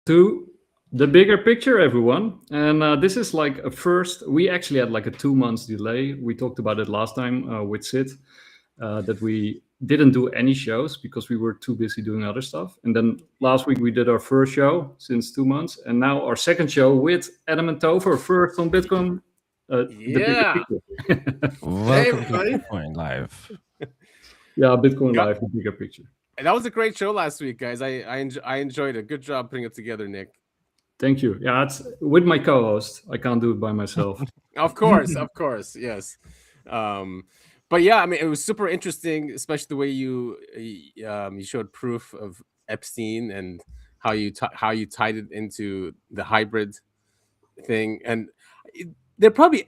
to the bigger picture, everyone. And this is like a first. We actually had like a 2 months delay. We talked about it last time with Sid, that we didn't do any shows because we were too busy doing other stuff. And then last week we did our first show since 2 months, and now our second show with Adam and Topher, first on Bitcoin. The bigger picture. Welcome to Bitcoin Live. Yeah, Bitcoin Live, the bigger picture. That was a great show last week, guys. I enjoyed it. Good job putting it together, Nick. Thank you. Yeah, it's with my co-host. I can't do it by myself. Of course, yes. But yeah, I mean, it was super interesting, especially the way you showed proof of Epstein and how you tied it into the hybrid thing. And they're probably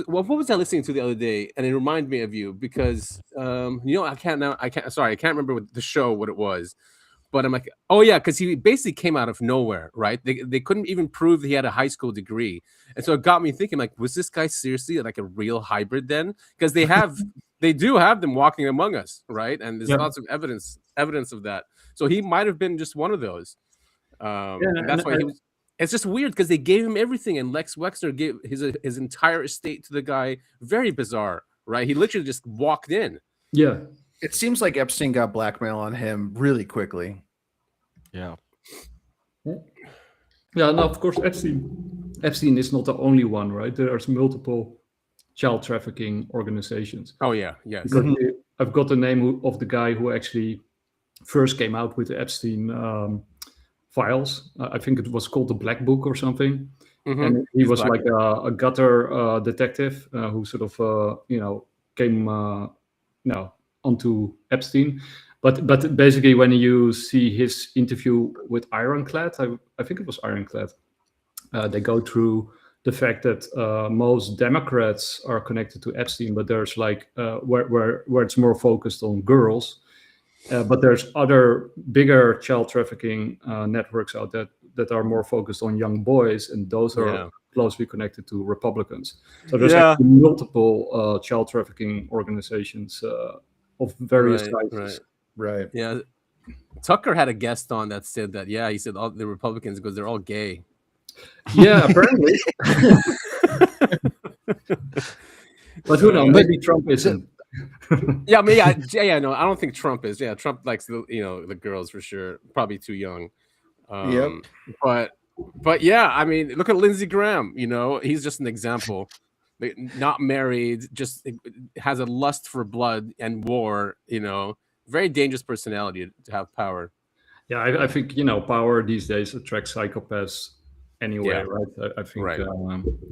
what was I listening to the other day, and it reminded me of you because I can't remember what it was. But I'm like, oh yeah, because he basically came out of nowhere, right? They couldn't even prove he had a high school degree, and so it got me thinking, like, was this guy seriously like a real hybrid then? Because they do have them walking among us, right? And there's lots of evidence of that. So he might have been just one of those. And that's why he was. It's just weird because they gave him everything, and Lex Wexner gave his entire estate to the guy. Very bizarre, right? He literally just walked in. Yeah. It seems like Epstein got blackmail on him really quickly. Yeah. Yeah, no, of course, Epstein is not the only one, right? There's multiple child trafficking organizations. Oh, yeah, yes. I've got the name of the guy who actually first came out with the Epstein files. I think it was called the Black Book or something. Mm-hmm. And he was like a gutter detective who sort of, came onto Epstein. But basically, when you see his interview with Ironclad, I think it was Ironclad, they go through the fact that most Democrats are connected to Epstein, but there's like where it's more focused on girls. But there's other bigger child trafficking networks out there that are more focused on young boys, and those are closely connected to Republicans. So there's actually multiple child trafficking organizations of various sizes. Right. Yeah. Tucker had a guest on that said that, he said all the Republicans, because they're all gay. Yeah, apparently. But who knows? Maybe Trump isn't. No, I don't think Trump is. Yeah, Trump likes the girls for sure. Probably too young. But yeah, I mean, look at Lindsey Graham. He's just an example. Not married, just has a lust for blood and war. Very dangerous personality to have power. Yeah, I think power these days attracts psychopaths anyway, right? I think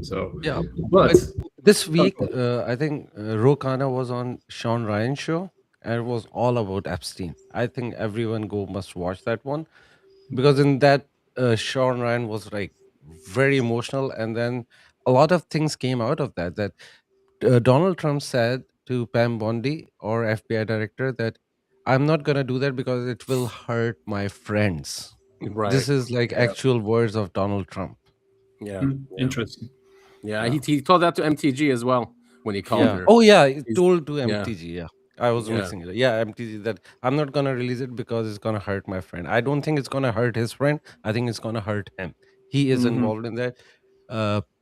so. Yeah, but this week, I think Ro Khanna was on Sean Ryan's show, and it was all about Epstein. I think everyone must watch that one, because in that Sean Ryan was like very emotional, and then a lot of things came out of that. Donald Trump said to Pam Bondi, or FBI director, that I'm not gonna do that because it will hurt my friends. Right. This is like actual words of Donald Trump. Yeah. Interesting. Yeah, he told that to MTG as well when he called her. Oh yeah, he told to MTG. Yeah, I was mixing it. Yeah, MTG, that I'm not gonna release it because it's gonna hurt my friend. I don't think it's gonna hurt his friend. I think it's gonna hurt him. He is involved in that.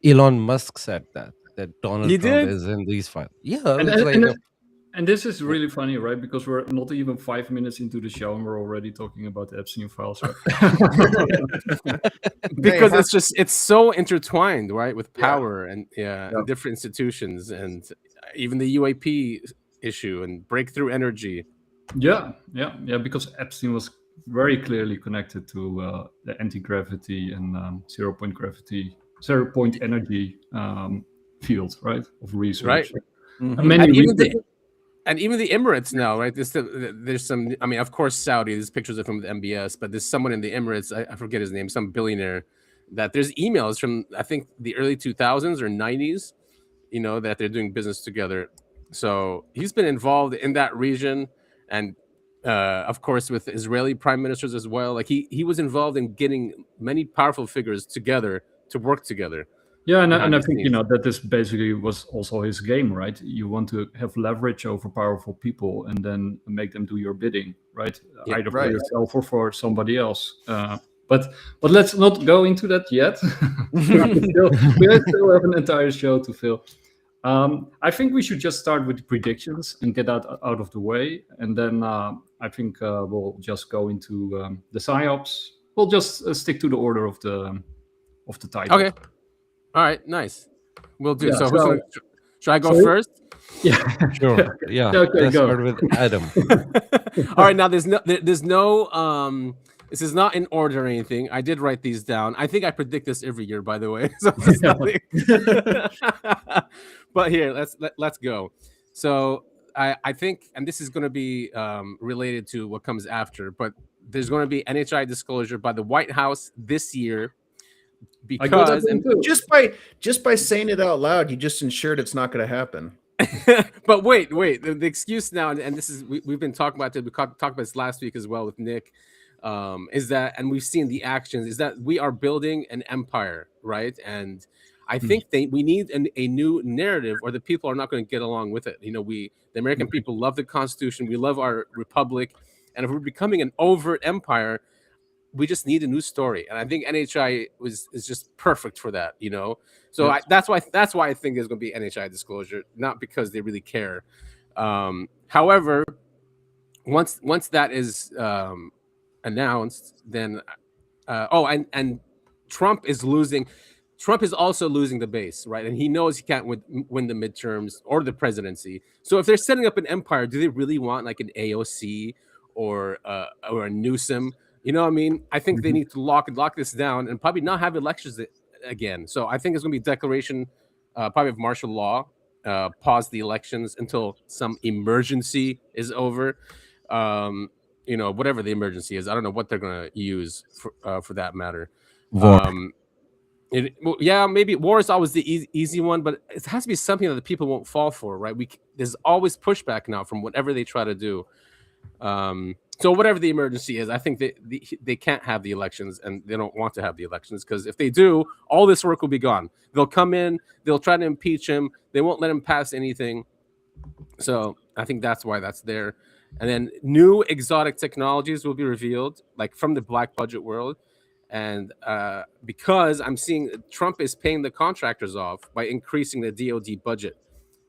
Elon Musk said that Donald Trump is in these files. Yeah, and this is really funny, right? Because we're not even 5 minutes into the show and we're already talking about the Epstein files. Right? Because it's so intertwined, right, with power and different institutions, and even the UAP issue and breakthrough energy. Yeah, because Epstein was very clearly connected to the anti-gravity and zero-point energy field, right, of research. Right. Mm-hmm. And even the Emirates now, right? There's some. I mean, of course, Saudi. These pictures are from the MBS, but there's someone in the Emirates. I forget his name. Some billionaire. That there's emails from, I think, the early 2000s or 90s. That they're doing business together. So he's been involved in that region, and of course with Israeli prime ministers as well. Like he was involved in getting many powerful figures together to work together. Yeah, and I think that this basically was also his game, right? You want to have leverage over powerful people and then make them do your bidding, right? Either for yourself or for somebody else. But let's not go into that yet. we still have an entire show to fill. I think we should just start with the predictions and get out of the way, and then I think we'll just go into the Psyops. We'll just stick to the order of the title. Okay. All right. Nice. We'll do. Yeah, so should I go so- first? Yeah, Sure. Yeah. Okay, Let's go. start with Adam. All right. Now there's no this is not in order or anything. I did write these down. I think I predict this every year, by the way. So it's nothing. But here, let's go. So I think, and this is going to be related to what comes after, but there's going to be NHI disclosure by the White House this year. I got that Because one too. just by saying it out loud, you just ensured it's not going to happen. but wait, the excuse now, and this is we've been talking about it. We talked about this last week as well with Nick. Is that, and we've seen the actions, is that we are building an empire, right? And I think we need a new narrative, or the people are not going to get along with it. You know, the American people love the Constitution, we love our republic, and if we're becoming an overt empire, we just need a new story. And I think NHI is just perfect for that. You know, so Yes. that's why I think there's going to be NHI disclosure, not because they really care. However, once that is announced, then and Trump is losing. Trump is also losing the base, right? And he knows he can't win the midterms or the presidency. So if they're setting up an empire, do they really want like an AOC or a Newsom? You know what I mean? I think they need to lock this down and probably not have elections again. So I think it's going to be declaration, probably of martial law, pause the elections until some emergency is over. You know, whatever the emergency is, I don't know what they're going to use for that matter. War. Maybe war is always the easy one, but it has to be something that the people won't fall for, right? There's always pushback now from whatever they try to do. So whatever the emergency is, I think they can't have the elections, and they don't want to have the elections, because if they do, all this work will be gone. They'll come in, they'll try to impeach him, they won't let him pass anything. So I think that's why that's there. And then new exotic technologies will be revealed, like from the black budget world. And because I'm seeing Trump is paying the contractors off by increasing the DoD budget,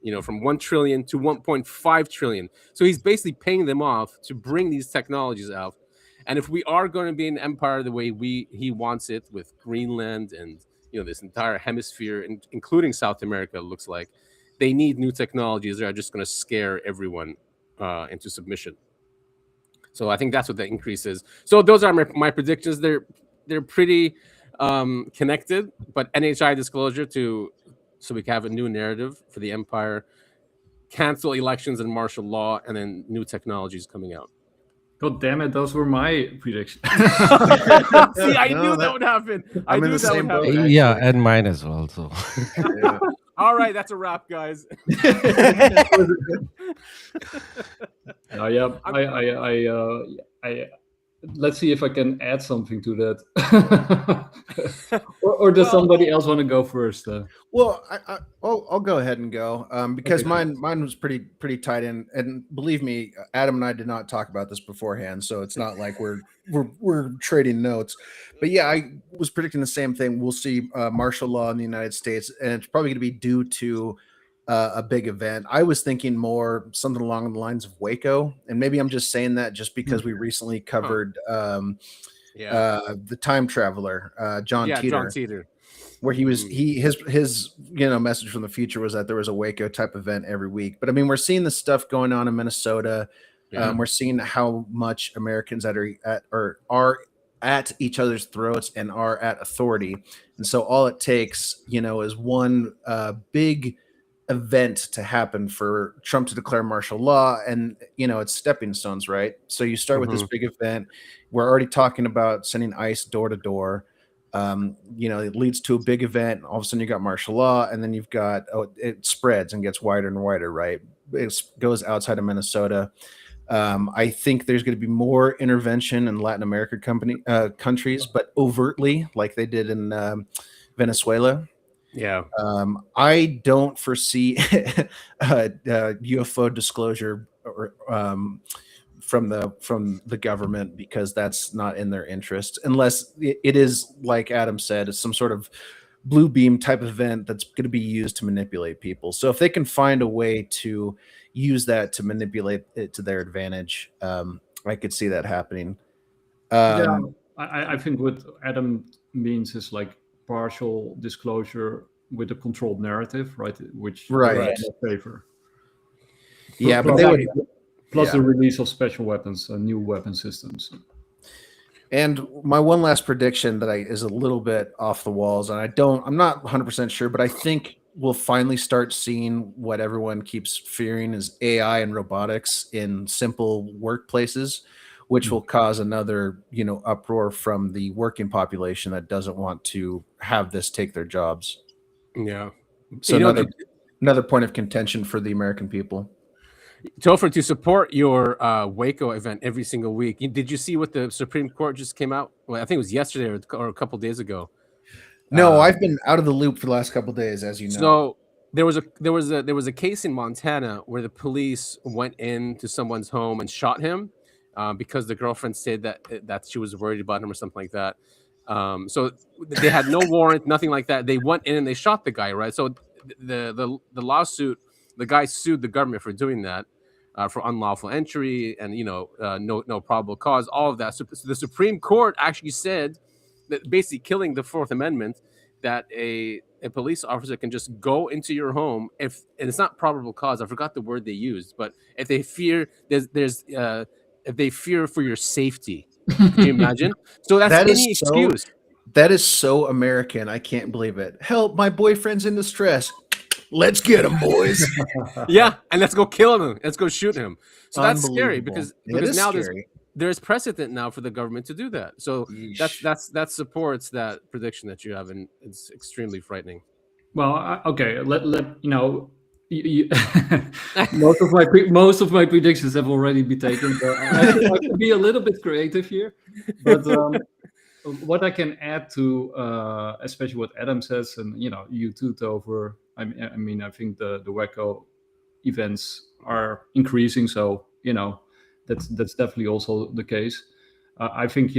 you know, from 1 trillion to 1.5 trillion. So he's basically paying them off to bring these technologies out. And if we are going to be an empire the way he wants it, with Greenland and, you know, this entire hemisphere, including South America, it looks like, they need new technologies that are just going to scare everyone into submission. So I think that's what the increase is. So those are my predictions. They're pretty connected, but NHI disclosure so we can have a new narrative for the empire, cancel elections and martial law, and then new technologies coming out. God damn it, those were my predictions. See, I knew that would happen. I I'm in knew the that same would boat. happen. Yeah, and mine as well. So Yeah. All right, that's a wrap, guys. I let's see if I can add something to that. or does somebody else want to go first? Well, I'll go ahead and go because mine was pretty tight in, and believe me, Adam and I did not talk about this beforehand, so it's not like we're trading notes. But yeah, I was predicting the same thing. We'll see martial law in the United States, and it's probably going to be due to a big event. I was thinking more something along the lines of Waco, and maybe I'm just saying that just because we recently covered the time traveler, John Teeter. Where he was, his message from the future was that there was a Waco type event every week. But I mean, we're seeing the stuff going on in Minnesota. We're seeing how much Americans that are at each other's throats and are at authority. And so all it takes, is one big event to happen for Trump to declare martial law, and it's stepping stones, right? So you start with this big event. We're already talking about sending ICE door to door. It leads to a big event. All of a sudden you got martial law, and then you've got, it spreads and gets wider and wider, right? It goes outside of Minnesota. I think there's going to be more intervention in Latin American countries, but overtly, like they did in Venezuela. Yeah. I don't foresee UFO disclosure or from the government, because that's not in their interest, unless it is, like Adam said, it's some sort of blue beam type event that's going to be used to manipulate people. So if they can find a way to use that to manipulate it to their advantage, I could see that happening. Yeah, I think what Adam means is like partial disclosure with a controlled narrative, right? Which Right. is in favor. Yeah, Plus, but they would. Plus the release of special weapons and new weapon systems. And my one last prediction that is a little bit off the walls, and I'm not 100% sure, but I think we'll finally start seeing what everyone keeps fearing is AI and robotics in simple workplaces, which will cause another, uproar from the working population that doesn't want to have this take their jobs. Yeah. So another point of contention for the American people. Topher, to support your Waco event every single week, did you see what the Supreme Court just came out? Well, I think it was yesterday or a couple days ago. No, I've been out of the loop for the last couple of days, as you know. So there was a case in Montana where the police went into someone's home and shot him because the girlfriend said that she was worried about him or something like that. So they had no warrant, nothing like that. They went in and they shot the guy, right? So the lawsuit, the guy sued the government for doing that, for unlawful entry and no probable cause, all of that. So the Supreme Court actually said that basically killing the Fourth Amendment, that a police officer can just go into your home and it's not probable cause. I forgot the word they used, but if they fear if they fear for your safety. Can you imagine? So that's any excuse. That is so American. I can't believe it. Help, my boyfriend's in distress. Let's get him, boys. Yeah, and let's go kill him. Let's go shoot him. So that's scary because now there's precedent now for the government to do that. So that supports that prediction that you have, and it's extremely frightening. Well, okay, let most of my predictions have already been taken. But I can be a little bit creative here, but what I can add to, especially what Adam says, and you too, Topher. I mean, I think the Waco events are increasing, so that's definitely also the case. I think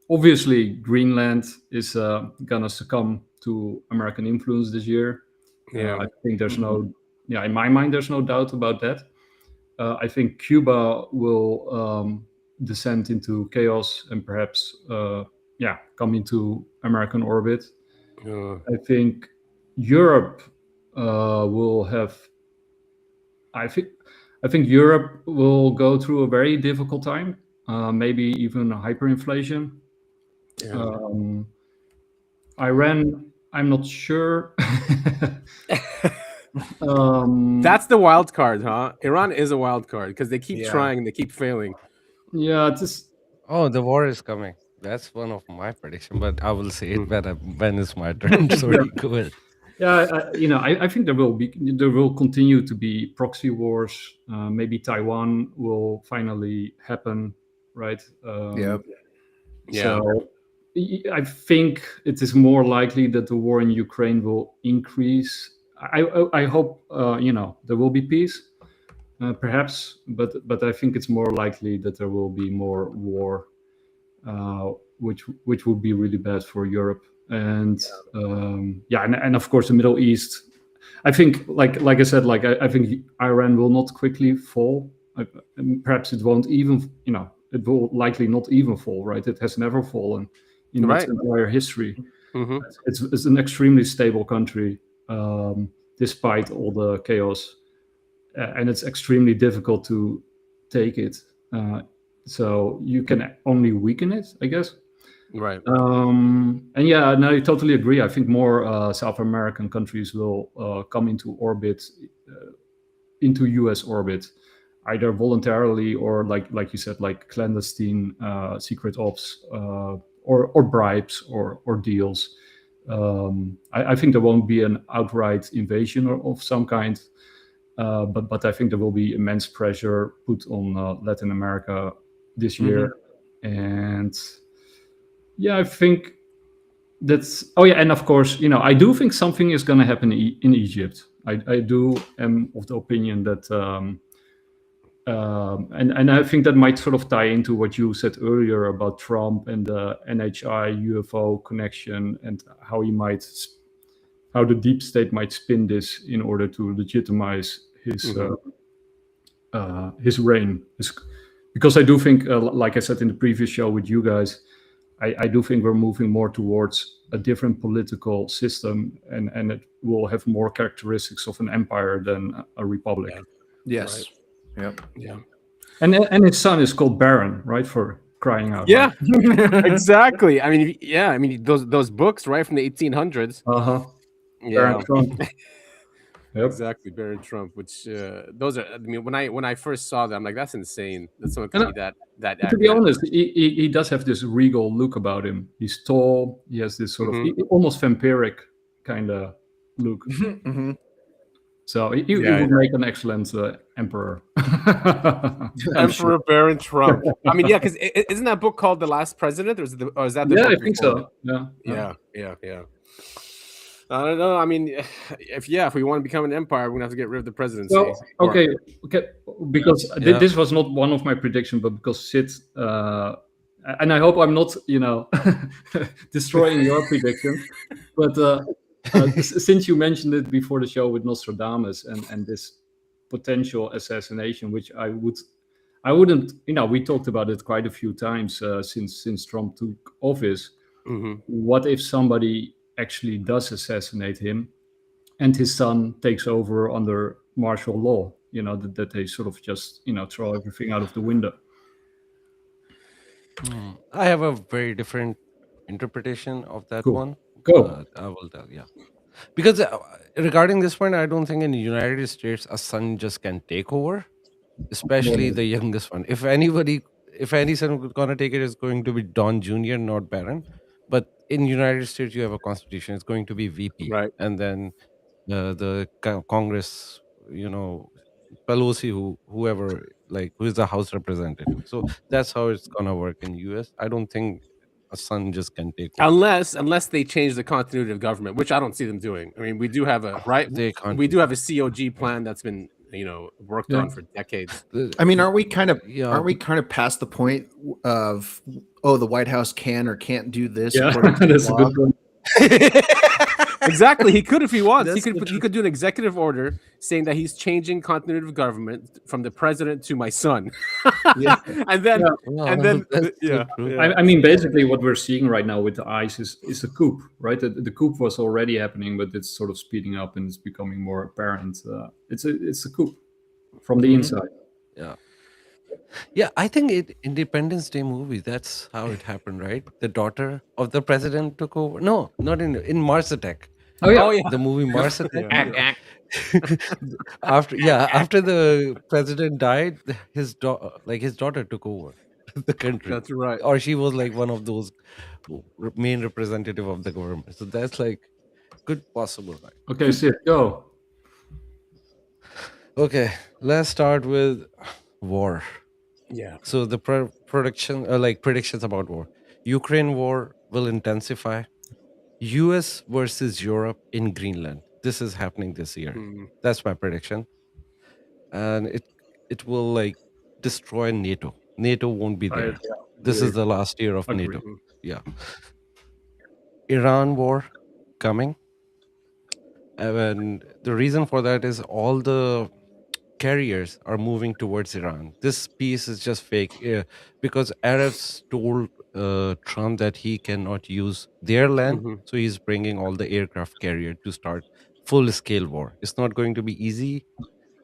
obviously Greenland is gonna succumb to American influence this year. Yeah, I think there's in my mind there's no doubt about that. I think Cuba will descend into chaos and perhaps come into American orbit. I think Europe will have. I think Europe will go through a very difficult time, maybe even hyperinflation. Yeah. Iran, I'm not sure. That's the wild card, huh? Iran is a wild card because they keep trying, they keep failing. Yeah, the war is coming. That's one of my predictions, but I will say it when it's my turn. Sorry, go ahead. Yeah, I think there will continue to be proxy wars. Maybe Taiwan will finally happen, right? So I think it is more likely that the war in Ukraine will increase. I hope there will be peace, perhaps, but I think it's more likely that there will be more war, which would be really bad for Europe. And and of course the Middle East. I think, like I said, I think Iran will not quickly fall. Perhaps it won't even, it will likely not even fall. Right? It has never fallen in its entire history. Mm-hmm. It's an extremely stable country, despite all the chaos, and it's extremely difficult to take it. So you can only weaken it, I guess. Right. And I totally agree. I think more South American countries will come into orbit, into U.S. orbit, either voluntarily or like you said, like clandestine secret ops or bribes or deals. I think there won't be an outright invasion of some kind, but I think there will be immense pressure put on Latin America this year, and. Yeah, I think that's. Oh yeah, and of course, I do think something is going to happen in Egypt. I do am of the opinion that And I think that might sort of tie into what you said earlier about Trump and the NHI UFO connection, and how how the deep state might spin this in order to legitimize his reign. Because I do think, like I said in the previous show with you guys, I do think we're moving more towards a different political system, and it will have more characteristics of an empire than a republic. Yeah. Yes. Right. Yep. Yeah. And his son is called Baron, right? For crying out Yeah, loud. exactly. I mean, yeah, I mean those books, right, from the 1800s. Yeah, Baron Trump. Yep. exactly, Baron Trump. Which those are. I mean, when I first saw them, I'm like, that's insane. That someone could be that To be accurate. honest, he does have this regal look about him. He's tall. He has this sort of almost vampiric kind of look. So he would make an excellent emperor. Emperor Baron Trump. I mean, yeah, because isn't that book called The Last President, or is that the book I think before? so. Yeah. I don't know. I mean, if we want to become an empire, we're gonna have to get rid of the presidency. Well, okay. Because this was not one of my predictions, but because Sid, and I hope I'm not, destroying your prediction, but since you mentioned it before the show with Nostradamus and this potential assassination, which I wouldn't, we talked about it quite a few times since Trump took office. What if somebody actually does assassinate him, and his son takes over under martial law? That they sort of just throw everything out of the window. I have a very different interpretation of that one. Go. I will tell. Yeah, because regarding this point, I don't think in the United States a son just can take over, especially the youngest one. If any son who's gonna take it is going to be Don Jr., not Baron. But in United States, you have a constitution. It's going to be VP, right? And then the Congress, Pelosi, whoever, who is the House representative. So that's how it's gonna work in US. I don't think a son just can take over. Unless they change the continuity of government, which I don't see them doing. I mean, we do have a we do have a COG plan that's been worked on for decades. I mean, aren't we kind of past the point of the White House can or can't do this? Yeah, that's a good point. Exactly. He could if he wants. He could do an executive order saying that he's changing continuity of government from the president to my son. And then I mean, basically what we're seeing right now with the ICE is a coup, right? The coup was already happening, but it's sort of speeding up and it's becoming more apparent. It's a coup from the inside. Yeah, I think Independence Day movie, that's how it happened, right? The daughter of the president took over. No, not in Mars Attack. Oh yeah. The movie Mars Attack. After the president died, his daughter took over the country. That's right. Or she was like one of those main representative of the government. So that's like good possible, right? Okay, Sid, go. Okay, let's start with war. Yeah. So the predictions about war. Ukraine war will intensify. US versus Europe in Greenland. This is happening this year. That's my prediction. And it will destroy NATO. NATO won't be there. This is the last year of NATO. Yeah. Iran war coming. And the reason for that is all the carriers are moving towards Iran. This piece is just fake because Arabs told Trump that he cannot use their land, so he's bringing all the aircraft carrier to start full-scale war. It's not going to be easy,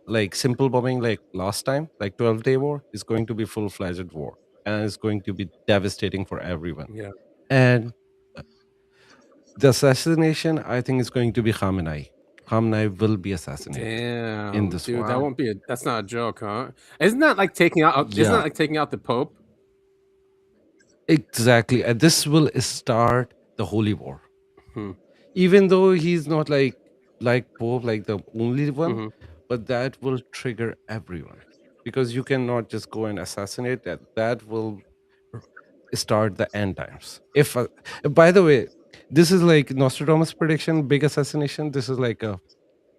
like simple bombing like last time, like 12-day war. It's going to be full-fledged war, and it's going to be devastating for everyone. Yeah. And the assassination, I think, is going to be Khamenei. Khamenei will be assassinated. Damn, in this dude, war. that won't be that's not a joke, huh? Isn't that like taking out? Isn't that like taking out the Pope? Exactly, and this will start the holy war. Even though he's not like Pope, like the only one, but that will trigger everyone because you cannot just go and assassinate that. That will start the end times. If by the way, this is like Nostradamus prediction, big assassination. This is like a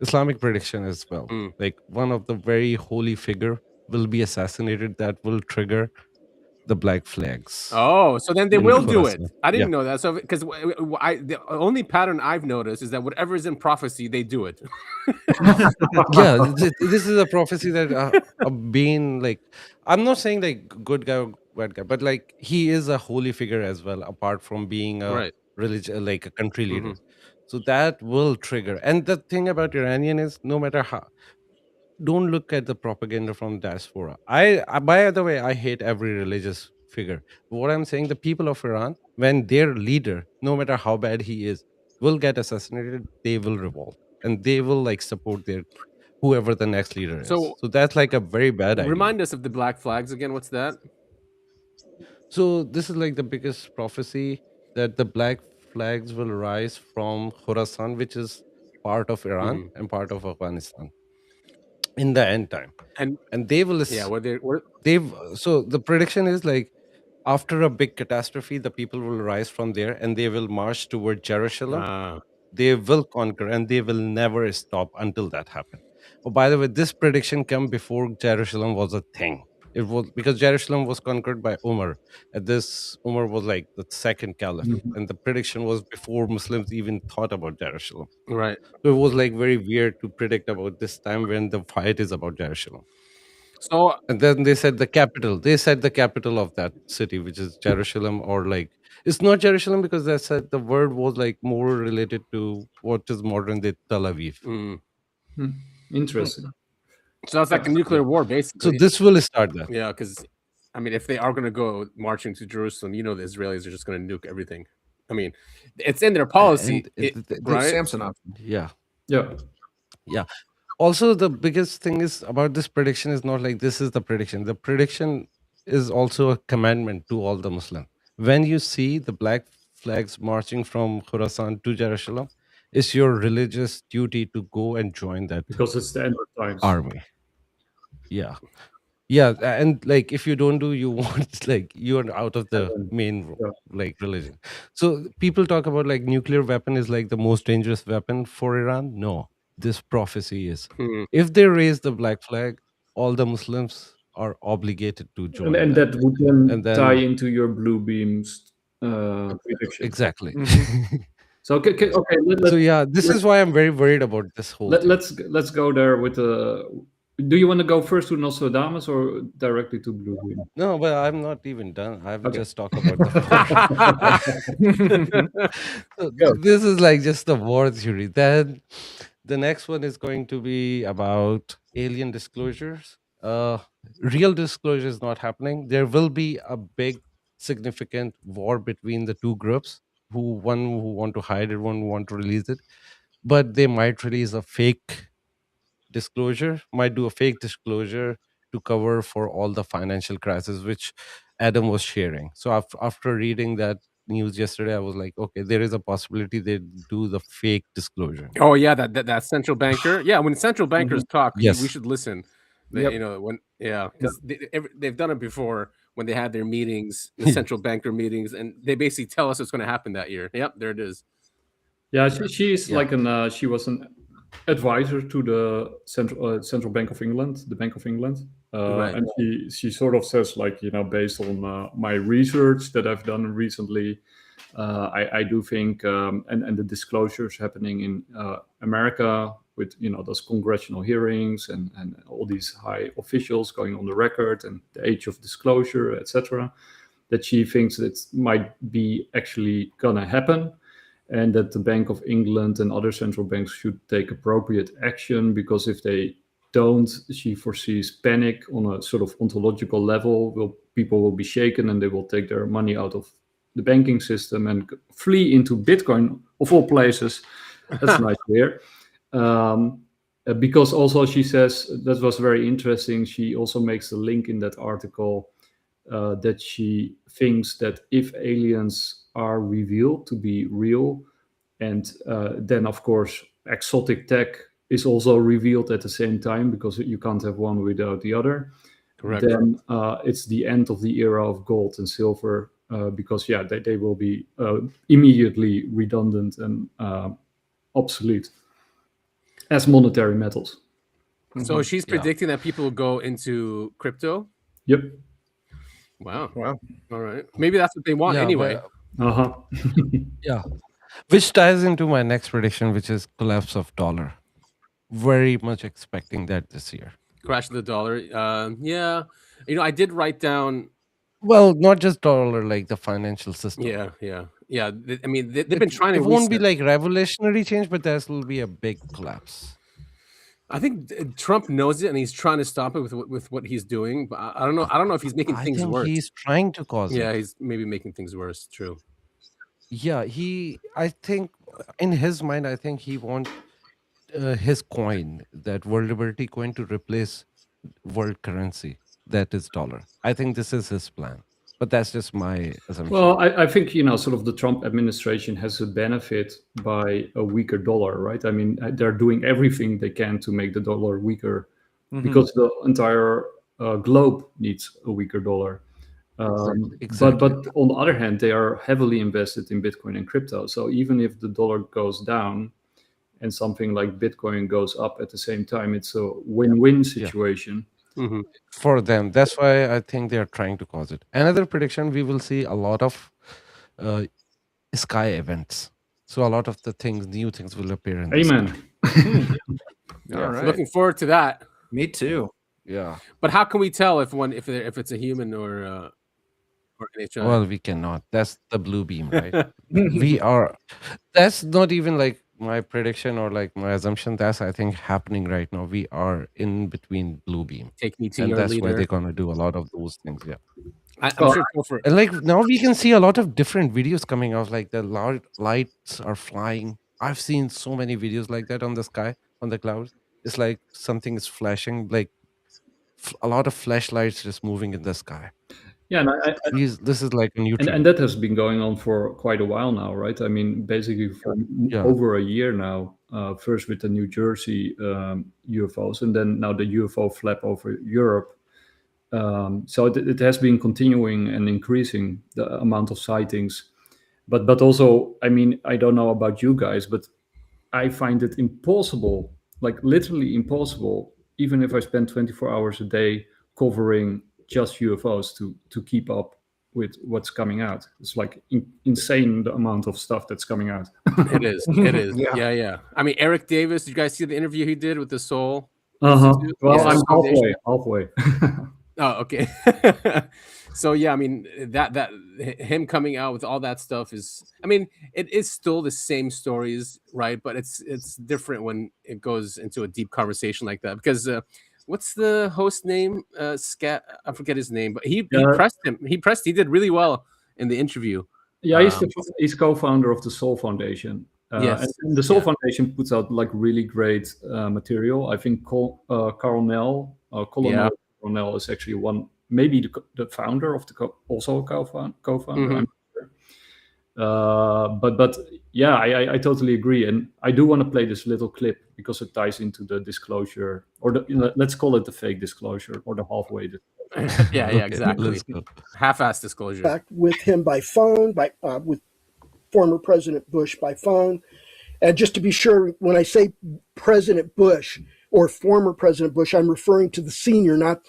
Islamic prediction as well. Like one of the very holy figure will be assassinated that will trigger the black flags Oh, so then they in will do it. Khorasan. I Yeah. didn't know that. So because the only pattern I've noticed is that whatever is in prophecy, they do it. Yeah, this is a prophecy that being like, I'm not saying like good guy or bad guy, but like he is a holy figure as well, apart from being a Right. religion, like a country leader. Mhm. So that will trigger. And the thing about Iranian is, no matter how, don't look at the propaganda from diaspora. By the way, I hate every religious figure. What I'm saying, the people of Iran, when their leader, no matter how bad he is, will get assassinated, they will revolt and they will like support their whoever the next leader is. So So that's like a very bad idea. remind us of the black flags again. What's that? So this is like the biggest prophecy that the black flags will rise from Khorasan, which is part of Iran Mhm. and part of Afghanistan in the end time. And And they will yeah, what? they've so the prediction is like after a big catastrophe the people will rise from there and they will march toward Jerusalem. They will conquer and they will never stop until that happens. Oh, by the way, this prediction came before Jerusalem was a thing. It was because Jerusalem was conquered by Umar, and this Umar was like the second caliph, Mhm. and the prediction was before Muslims even thought about Jerusalem. Right. So it was like very weird to predict about this time when the fight is about Jerusalem. So And then they said the capital. They said the capital of that city, which is Jerusalem, or like it's not Jerusalem because they said the word was like more related to what is modern day Tel Aviv. Interesting. So that's like a nuclear war, basically. So this will start that. Yeah, because I mean, if they are going to go marching to Jerusalem, the Israelis are just going to nuke everything. I mean, it's in their policy, right? Samson option. Yeah. Yeah. Yeah. Also, the biggest thing is about this prediction is not like this is the prediction. The prediction is also a commandment to all the Muslims. When you see the black flags marching from Khorasan to Jerusalem, it's your religious duty to go and join that Because it's the end of times. army. Yeah. Yeah. And like if you don't do, you want like you're out of the main like religion. So people talk about like nuclear weapon is like the most dangerous weapon for Iran. No, this prophecy is if they raise the black flag, all the Muslims are obligated to join. And that would And then tie into your blue beams prediction. exactly. So okay, So yeah, this is why I'm very worried about this whole thing. let's go there with the. Do you want to go first to Nostradamus or directly to blue beam? No, but I'm not even done. I've Okay. just talked about the So this is like just the war theory. Then the next one is going to be about alien disclosures. Real disclosure is not happening. There will be a big, significant war between the two groups. One who want to hide it, one who want to release it, but they might release a fake disclosure, might do a fake disclosure to cover for all the financial crisis which Adam was sharing. So after reading that news yesterday, I was like, okay, there is a possibility they do the fake disclosure. Oh yeah, that central banker. Yeah, when central bankers talk, Yes. we should listen. Because they've done it before when they had their meetings, the central banker meetings, and they basically tell us what's going to happen that year. Yep, there it is. Yeah, she's like she was an advisor to the Central Bank of England, the Bank of England, Right. and she sort of says like, based on my research that I've done recently, I do think and the disclosures happening in America with those congressional hearings and all these high officials going on the record and the age of disclosure, etc., that she thinks it might be actually gonna happen. And that the Bank of England and other central banks should take appropriate action, because if they don't, she foresees panic on a sort of ontological level. People will be shaken and they will take their money out of the banking system and flee into Bitcoin, of all places. That's nice to hear. Because also she says, that was very interesting, she also makes a link in that article that she thinks that if aliens are revealed to be real, and then of course exotic tech is also revealed at the same time, because you can't have one without the other. Correct. Then it's the end of the era of gold and silver, because they will be immediately redundant and obsolete as monetary metals. So she's Yeah. predicting that people will go into crypto. Yep. Wow. Wow. All right. Maybe that's what they want Yeah, anyway. Uh-huh. yeah. Which ties into my next prediction, which is collapse of dollar. Very much expecting that this year. Crash of the dollar. Yeah. I did write down. Well, not just dollar, like the financial system. Yeah. I mean, they've been trying to It won't be reset. like revolutionary change, but there will be a big collapse. I think Trump knows it, and he's trying to stop it with what he's doing. But I don't know. I don't know if he's making I things think worse. he's trying to cause Yeah, it. he's maybe making things worse. True. Yeah, I think in his mind, I think he wants his coin, that world liberty coin, to replace world currency, that is dollar. I think this is his plan, but that's just my assumption. Well, I think, sort of the Trump administration has a benefit by a weaker dollar, right? I mean, they're doing everything they can to make the dollar weaker because the entire globe needs a weaker dollar. Exactly. But on the other hand, they are heavily invested in Bitcoin and crypto. So even if the dollar goes down and something like Bitcoin goes up at the same time, it's a win-win situation. Mm-hmm. For them, that's why I think they are trying to cause it. Another prediction: we will see a lot of sky events. So a lot of the new things will appear in the Amen. sky. All right. Looking forward to that. Me too. Yeah. But how can we tell if it's a human or NHI? Well, we cannot. That's the blue beam, right? That's not even like my prediction or like my assumption. That's, I think, happening right now. We are in between blue beam. Take me to And your that's why leader. they're going to do a lot of those things. Yeah. I'm sure Topher. And like now we can see a lot of different videos coming out, like the lights are flying. I've seen so many videos like that on the sky, on the clouds. It's like something is flashing, like a lot of flashlights just moving in the sky. Yeah, and This is like a new trend. and that has been going on for quite a while now, right? I mean, basically for over a year now. First with the New Jersey UFOs, and then now the UFO flap over Europe. So it has been continuing and increasing the amount of sightings. But also, I mean, I don't know about you guys, but I find it impossible, like literally impossible, even if I spend 24 hours a day covering just UFOs to keep up with what's coming out. It's like insane the amount of stuff that's coming out. It is. Yeah. I mean, Eric Davis, did you guys see the interview he did with the Soul? Well, Yeah, I'm Foundation. halfway. Oh, okay. So yeah, I mean that him coming out with all that stuff is, I mean, it is still the same stories, right? But it's different when it goes into a deep conversation like that. Because what's the host name? Scat, I forget his name, but he pressed him. He did really well in the interview. Yeah, he's co-founder of the Soul Foundation. Yes, and the Soul Foundation puts out like really great material. I think Colonel Cornell is actually maybe the founder of also a co-founder. Mm-hmm. I'm sure. But yeah, I totally agree, and I do want to play this little clip because it ties into the disclosure, or let's call it the fake disclosure or the halfway disclosure. Yeah, exactly. Half-ass disclosure. Back with him by phone, with former President Bush by phone. And just to be sure, when I say President Bush or former President Bush, I'm referring to the senior, not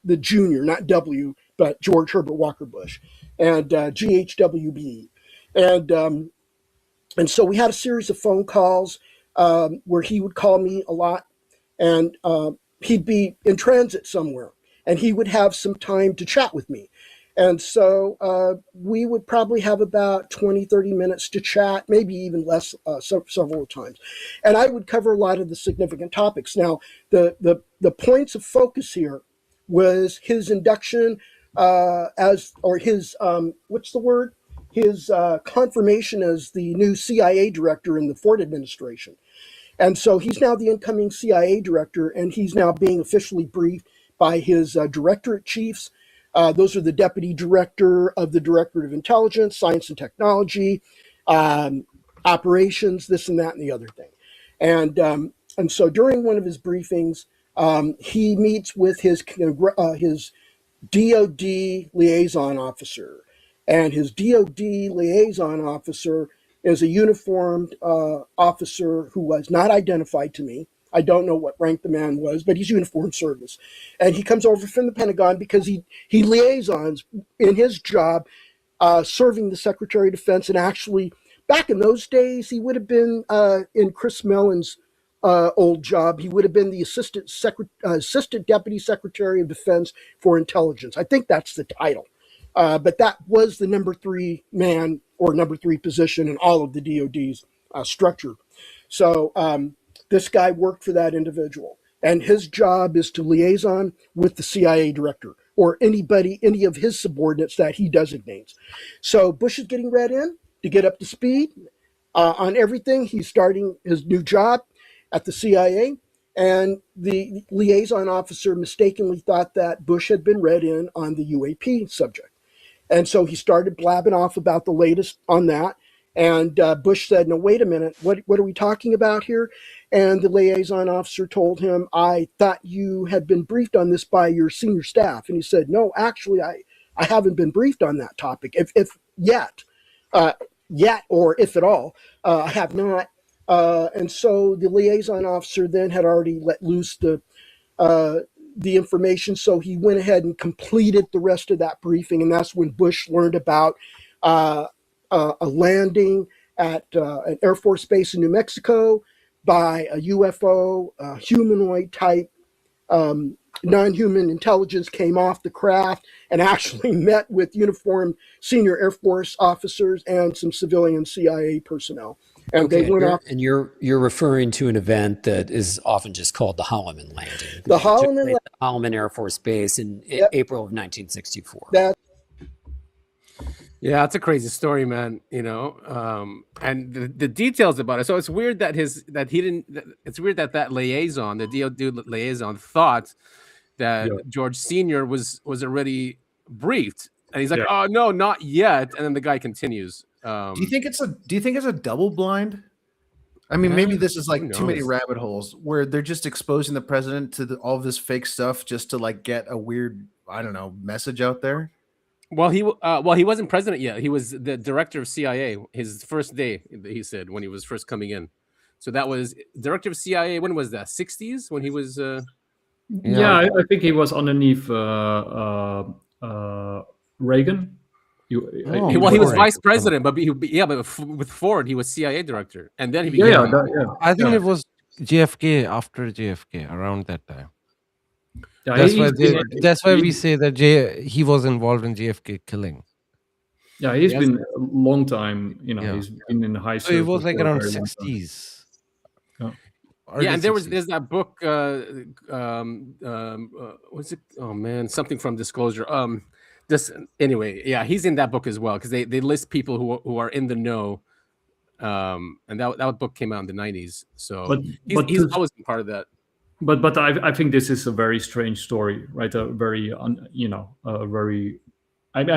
the junior, not W, but George Herbert Walker Bush, and GHWB. And so we had a series of phone calls where he would call me a lot, and he'd be in transit somewhere, and he would have some time to chat with me. And so we would probably have about 20, 30 minutes to chat, maybe even less several times. And I would cover a lot of the significant topics. Now, the points of focus here was his induction his confirmation as the new CIA director in the Ford administration. And so he's now the incoming CIA director, and he's now being officially briefed by his directorate chiefs. Those are the deputy director of the Directorate of Intelligence, Science and Technology, operations, this and that and the other thing. And so during one of his briefings, he meets with his DOD liaison officer. And his DOD liaison officer is a uniformed officer who was not identified to me. I don't know what rank the man was, but he's uniformed service. And he comes over from the Pentagon because he liaisons in his job serving the Secretary of Defense. And actually, back in those days, he would have been in Chris Mellon's old job. He would have been the Assistant Deputy Secretary of Defense for Intelligence. I think that's the title. But that was the number 3 man or number 3 position in all of the DOD's structure. So this guy worked for that individual, and his job is to liaison with the CIA director or any of his subordinates that he designates. So Bush is getting read in to get up to speed on everything. He's starting his new job at the CIA, and the liaison officer mistakenly thought that Bush had been read in on the UAP subject. And so he started blabbing off about the latest on that. And Bush said, no, wait a minute, what are we talking about here? And the liaison officer told him, I thought you had been briefed on this by your senior staff. And he said, no, actually, I haven't been briefed on that topic, if yet, or if at all, I have not. And so the liaison officer then had already let loose the information. So he went ahead and completed the rest of that briefing. And that's when Bush learned about a landing at an Air Force base in New Mexico by a UFO, humanoid type, non-human intelligence came off the craft and actually met with uniformed senior Air Force officers and some civilian CIA personnel. And okay, they went off. And you're referring to an event that is often just called the Holloman landing. The Holloman, Holloman Air Force Base in April of 1964. Yeah, it's a crazy story, man. You know, and the details about it. So it's weird that it's weird that liaison, the DOD liaison, thought that George Sr. was already briefed, and he's like, "Oh no, not yet." And then the guy continues. Do you think it's a double blind? I mean, maybe this is like too many rabbit holes where they're just exposing the president to all of this fake stuff just to like get a weird, I don't know, message out there. Well, he wasn't president yet. He was the director of CIA. His first day, he said, when he was first coming in. So that was director of CIA. When was that? 60s when he was. Yeah, I think he was underneath Reagan. He was vice president, but with Ford, he was CIA director, and then he became. I think it was JFK after JFK around that time. Yeah, that's why we say that he was involved in JFK killing. Yeah, he's been a long time. You know, he's been in the high. So it was like around 60s. Yeah, and there's that book. What's it? Oh man, something from Disclosure. Anyway, yeah, he's in that book as well because they list people who are in the know, and that book came out in the 90s. So he's always been part of that. But I think this is a very strange story, right? A very I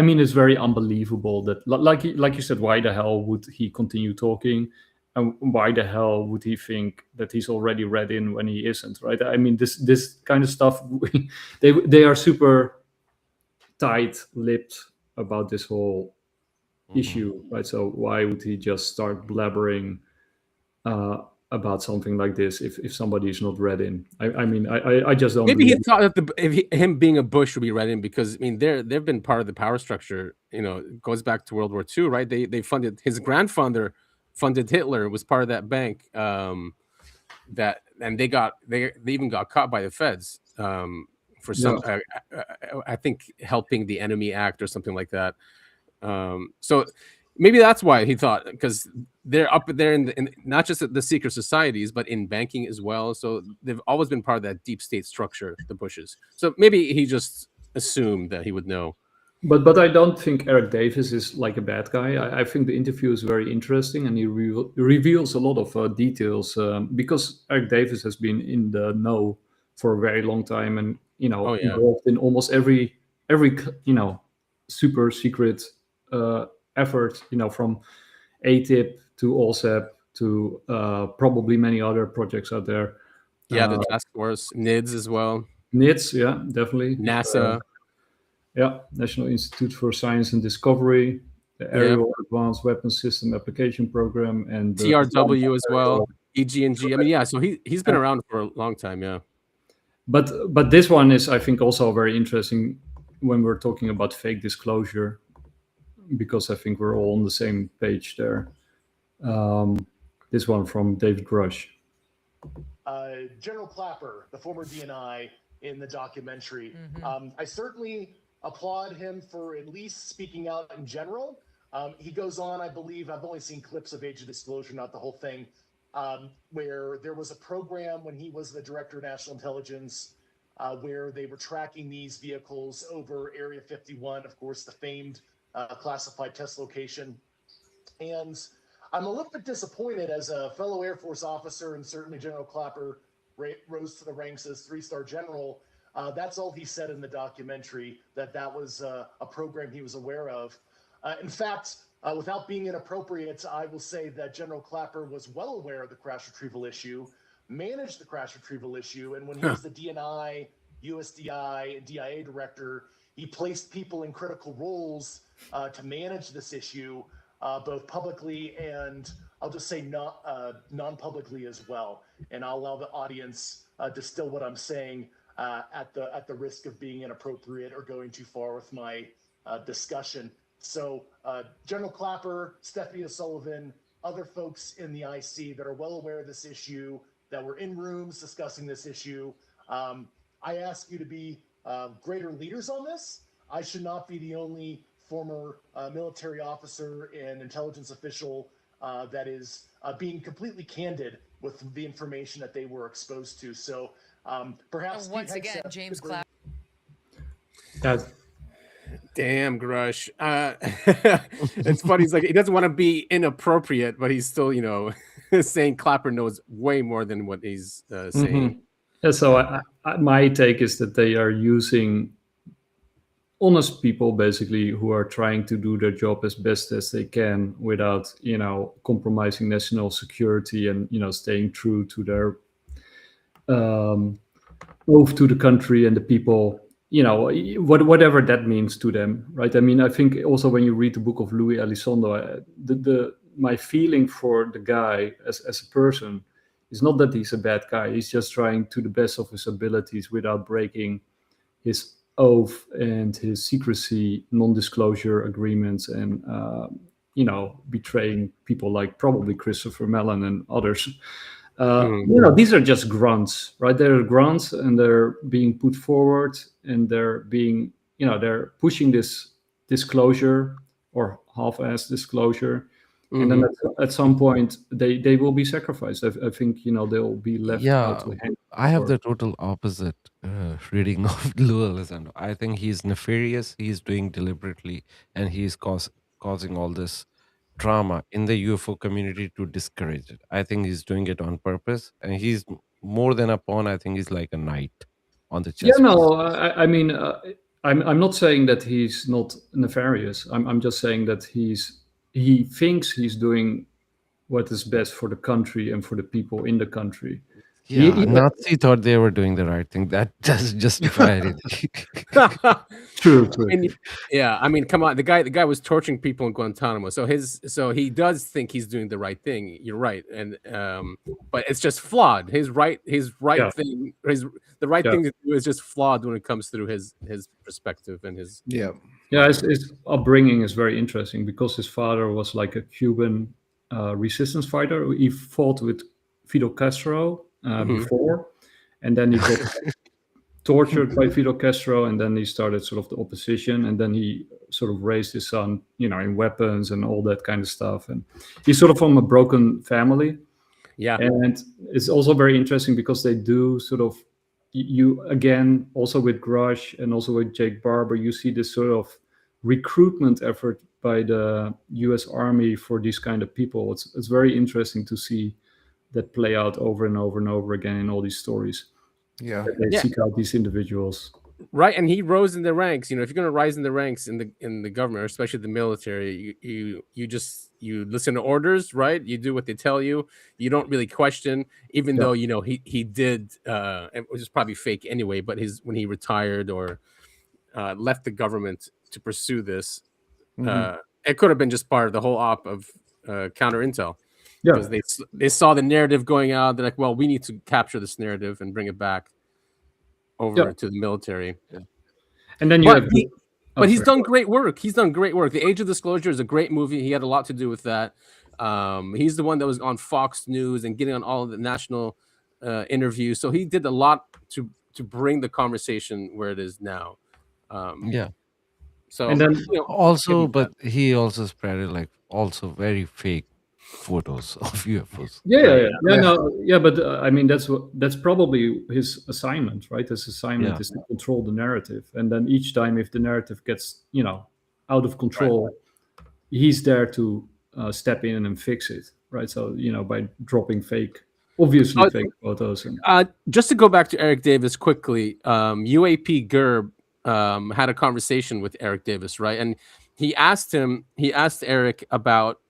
mean, it's very unbelievable that, like you said, why the hell would he continue talking, and why the hell would he think that he's already read in when he isn't, right? I mean, this kind of stuff, they are super tight-lipped about this whole issue, right? So why would he just start blabbering about something like this if somebody is not read in? I mean, I just don't. Maybe he thought that him being a Bush would be read in because I mean they've been part of the power structure. You know, it goes back to World War II, right? They funded his grandfather funded Hitler, was part of that bank. That and they even got caught by the feds for some I think helping the Enemy Act or something like that. So maybe that's why he thought, because they're up there in not just the secret societies, but in banking as well. So they've always been part of that deep state structure, the Bushes. So maybe he just assumed that he would know. But I don't think Eric Davis is like a bad guy. I think the interview is very interesting, and he reveals a lot of details because Eric Davis has been in the know for a very long time, and involved in almost every super secret effort, from ATIP to ALSEP to probably many other projects out there. Yeah, the task force, NIDS as well. NIDS, yeah, definitely. NASA. National Institute for Science and Discovery, the Aerial Advanced Weapons System Application Program, and TRW as well. EG&G. I mean, yeah. So he's been around for a long time. Yeah. But this one is, I think, also very interesting when we're talking about fake disclosure, because I think we're all on the same page there. This one from David Grush. General Clapper, the former DNI in the documentary. I certainly applaud him for at least speaking out in general. He goes on, I believe, I've only seen clips of Age of Disclosure, not the whole thing, where there was a program when he was the Director of National Intelligence where they were tracking these vehicles over Area 51, of course, the famed classified test location. And I'm a little bit disappointed as a fellow Air Force officer, and certainly General Clapper rose to the ranks as 3-star general. That's all he said in the documentary, that was a program he was aware of. In fact, without being inappropriate, I will say that General Clapper was well aware of the crash retrieval issue, managed the crash retrieval issue, and when he was the DNI, USDI, and DIA director, he placed people in critical roles to manage this issue, both publicly and I'll just say non-publicly as well. And I'll allow the audience distill what I'm saying at the risk of being inappropriate or going too far with my discussion. So General Clapper, Stephanie O'Sullivan, other folks in the IC that are well aware of this issue, that were in rooms discussing this issue, I ask you to be greater leaders on this. I should not be the only former military officer and intelligence official that is being completely candid with the information that they were exposed to. So perhaps once again, James Clapper. Damn, Grush. It's funny. He's like, he doesn't want to be inappropriate, but he's still, saying Clapper knows way more than what he's saying. Yeah, so my take is that they are using honest people, basically, who are trying to do their job as best as they can without, compromising national security and, staying true to their oath to the country and the people. Whatever that means to them, right? I mean, I think also when you read the book of Louis Elizondo, my feeling for the guy as a person is not that he's a bad guy. He's just trying to the best of his abilities without breaking his oath and his secrecy, non-disclosure agreements, and betraying people like probably Christopher Mellon and others. These are just grunts, right? They're grunts, and they're being put forward, and they're being, they're pushing this disclosure or half-assed disclosure, and then at some point they will be sacrificed. I think they'll be left out to hang. I have the total opposite reading of Louis Elizondo. I think he's nefarious. He's doing deliberately, and he's causing all this drama in the UFO community to discourage it. I think he's doing it on purpose, and he's more than a pawn. I think he's like a knight on the chess. Yeah, no, I mean, I'm not saying that he's not nefarious. I'm just saying that he thinks he's doing what is best for the country and for the people in the country. Yeah, Nazi thought they were doing the right thing. That doesn't justify anything. True. I mean, come on. The guy was torturing people in Guantanamo. So he does think he's doing the right thing. You're right, and but it's just flawed. His right thing, the right thing to do is just flawed when it comes through his perspective and his his upbringing is very interesting because his father was like a Cuban resistance fighter. He fought with Fidel Castro before, and then he got tortured by Fidel Castro, and then he started sort of the opposition, and then he sort of raised his son, in weapons and all that kind of stuff. And he's sort of from a broken family. Yeah. And it's also very interesting because they do sort of, you again, also with Grush and also with Jake Barber, you see this sort of recruitment effort by the US Army for these kind of people. It's very interesting to see that play out over and over and over again in all these stories. Yeah, they seek out these individuals. Right, and he rose in the ranks. If you're going to rise in the ranks in the government, especially the military, you listen to orders, right? You do what they tell you. You don't really question, even though he did, which is probably fake anyway. But when he retired or left the government to pursue this, it could have been just part of the whole op of counter intel. because they saw the narrative going out. They're like, well, we need to capture this narrative and bring it back over to the military. And then but he's done great work. He's done great work. The Age of Disclosure is a great movie. He had a lot to do with that. He's the one that was on Fox News and getting on all of the national interviews. So he did a lot to bring the conversation where it is now. So and then also, but he also spread like also very fake photos of UFOs. But I mean that's probably his assignment, right? His assignment is to control the narrative, and then each time if the narrative gets out of control, he's there to step in and fix it, right? So by dropping fake photos. Just to go back to Eric Davis quickly, UAP Gerb had a conversation with Eric Davis, right? And he asked Eric about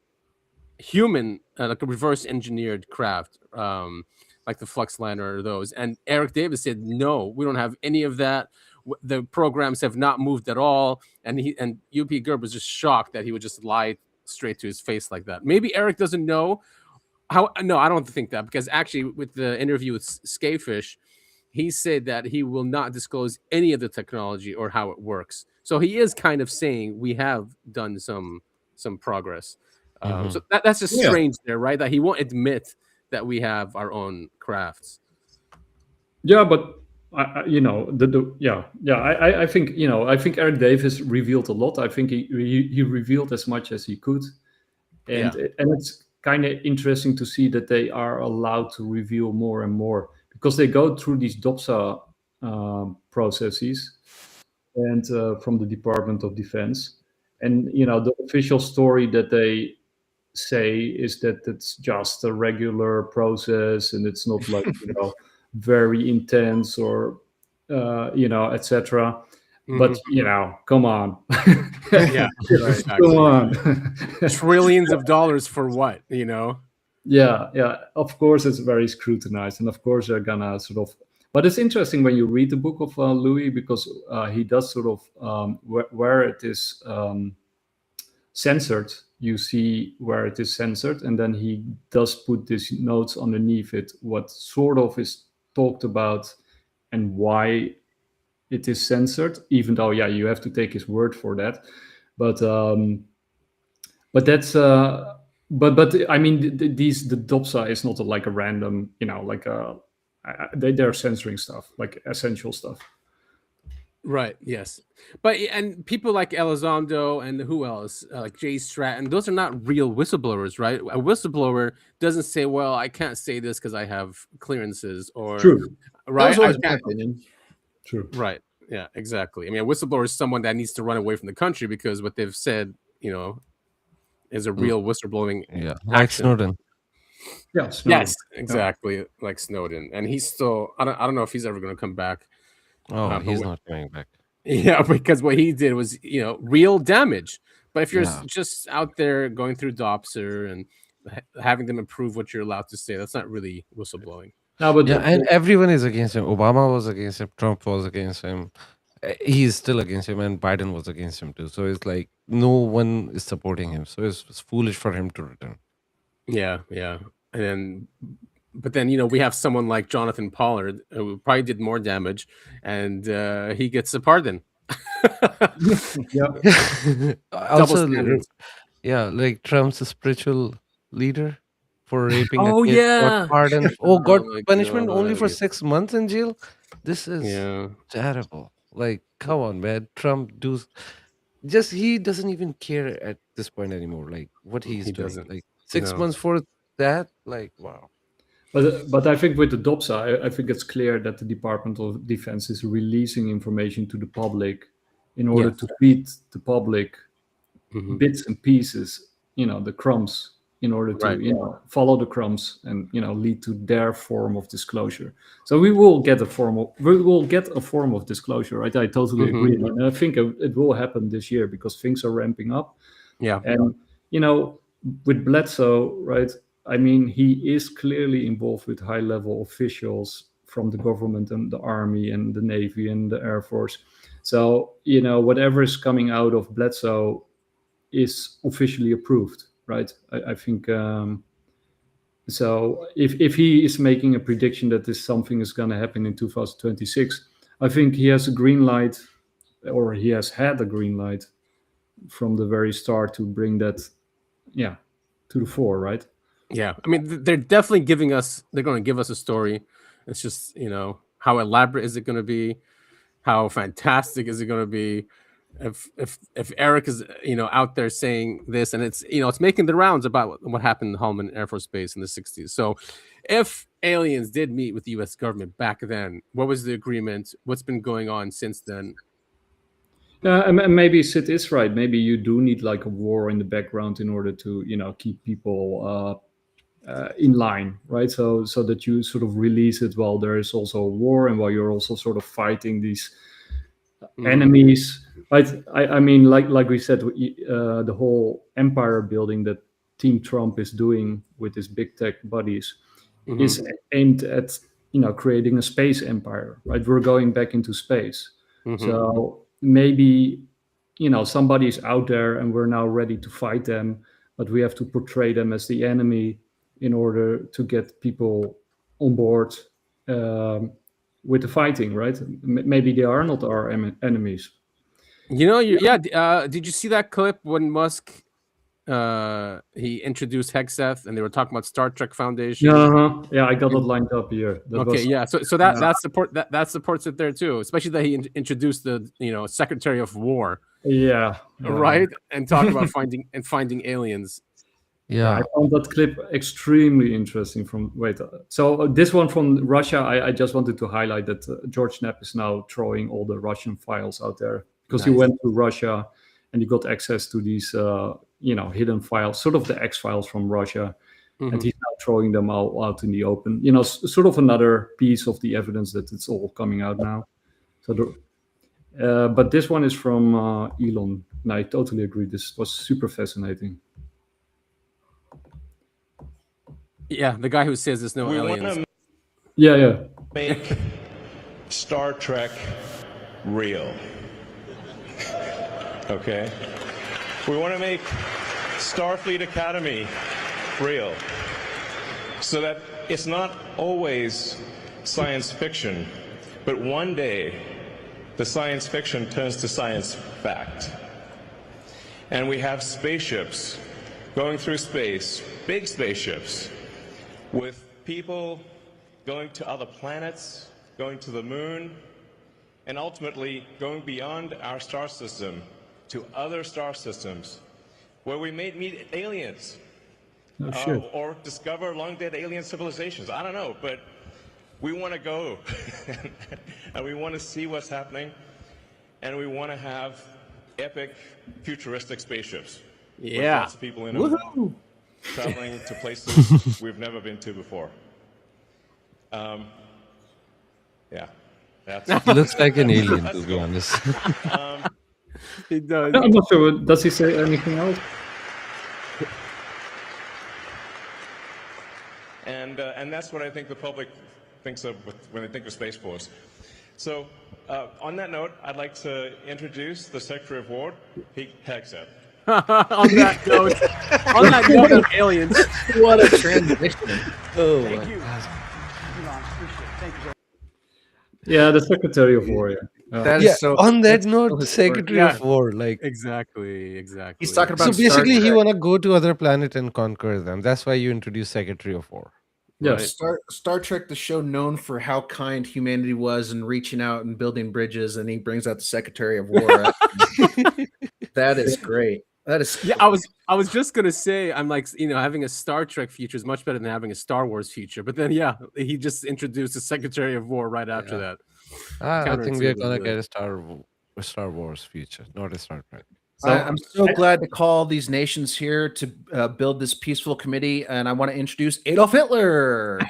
human, like a reverse engineered craft, like the Fluxliner or those. And Eric Davis said, no, we don't have any of that. The programs have not moved at all. And UAP Gerb was just shocked that he would just lie straight to his face like that. Maybe Eric doesn't know how. No, I don't think that, because actually with the interview with Scafish, he said that he will not disclose any of the technology or how it works. So he is kind of saying we have done some progress. So that's just strange there, right? That he won't admit that we have our own crafts. Yeah, but I think I think Eric Davis revealed a lot. I think he revealed as much as he could, and it's kind of interesting to see that they are allowed to reveal more and more, because they go through these DOPSA processes and from the Department of Defense, and the official story that they say is that it's just a regular process and it's not like very intense or etc. But come on. Come on. Trillions of dollars for what? Of course it's very scrutinized, and of course they're gonna sort of. But it's interesting when you read the book of Louis, because he does sort of where it is censored, you see where it is censored, and then he does put these notes underneath it, what sort of is talked about and why it is censored, even though you have to take his word for that. But that's but I mean the DOPSA is not like a random, they're censoring stuff, like essential stuff. Right. Yes. But and people like Elizondo and who else, like Jay Stratton, those are not real whistleblowers, right? A whistleblower doesn't say, "Well, I can't say this because I have clearances," or true, right? That was my opinion. True. Right. Yeah. Exactly. I mean, a whistleblower is someone that needs to run away from the country because what they've said, is a real whistleblowing. Yeah, like Snowden. Yeah. Snowden. Yes. Exactly. Like Snowden, and he's still. I don't know if he's ever going to come back. Oh, he's not coming back. Yeah, because what he did was, real damage. But if you're just out there going through DOPSR and having them approve what you're allowed to say, that's not really whistleblowing. No, but and everyone is against him. Obama was against him. Trump was against him. He's still against him, and Biden was against him too. So it's like no one is supporting him. So it's foolish for him to return. Yeah. But then, we have someone like Jonathan Pollard who probably did more damage, and he gets a pardon. Also, like Trump's spiritual leader for raping. Oh, a kid, yeah. got pardon. Got my punishment only for God. 6 months in jail. This is terrible. Like, come on, man. Trump he doesn't even care at this point anymore. Like what he's doing. Doesn't. Like 6 months for that. Like, wow. But I think with the DOPSA, I think it's clear that the Department of Defense is releasing information to the public in order to feed the public bits and pieces, the crumbs, in order to follow the crumbs and lead to their form of disclosure. So we will get a form of disclosure, right? I totally agree, and I think it will happen this year because things are ramping up. Yeah, and with Bledsoe, right? I mean, he is clearly involved with high-level officials from the government and the army and the Navy and the Air Force. So, whatever is coming out of Bledsoe is officially approved, right? I think So if he is making a prediction that this something is going to happen in 2026, I think he has a green light, or he has had a green light from the very start to bring that, to the fore, right? Yeah, I mean, they're definitely they're going to give us a story. It's just, how elaborate is it going to be? How fantastic is it going to be? If Eric is, out there saying this, and it's making the rounds about what happened in Holloman Air Force Base in the 60s. So if aliens did meet with the US government back then, what was the agreement? What's been going on since then? And maybe Sid is right. Maybe you do need like a war in the background in order to, keep people in line, right? So that you sort of release it while there is also a war, and while you're also sort of fighting these enemies, right? I mean, like we said, the whole empire building that Team Trump is doing with his big tech buddies is aimed at creating a space empire, right? We're going back into space. So maybe somebody's out there and we're now ready to fight them, but we have to portray them as the enemy in order to get people on board with the fighting, right? Maybe they are not our enemies. Did you see that clip when Musk he introduced Hegseth and they were talking about Star Trek Foundation? Yeah, I got it lined up here. So that supports it there too, especially that he introduced the Secretary of War. Right, and talk about finding aliens. I found that clip extremely interesting. So this one from Russia, I just wanted to highlight that George Knapp is now throwing all the Russian files out there, because he went to Russia and he got access to these hidden files, sort of the X-Files from Russia, and he's now throwing them all out in the open. Sort of another piece of the evidence that it's all coming out now. So but this one is from Elon, and I totally agree. This was super fascinating. Yeah, the guy who says there's no aliens. Make Star Trek real. Okay? We want to make Starfleet Academy real, so that it's not always science fiction, but one day the science fiction turns to science fact. And we have spaceships going through space, big spaceships, with people going to other planets, going to the moon, and ultimately going beyond our star system to other star systems, where we may meet aliens or discover long-dead alien civilizations. I don't know, but we want to go, and we want to see what's happening, and we want to have epic, futuristic spaceships. With lots of people in them, traveling to places we've never been to before. He looks like an alien, to be honest. He does. I'm not sure. Does he say anything else? And that's what I think the public thinks of when they think of Space Force. So, on that note, I'd like to introduce the Secretary of War, Pete Hegseth. on that note of aliens. What a transition. Thank you. Yeah, the Secretary of War. That is on that note, Secretary of War, like exactly. He's talking about. So basically, he want to go to other planet and conquer them. That's why you introduce Secretary of War. Yes, Star Trek, the show known for how kind humanity was and reaching out and building bridges, and he brings out the Secretary of War. That is great. That is I was just gonna say, I'm like, having a Star Trek future is much better than having a Star Wars future. But then he just introduced the Secretary of War right after that. I think we're gonna get a Star Wars future, not a Star Trek. So I'm so glad to call these nations here to build this peaceful committee, and I want to introduce Adolf Hitler.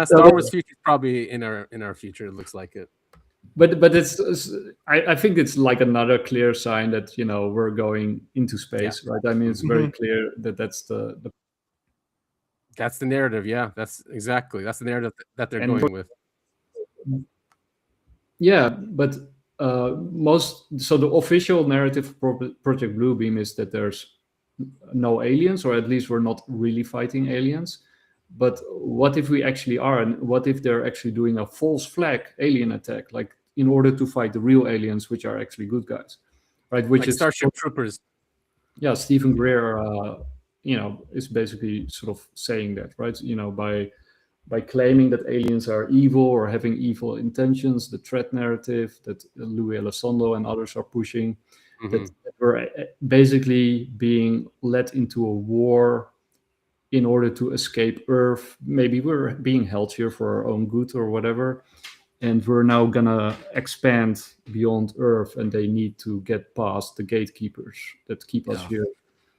Star Wars future is probably in our future. It looks like it. But I think it's like another clear sign that we're going into space, right? I mean, it's very clear that that's the narrative. Yeah, that's the narrative that they're going with. Yeah, but the official narrative for Project Bluebeam is that there's no aliens, or at least we're not really fighting aliens. But what if we actually are, and what if they're actually doing a false flag alien attack, like in order to fight the real aliens, which are actually good guys, right? Which like is Starship Troopers. Yeah, Stephen Greer, is basically sort of saying that, right? By claiming that aliens are evil or having evil intentions, the threat narrative that Louis Elizondo and others are pushing, that we're basically being led into a war in order to escape Earth. Maybe we're being held here for our own good or whatever, and we're now gonna expand beyond Earth, and they need to get past the gatekeepers that keep us here.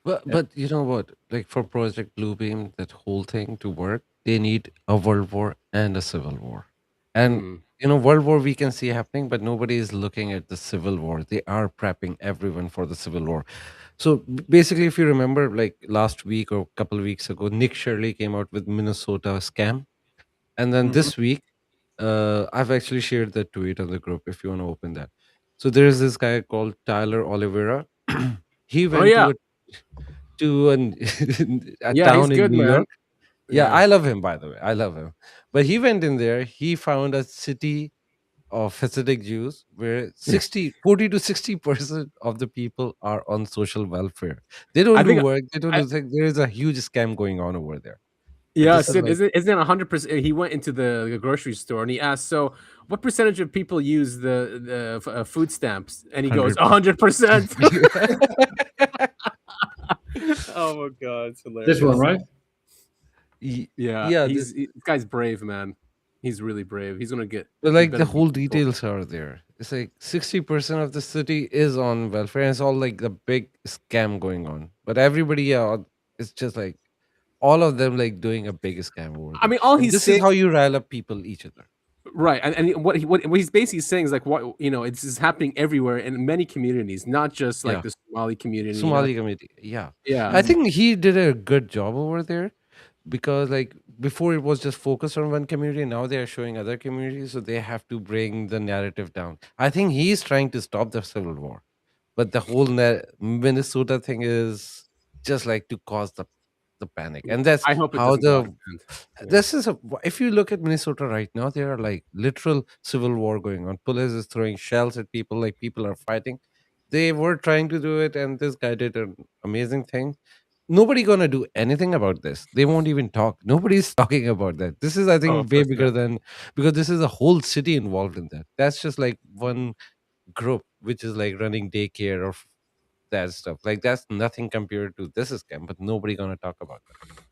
But you know what? Like for Project Bluebeam, that whole thing to work, they need a world war and a civil war. And world war we can see happening, but nobody is looking at the civil war. They are prepping everyone for the civil war. So basically, if you remember, like last week or a couple of weeks ago, Nick Shirley came out with Minnesota scam, and then this week, I've actually shared the tweet on the group if you want to open that. So there is this guy called Tyler Oliveira. He went to a town in good, New man. York. Yeah, I love him, by the way. I love him. But he went in there, he found a city of Hasidic Jews where 40 to 60% of the people are on social welfare. They don't do work, they don't do things. There is a huge scam going on over there. Yeah, Sid, isn't it 100%? He went into the grocery store and he asked, "So, what percentage of people use the food stamps?" And he goes, 100%. Oh my god, it's hilarious. This one, right? Yeah. This guy's brave, man. He's really brave. He's gonna get. But like the whole details are there. It's like 60% of the city is on welfare, and it's all like the big scam going on. But everybody, it's just like all of them like doing a big scam over there. I mean, all he's this saying is how you rile up people, each other. Right, and what he's basically saying is like, what this is happening everywhere in many communities, not just like the Somali community. Community, yeah. Yeah. I think he did a good job over there, because like before it was just focused on one community, now they are showing other communities, so they have to bring the narrative down. I think he's trying to stop the civil war, but the whole Minnesota thing is just like to cause the panic, and that's I hope it how doesn't this is if you look at Minnesota right now, there are like literal civil war going on. Police is throwing shells at people, like people are fighting. They were trying to do it, and this guy did an amazing thing. Nobody gonna do anything about this. They won't even talk. Nobody's talking about that. This is, I think, way bigger than, because this is a whole city involved in that. That's just like one group which is like running daycare or that stuff. Like that's nothing compared to this scam, but nobody gonna talk about that.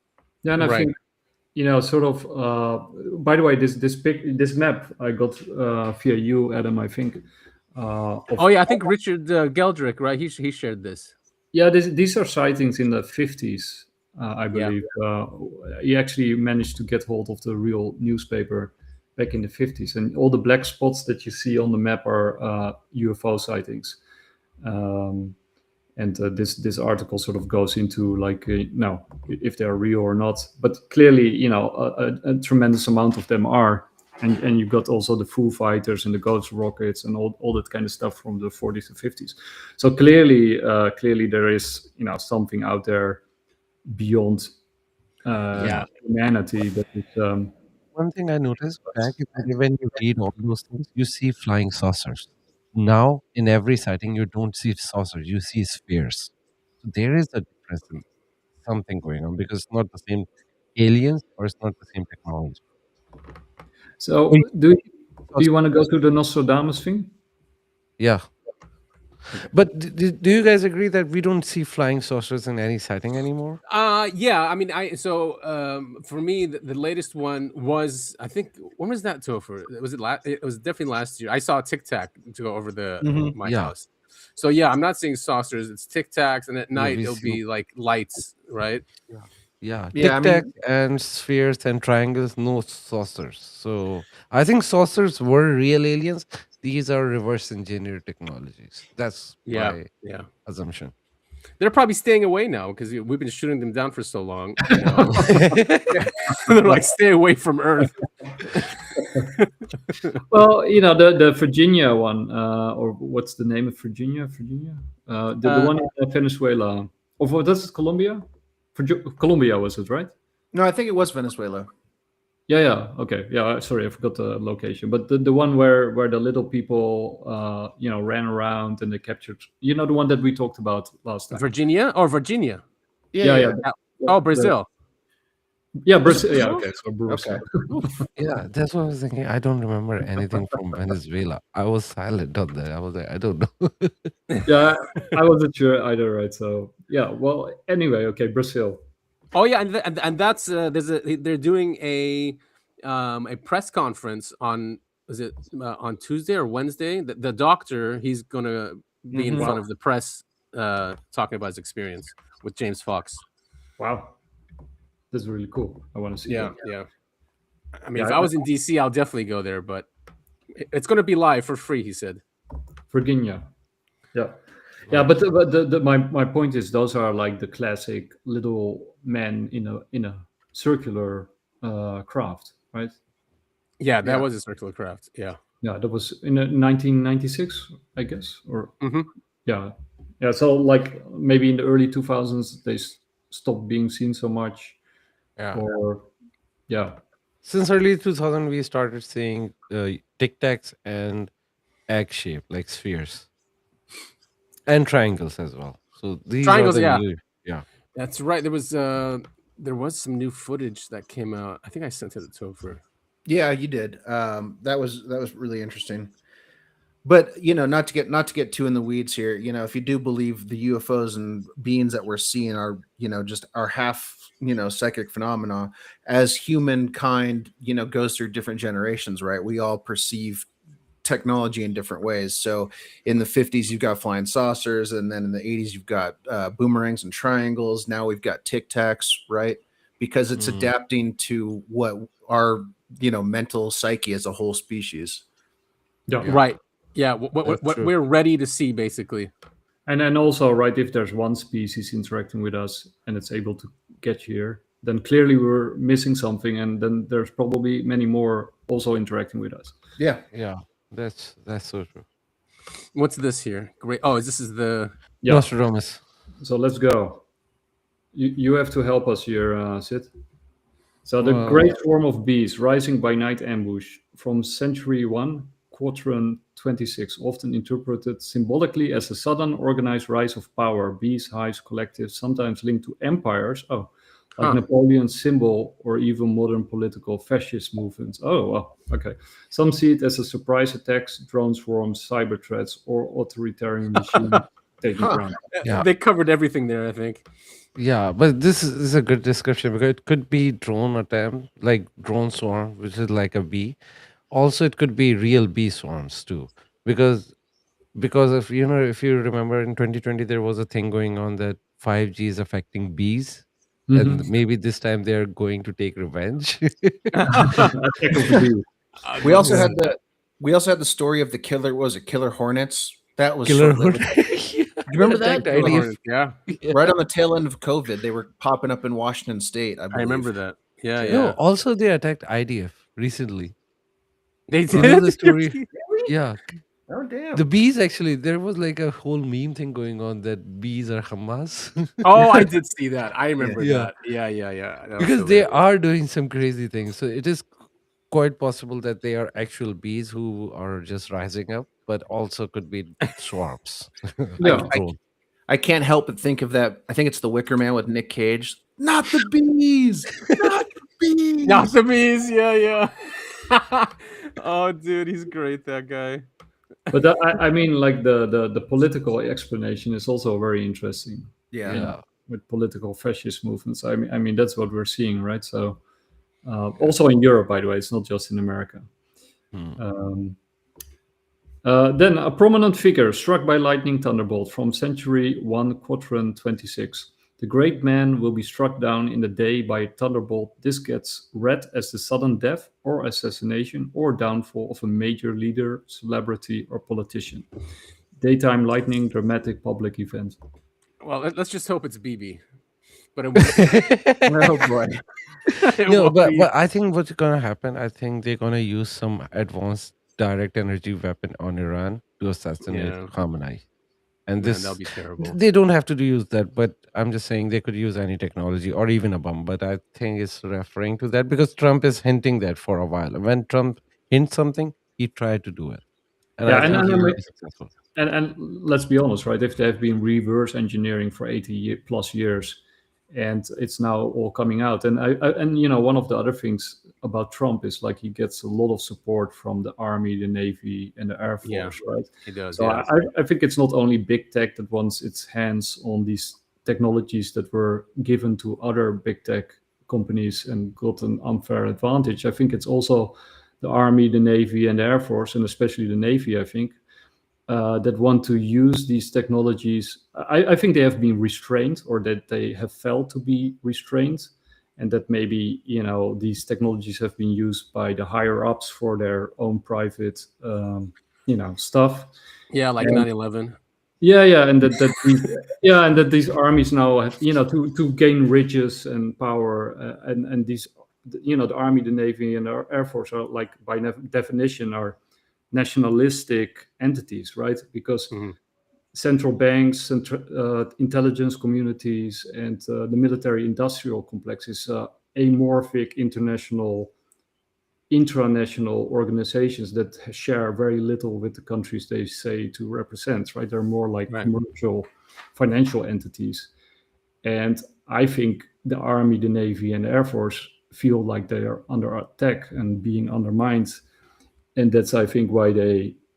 Yeah, and I think sort of. By the way, this map I got via you, Adam. I think. I think Richard Geldrick, right? He shared this. Yeah, these are sightings in the 50s, I believe. He actually managed to get hold of the real newspaper back in the 50s, and all the black spots that you see on the map are UFO sightings. And this article sort of goes into like, if they are real or not. But clearly, a tremendous amount of them are. And you've got also the Foo Fighters and the Ghost Rockets and all that kind of stuff from the 40s and 50s. So clearly there is something out there beyond humanity that is. One thing I noticed back when you read all those things, you see flying saucers. Now in every sighting, you don't see saucers, you see spheres. So there is a difference in something going on, because it's not the same aliens or it's not the same technology. So do you want to go to the Nostradamus thing? Yeah. But do you guys agree that we don't see flying saucers in any sighting anymore? Yeah. I mean, for me, the latest one was, I think, when was that, Topher? Was it it was definitely last year. I saw Tic Tac to go over my house. So yeah, I'm not seeing saucers. It's Tic Tacs, and at night it'll be like lights, right? Yeah, Tic Tac and spheres and triangles, no saucers. So I think saucers were real aliens. These are reverse engineered technologies. That's my assumption. They're probably staying away now because we've been shooting them down for so long. They're like, stay away from Earth. Well, the Virginia one, or what's the name of Virginia? The one in Venezuela. Or that's Colombia? Colombia was it, right? No, I think it was Venezuela. Yeah. Okay. Yeah. Sorry, I forgot the location. But the one where the little people, ran around and they captured. You know, the one that we talked about last time. Virginia. Yeah. Oh, Brazil. Yeah, Brazil. Yeah. Okay. So Brazil. Okay. Yeah, that's what I was thinking. I don't remember anything from Venezuela. I was silent on that. I was like, I don't know. Yeah, I wasn't sure either. Right. So yeah. Well, anyway. Okay, Brazil. Oh yeah, and that's they're doing a press conference on on Tuesday or Wednesday. The doctor, he's gonna be in front of the press talking about his experience with James Fox. Wow, that's really cool. I want to see. Yeah, that. yeah. I mean, if I was in DC, I'll definitely go there, but it's gonna be live for free. He said. Virginia. Yeah. Yeah, but my point is those are like the classic little men in a circular craft, right? Yeah, that was a circular craft. Yeah. Yeah, that was in 1996, I guess, or Mhm. yeah. So like maybe in the early 2000s they stopped being seen so much, Yeah. or yeah. Since early 2000, we started seeing tic tacs and egg shape, like spheres, and triangles as well. So these Triangles, are the yeah. new, yeah. That's right. There was some new footage that came out. I think I sent it to Topher. Yeah, you did. That was really interesting. But not to get too in the weeds here. If you do believe the UFOs and beings that we're seeing are just our half psychic phenomena, as humankind goes through different generations, right? We all perceive technology in different ways. So in the 50s you've got flying saucers, and then in the 80s you've got boomerangs and triangles. Now we've got tic tacs, right? Because it's adapting to what our mental psyche as a whole species. Yeah. Right. Yeah, what we're ready to see, basically. And then also, right, if there's one species interacting with us and it's able to get here, then clearly we're missing something, and then there's probably many more also interacting with us. Yeah. That's so true. What's this here? Great. Oh, this is the Nostradamus. So let's go. You have to help us here, Sid. So the great swarm of bees rising by night ambush from century 1, quadrant 26, often interpreted symbolically as a sudden organized rise of power. Bees, hives, collectives, sometimes linked to empires. Like Napoleon's symbol, or even modern political fascist movements. Oh, well, okay. Some see it as a surprise attacks, drone swarms, cyber threats, or authoritarian machine taking ground. Yeah. They covered everything there, I think. Yeah, but this is a good description, because it could be drone attempt, like drone swarm, which is like a bee. Also, it could be real bee swarms too, because if if you remember in 2020 there was a thing going on that 5G is affecting bees, and maybe this time they're going to take revenge. We also had the story of the killer. What was it, killer hornets? That was Killer hornets. You remember that? Yeah. Right on the tail end of COVID, they were popping up in Washington State. I remember that. Yeah. No, also they attacked IDF recently. They did. You know the story? Yeah. Oh damn. The bees, actually, there was like a whole meme thing going on that bees are Hamas. Oh, I did see that. I remember that. Yeah. Because they are doing some crazy things. So it is quite possible that they are actual bees who are just rising up, but also could be swarms. I can't help but think of that. I think it's The Wicker Man with Nick Cage. Not the bees. Not the bees. Not the bees. Yeah. Oh, dude, he's great, that guy. But I mean, like the political explanation is also very interesting. Yeah. With political fascist movements. I mean that's what we're seeing, right? So also in Europe, by the way, it's not just in America. Then a prominent figure struck by lightning thunderbolt from century 1, quadrant 26. The great man will be struck down in the day by a thunderbolt. This gets read as the sudden death or assassination or downfall of a major leader, celebrity, or politician. Daytime lightning, dramatic public event. Well, let's just hope it's BB. But it won't. Oh boy. No, but I think what's gonna happen, I think they're gonna use some advanced direct energy weapon on Iran to assassinate Khamenei. And Man, this, that'll be terrible. they don't have to use that, but I'm just saying they could use any technology or even a bomb. But I think it's referring to that because Trump is hinting that for a while. When Trump hints something, he tried to do it, and Yeah, I think he will be successful. and let's be honest, right? If they have been reverse engineering for 80 plus years, and it's now all coming out, and and you know, one of the other things about Trump is like he gets a lot of support from the Army, the Navy, and the Air Force, right? He does. So Yeah. I think it's not only big tech that wants its hands on these technologies that were given to other big tech companies and got an unfair advantage. I think it's also the Army, the Navy, and the Air Force, and especially the Navy, I think, that want to use these technologies. I think they have been restrained, or that they have felt to be restrained, and that maybe, you know, these technologies have been used by the higher ups for their own private, you know, stuff. Yeah, like 9/11. Yeah, and that these armies now have, you know, to gain riches and power, and these, you know, the Army, the Navy, and the Air Force are, like, by definition, are nationalistic entities, right? Because central banks, intelligence communities, and the military-industrial complex is amorphic intranational organizations that share very little with the countries they say to represent, right? They're more like commercial, financial entities. And I think the Army, the Navy, and the Air Force feel like they are under attack and being undermined. And that's, I think, why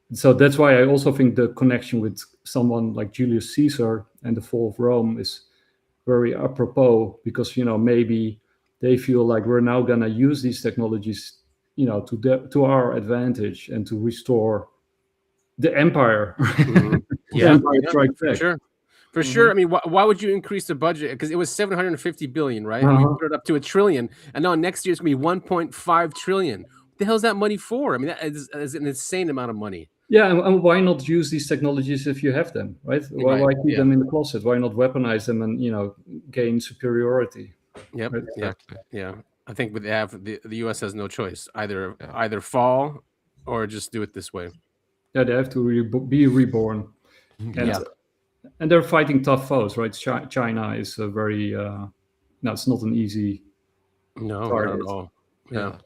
that's why I also think the connection with someone like Julius Caesar and the fall of Rome is very apropos, because, you know, maybe they feel like we're now going to use these technologies, you know, to our advantage and to restore the empire. Yeah, Empire Strikes for Back. sure. For sure. I mean, why would you increase the budget? Because it was 750 billion, right? And you put it up to $1 trillion, and now next year it's gonna be 1.5 trillion. What the hell is that money for? I mean, that is an insane amount of money. Yeah, and why not use these technologies if you have them, right? Why keep them in the closet? Why not weaponize them and, you know, gain superiority? Yep. Right? Yeah. I think the U.S. has no choice. Either fall or just do it this way. Yeah, they have to be reborn. And they're fighting tough foes, right? China is a very no, it's not an easy not target. at all. Yeah.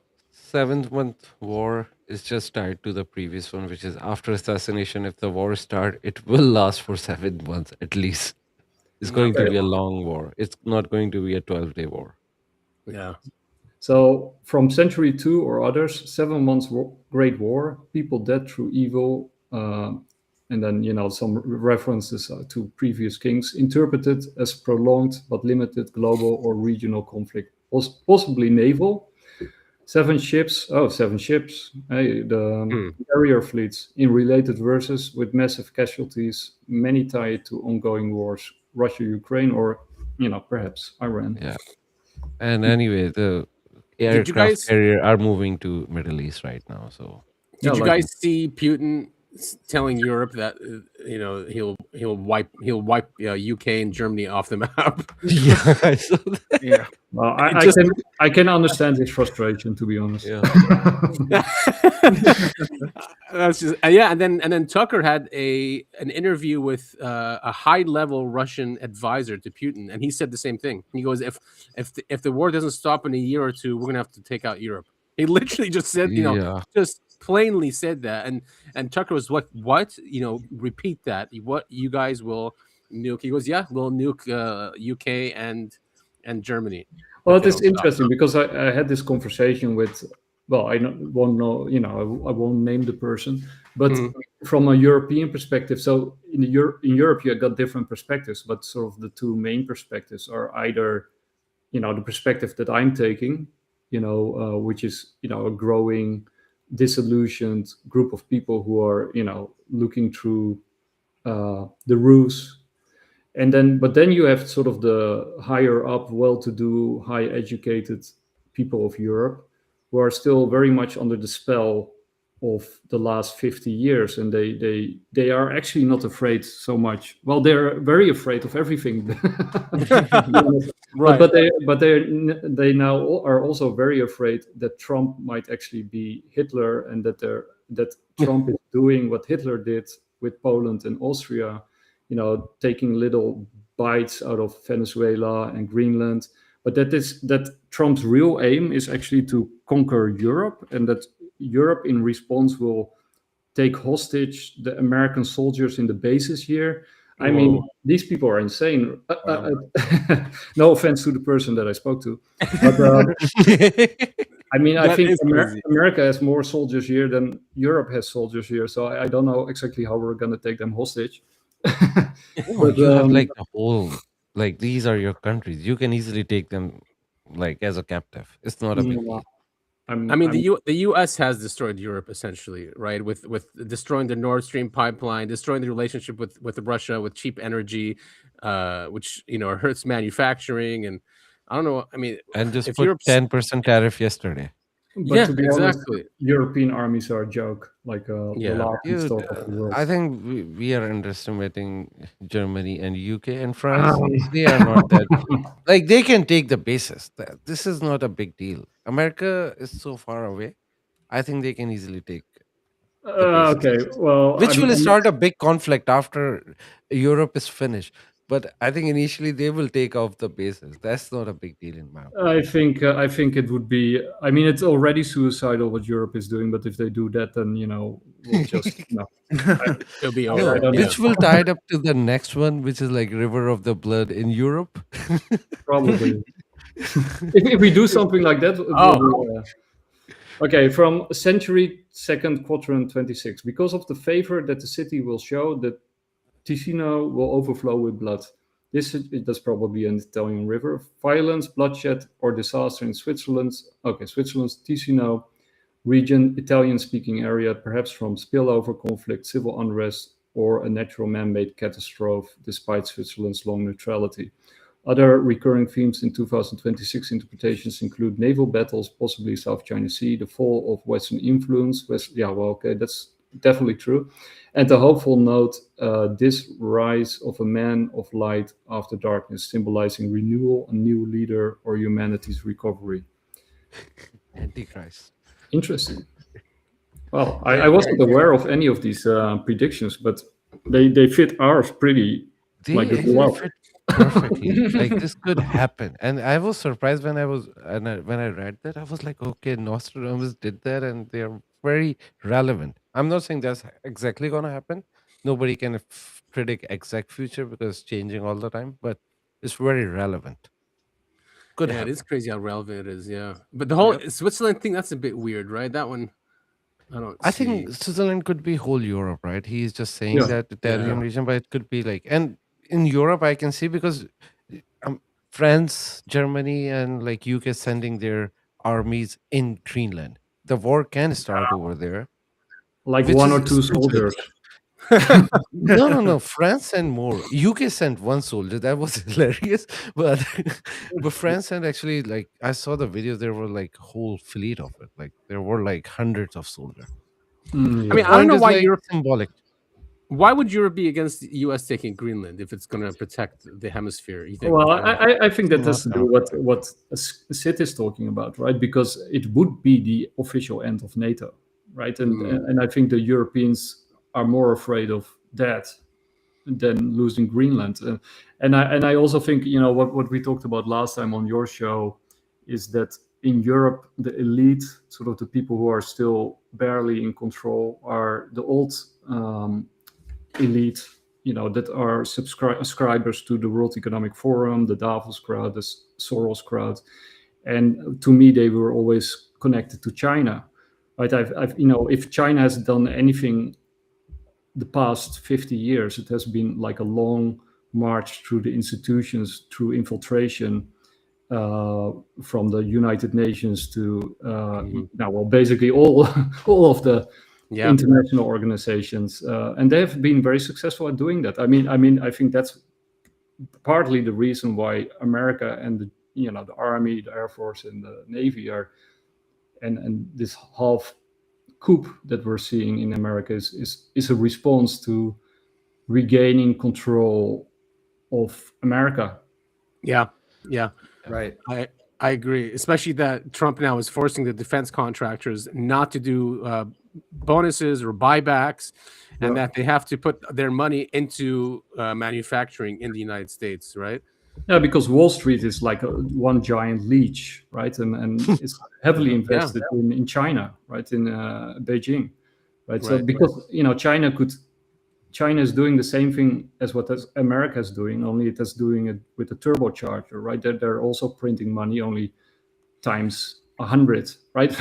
7th-month war is just tied to the previous one, which is after assassination. If the war starts, it will last for 7 months at least. It's going to be a long war. It's not going to be a 12-day war. Yeah. So from Century 2 or others, 7 months Great War, people dead through evil, and then, you know, some references to previous kings, interpreted as prolonged but limited global or regional conflict, possibly naval. 7 ships. Hey, the carrier fleets in related verses with massive casualties, many tied to ongoing wars, Russia, Ukraine, or, you know, perhaps Iran. Yeah. And anyway, the aircraft carrier are moving to Middle East right now. So did you guys see Putin telling Europe that you know, he'll wipe UK and Germany off the map? Yeah, I saw that. Yeah. Well, I can understand his frustration, to be honest. Yeah. That's just and then Tucker had an interview with a high-level Russian advisor to Putin, and he said the same thing. He goes, if the war doesn't stop in a year or two, we're gonna have to take out Europe. He literally just said, you know, just plainly said that, and Tucker was what, you know, repeat that. What, you guys will nuke? He goes, yeah, we'll nuke UK and Germany. Well, it is interesting because I had this conversation with, well, I won't know, you know, I won't name the person, but from a European perspective. So in Europe, you got different perspectives, but sort of the two main perspectives are either, you know, the perspective that I'm taking, you know, which is, you know, a growing, disillusioned group of people who are, you know, looking through the ruse. But then you have sort of the higher up, well-to-do, high-educated people of Europe who are still very much under the spell of the last 50 years, and they are actually not afraid so much. Well, they're very afraid of everything, right? But they now are also very afraid that Trump might actually be Hitler, and that Trump is doing what Hitler did with Poland and Austria, taking little bites out of Venezuela and Greenland, but that Trump's real aim is actually to conquer Europe, and that Europe in response will take hostage the American soldiers in the bases here. I mean, these people are insane. No offense to the person that I spoke to, but I mean, I think America has more soldiers here than Europe has soldiers here. So I don't know exactly how we're going to take them hostage. But you have like the whole, like these are your countries. You can easily take them like as a captive. It's not a big deal. The U.S. has destroyed Europe essentially, right? With destroying the Nord Stream pipeline, destroying the relationship with Russia, with cheap energy, which hurts manufacturing, and I don't know. I mean, and just put 10% tariff yesterday. But to be honest, European armies are a joke. Like the last stock of the world. I think we are underestimating Germany and UK and France. They are not that. Like they can take the bases. This is not a big deal. America is so far away. I think they can easily take. Okay, well, which will start a big conflict after Europe is finished. But I think initially they will take off the bases. That's not a big deal in my opinion. I think it would be. I mean, it's already suicidal what Europe is doing. But if they do that, then we'll just it'll be over. Which will tie it up to the next one, which is like River of the Blood in Europe. Probably. if we do something like that. Okay, from century second quadrant 26. Because of the favor that the city will show, that Ticino will overflow with blood. That's probably an Italian river. Violence, bloodshed, or disaster in Switzerland. Okay, Switzerland's Ticino region, Italian-speaking area, perhaps from spillover conflict, civil unrest, or a natural man-made catastrophe, despite Switzerland's long neutrality. Other recurring themes in 2026 interpretations include naval battles, possibly South China Sea, the fall of Western influence. That's definitely true. And the hopeful note, this rise of a man of light after darkness, symbolizing renewal, a new leader, or humanity's recovery. Antichrist. Interesting. Well, I wasn't aware of any of these predictions, but they fit ours pretty. Perfectly. Like this could happen. And I was surprised when I read that. I was like, okay, Nostradamus did that, and they are very relevant. I'm not saying that's exactly going to happen. Nobody can predict exact future because it's changing all the time, but it's very relevant. It is crazy how relevant it is. Yeah, but the whole Switzerland thing, that's a bit weird, right? That one, I think Switzerland could be whole Europe, right? He's just saying that Italian region, but it could be like, and in Europe, I can see because France, Germany, and like UK sending their armies in Greenland. The war can start over there. Like one or two soldiers. No. France sent more. UK sent one soldier. That was hilarious. But France sent actually, like, I saw the videos. There were like whole fleet of it. Like there were like hundreds of soldiers. I mean, I don't know why Europe symbolic. Why would Europe be against the U.S. taking Greenland if it's going to protect the hemisphere? You think? Well, I think that has to do what Sid is talking about, right? Because it would be the official end of NATO, right? And I think the Europeans are more afraid of that than losing Greenland. And I also think, what we talked about last time on your show is that in Europe, the elite, sort of the people who are still barely in control, are the old elite, that are subscribers to the World Economic Forum, the Davos crowd, the Soros crowd. And to me, they were always connected to China, right? If China has done anything the past 50 years, it has been like a long march through the institutions, through infiltration, from the United Nations to basically all of the international organizations, and they have been very successful at doing that. I mean, I think that's partly the reason why America and the Army, the Air Force, and the Navy are, and this half coup that we're seeing in America is a response to regaining control of America. Yeah. Right. I agree, especially that Trump now is forcing the defense contractors not to do bonuses or buybacks, and that they have to put their money into manufacturing in the United States, right? Yeah, because Wall Street is like one giant leech, right? And it's heavily invested in China, right? In Beijing, right? So because China is doing the same thing as what America is doing, only it is doing it with a turbocharger, right? They're also printing money only times 100, right?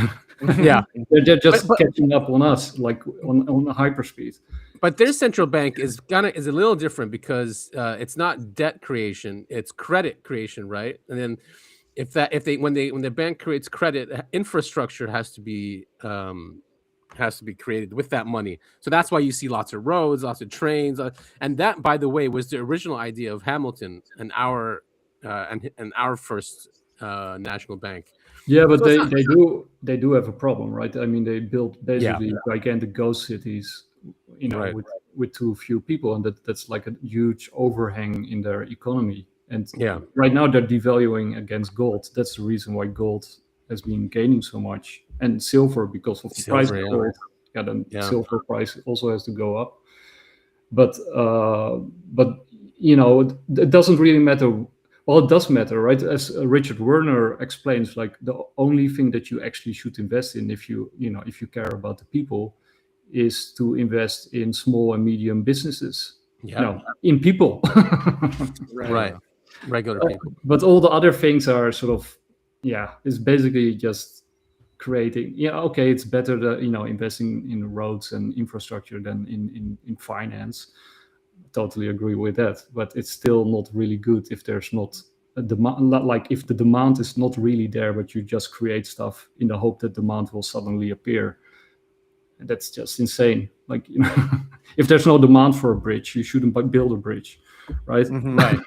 Yeah, they're just catching up on us, like on a hyperspeed. But their central bank is a little different because it's not debt creation; it's credit creation, right? And then when the bank creates credit, infrastructure has to be created with that money. So that's why you see lots of roads, lots of trains, and that, by the way, was the original idea of Hamilton and our first national bank. Yeah, but so they do have a problem, right? I mean, they built basically gigantic ghost cities, with too few people, and that's like a huge overhang in their economy. And right now they're devaluing against gold. That's the reason why gold has been gaining so much, and silver because of the price of gold. Yeah, then silver price also has to go up. But it doesn't really matter. Well, it does matter, right? As Richard Werner explains, like the only thing that you actually should invest in, if you care about the people, is to invest in small and medium businesses. In people. Right. Regular people. But all the other things are sort of, it's basically just creating. It's better to investing in roads and infrastructure than in finance. Totally agree with that, but it's still not really good if there's not a demand. Like if the demand is not really there, but you just create stuff in the hope that demand will suddenly appear. That's just insane. Like if there's no demand for a bridge, you shouldn't build a bridge, right? Right.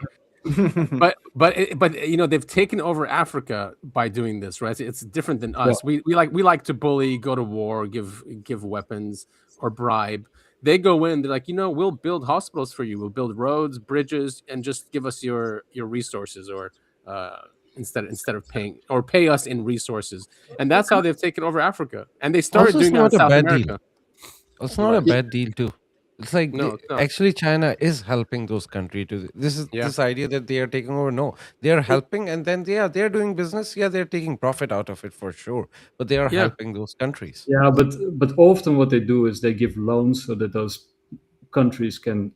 but they've taken over Africa by doing this, right? It's different than us. We like to bully, go to war, give weapons or bribe. They go in, they're like, we'll build hospitals for you, we'll build roads, bridges, and just give us your resources, or instead of paying, or pay us in resources. And that's how they've taken over Africa. And they started doing that in South America. It's not a bad deal too. It's like actually China is helping those countries to this idea that they are taking over. No, they are helping, and then they're doing business. They're taking profit out of it for sure, but they are helping those countries. Yeah, but often what they do is they give loans so that those countries can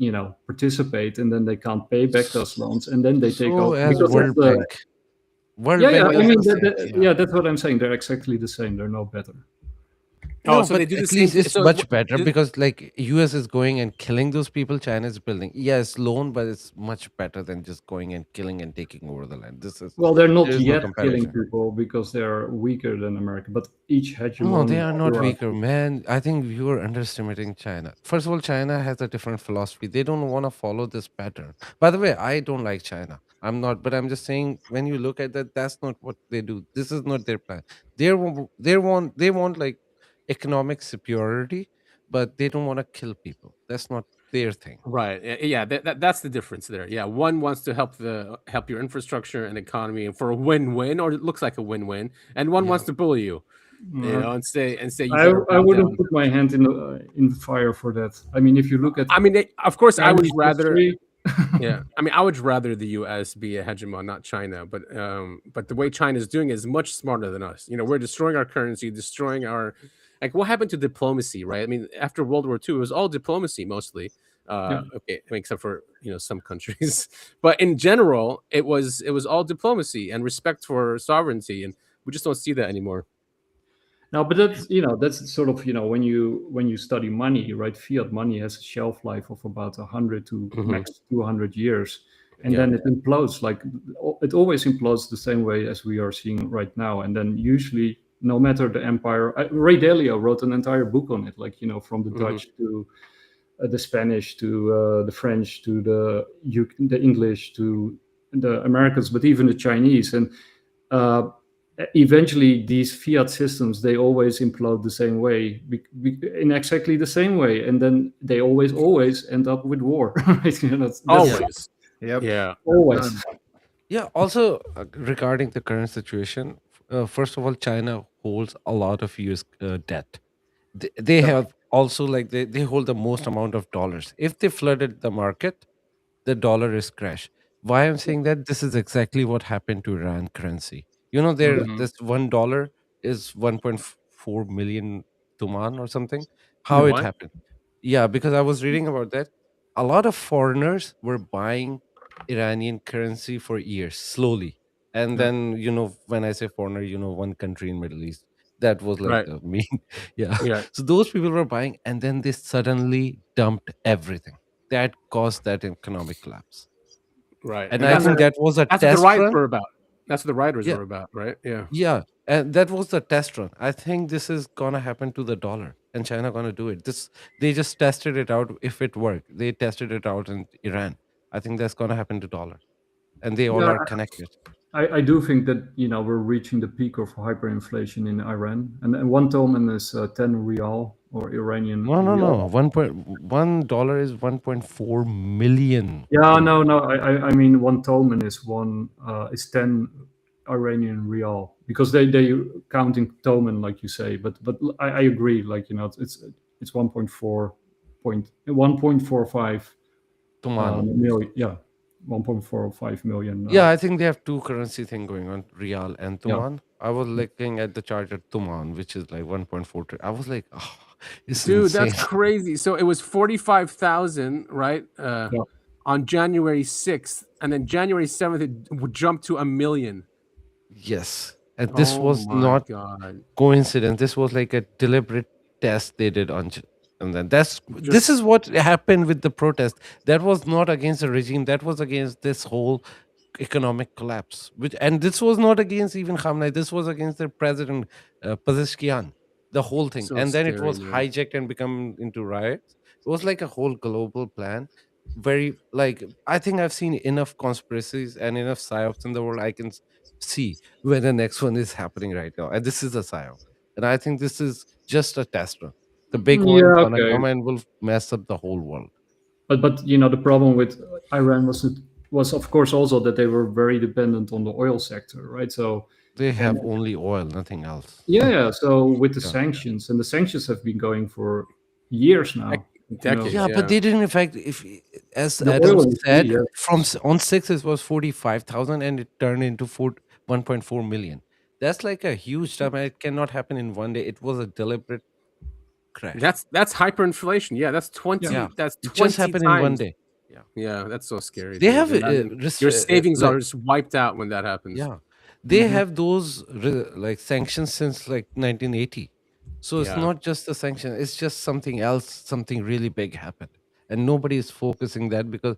participate, and then they can't pay back those loans, and then they take over. World Bank. That's what I'm saying. They're exactly the same. They're no better. No, so but at least it's much better because like US is going and killing those people, China is building. Yes, loan, but it's much better than just going and killing and taking over the land. They're not yet killing people because they're weaker than America, but each hegemon. No, they are not weaker, man. I think you are underestimating China. First of all, China has a different philosophy. They don't want to follow this pattern. By the way, I don't like China. I'm not, but I'm just saying when you look at that, that's not what they do. This is not their plan. They want like economic superiority, but they don't want to kill people. That's not their thing. Right. Yeah, that's the difference there. Yeah, one wants to help your infrastructure and economy, and for a win-win, or it looks like a win-win, and one wants to bully you, and say I wouldn't put my hand in the fire for that. I mean, if you look at, of course, I would rather. I would rather the U.S. be a hegemon, not China. But the way China is doing it is much smarter than us. We're destroying our currency, destroying our. Like, what happened to diplomacy, right? I mean, after World War II, it was all diplomacy mostly. Except for some countries, but in general, it was all diplomacy and respect for sovereignty, and we just don't see that anymore. No, but that's sort of when you study money, right? Fiat money has a shelf life of about 100 to max 200 years, and then it implodes. Like it always implodes the same way as we are seeing right now, and then usually. No matter the empire, Ray Dalio wrote an entire book on it, like from the Dutch to the Spanish to the French to the English to the Americans, but even the Chinese. And eventually, these fiat systems, they always implode the same way, in exactly the same way, and then they always end up with war. That's always. Yep. Yeah. Always. Yeah. Also, regarding the current situation. First of all, China holds a lot of US debt, they have also like they hold the most amount of dollars. If they flooded the market, the dollar is crash. Why I'm saying that, this is exactly what happened to Iran currency. There Mhm. this $1 is 1.4 million tuman or something. How Yeah. it What? happened? Yeah, because I was reading about that. A lot of foreigners were buying Iranian currency for years, slowly. And Yeah. then, when I say foreigner, one country in Middle East. That was like Right. the main, yeah. Yeah. So those people were buying, and then they suddenly dumped everything. That caused that economic collapse. Right. And And I that's think that was a what the test riots run. were about. That's what the rioters Yeah, were about, right? Yeah. yeah. And that was the test run. I think this is gonna happen to the dollar, and China gonna do it. They just tested it out if it worked. They tested it out in Iran. I think that's gonna happen to dollar. And they all Yeah, are connected. I do think that we're reaching the peak of hyperinflation in Iran, and one toman is 10 rial or Iranian No, no, no. rial. $1 is 1.4 million. Yeah, Tuman. no. I mean one toman is 10 Iranian rial because they counting toman like you say, but I agree, like it's 1.45 Tuman. million. Yeah, 1.45 million. Yeah, I think they have two currency thing going on, Real and Yeah. Tuman. I was looking at the chart at Tuman, which is like 1.4. I was like, oh, it's Dude, insane. that's crazy. So it was 45,000, right? Yeah. On January 6th, and then January 7th it would jump to 1 million. Yes. And this Oh was my not god. coincidence. This was like a deliberate test they did on and then this is what happened with the protest. That was not against the regime, that was against this whole economic collapse, and this was not against even Khamenei, this was against their president, Pezeshkian, the whole thing. So And then it scary, was man. hijacked and become into riots. It was like a whole global plan. Very, like, I think I've seen enough conspiracies and enough psyops in the world. I can see where the next one is happening right now, and this is a psyop. And I think this is just a test run. The big one Yeah, gonna okay. come and will mess up the whole world. But the problem with Iran was of course also that they were very dependent on the oil sector, right? So They have only oil, nothing else. yeah. So with the Yeah. sanctions, and the sanctions have been going for years now. Decades. Yeah, but they didn't affect. If, as The Adam oil industry, said, yeah. on 6 it was 45,000, and it turned into 1.4 million. That's like a huge time. And it cannot happen in one day. It was a deliberate crash. That's hyperinflation. Yeah, that's 20. Yeah. That's It 20 just happened times. in one day. Yeah, that's so scary. They dude. have Imagine your savings like, are just wiped out when that happens. yeah, they Mhm. have those like sanctions since like 1980. So it's Yeah. not just a sanction, it's just something else, something really big happened, and nobody is focusing that because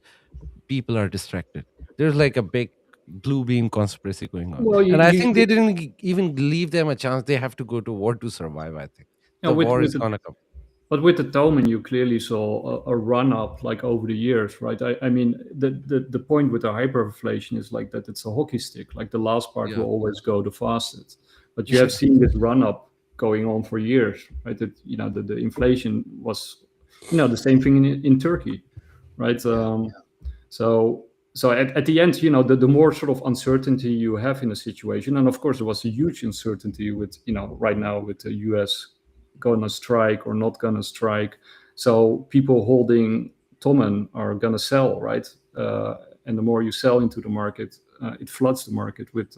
people are distracted. There's like a big blue beam conspiracy going on. Well, And I think they didn't even leave them a chance. They have to go to war to survive. I think the war is gonna come. But with the Toman, you clearly saw a run up like over the years, right? I mean, the point with the hyperinflation is like that it's a hockey stick. Like the last part Yeah. will always go the fastest. But you have seen this run up going on for years, right? That the inflation was, the same thing in Turkey, right? So at the end, the more sort of uncertainty you have in a situation, and of course there was a huge uncertainty with right now with the US gonna strike or not gonna strike. So people holding Toman are gonna sell, right? And the more you sell into the market, it floods the market with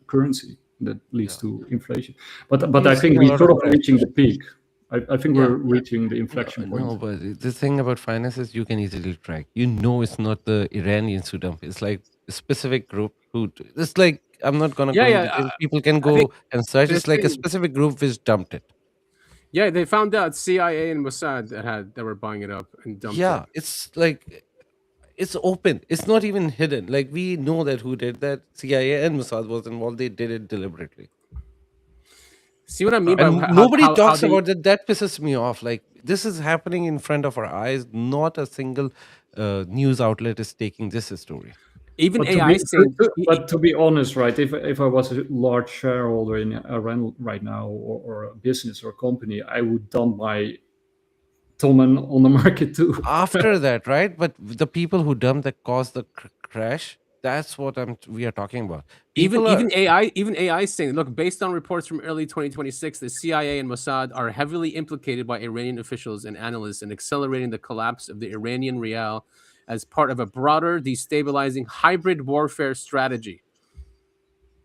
currency that leads to inflation. But I think we're sort of reaching the peak. I think we're reaching the inflection point. No, but the thing about finances, you can easily track. It's not the Iranians who dump. It's like a specific group who. It's like, I'm not gonna go into details. People can go and search. It's like a specific group which dumped it. Yeah, they found out CIA and Mossad that were buying it up and dumped it. It's like, it's open. It's not even hidden. Like, we know that who did that. CIA and Mossad was involved. They did it deliberately. See what I mean? And by nobody how talks they- about that. That pisses me off. Like, this is happening in front of our eyes. Not a single news outlet is taking this story. Even But AI saying. But to be honest, right? If I was a large shareholder in Iran right now, or a business or company, I would dump my Toman on the market too. After that, right? But the people who dumped that caused the crash, That's what we are talking about. Even People AI is saying, look, based on reports from early 2026, the CIA and Mossad are heavily implicated by Iranian officials and analysts in accelerating the collapse of the Iranian rial as part of a broader destabilizing hybrid warfare strategy.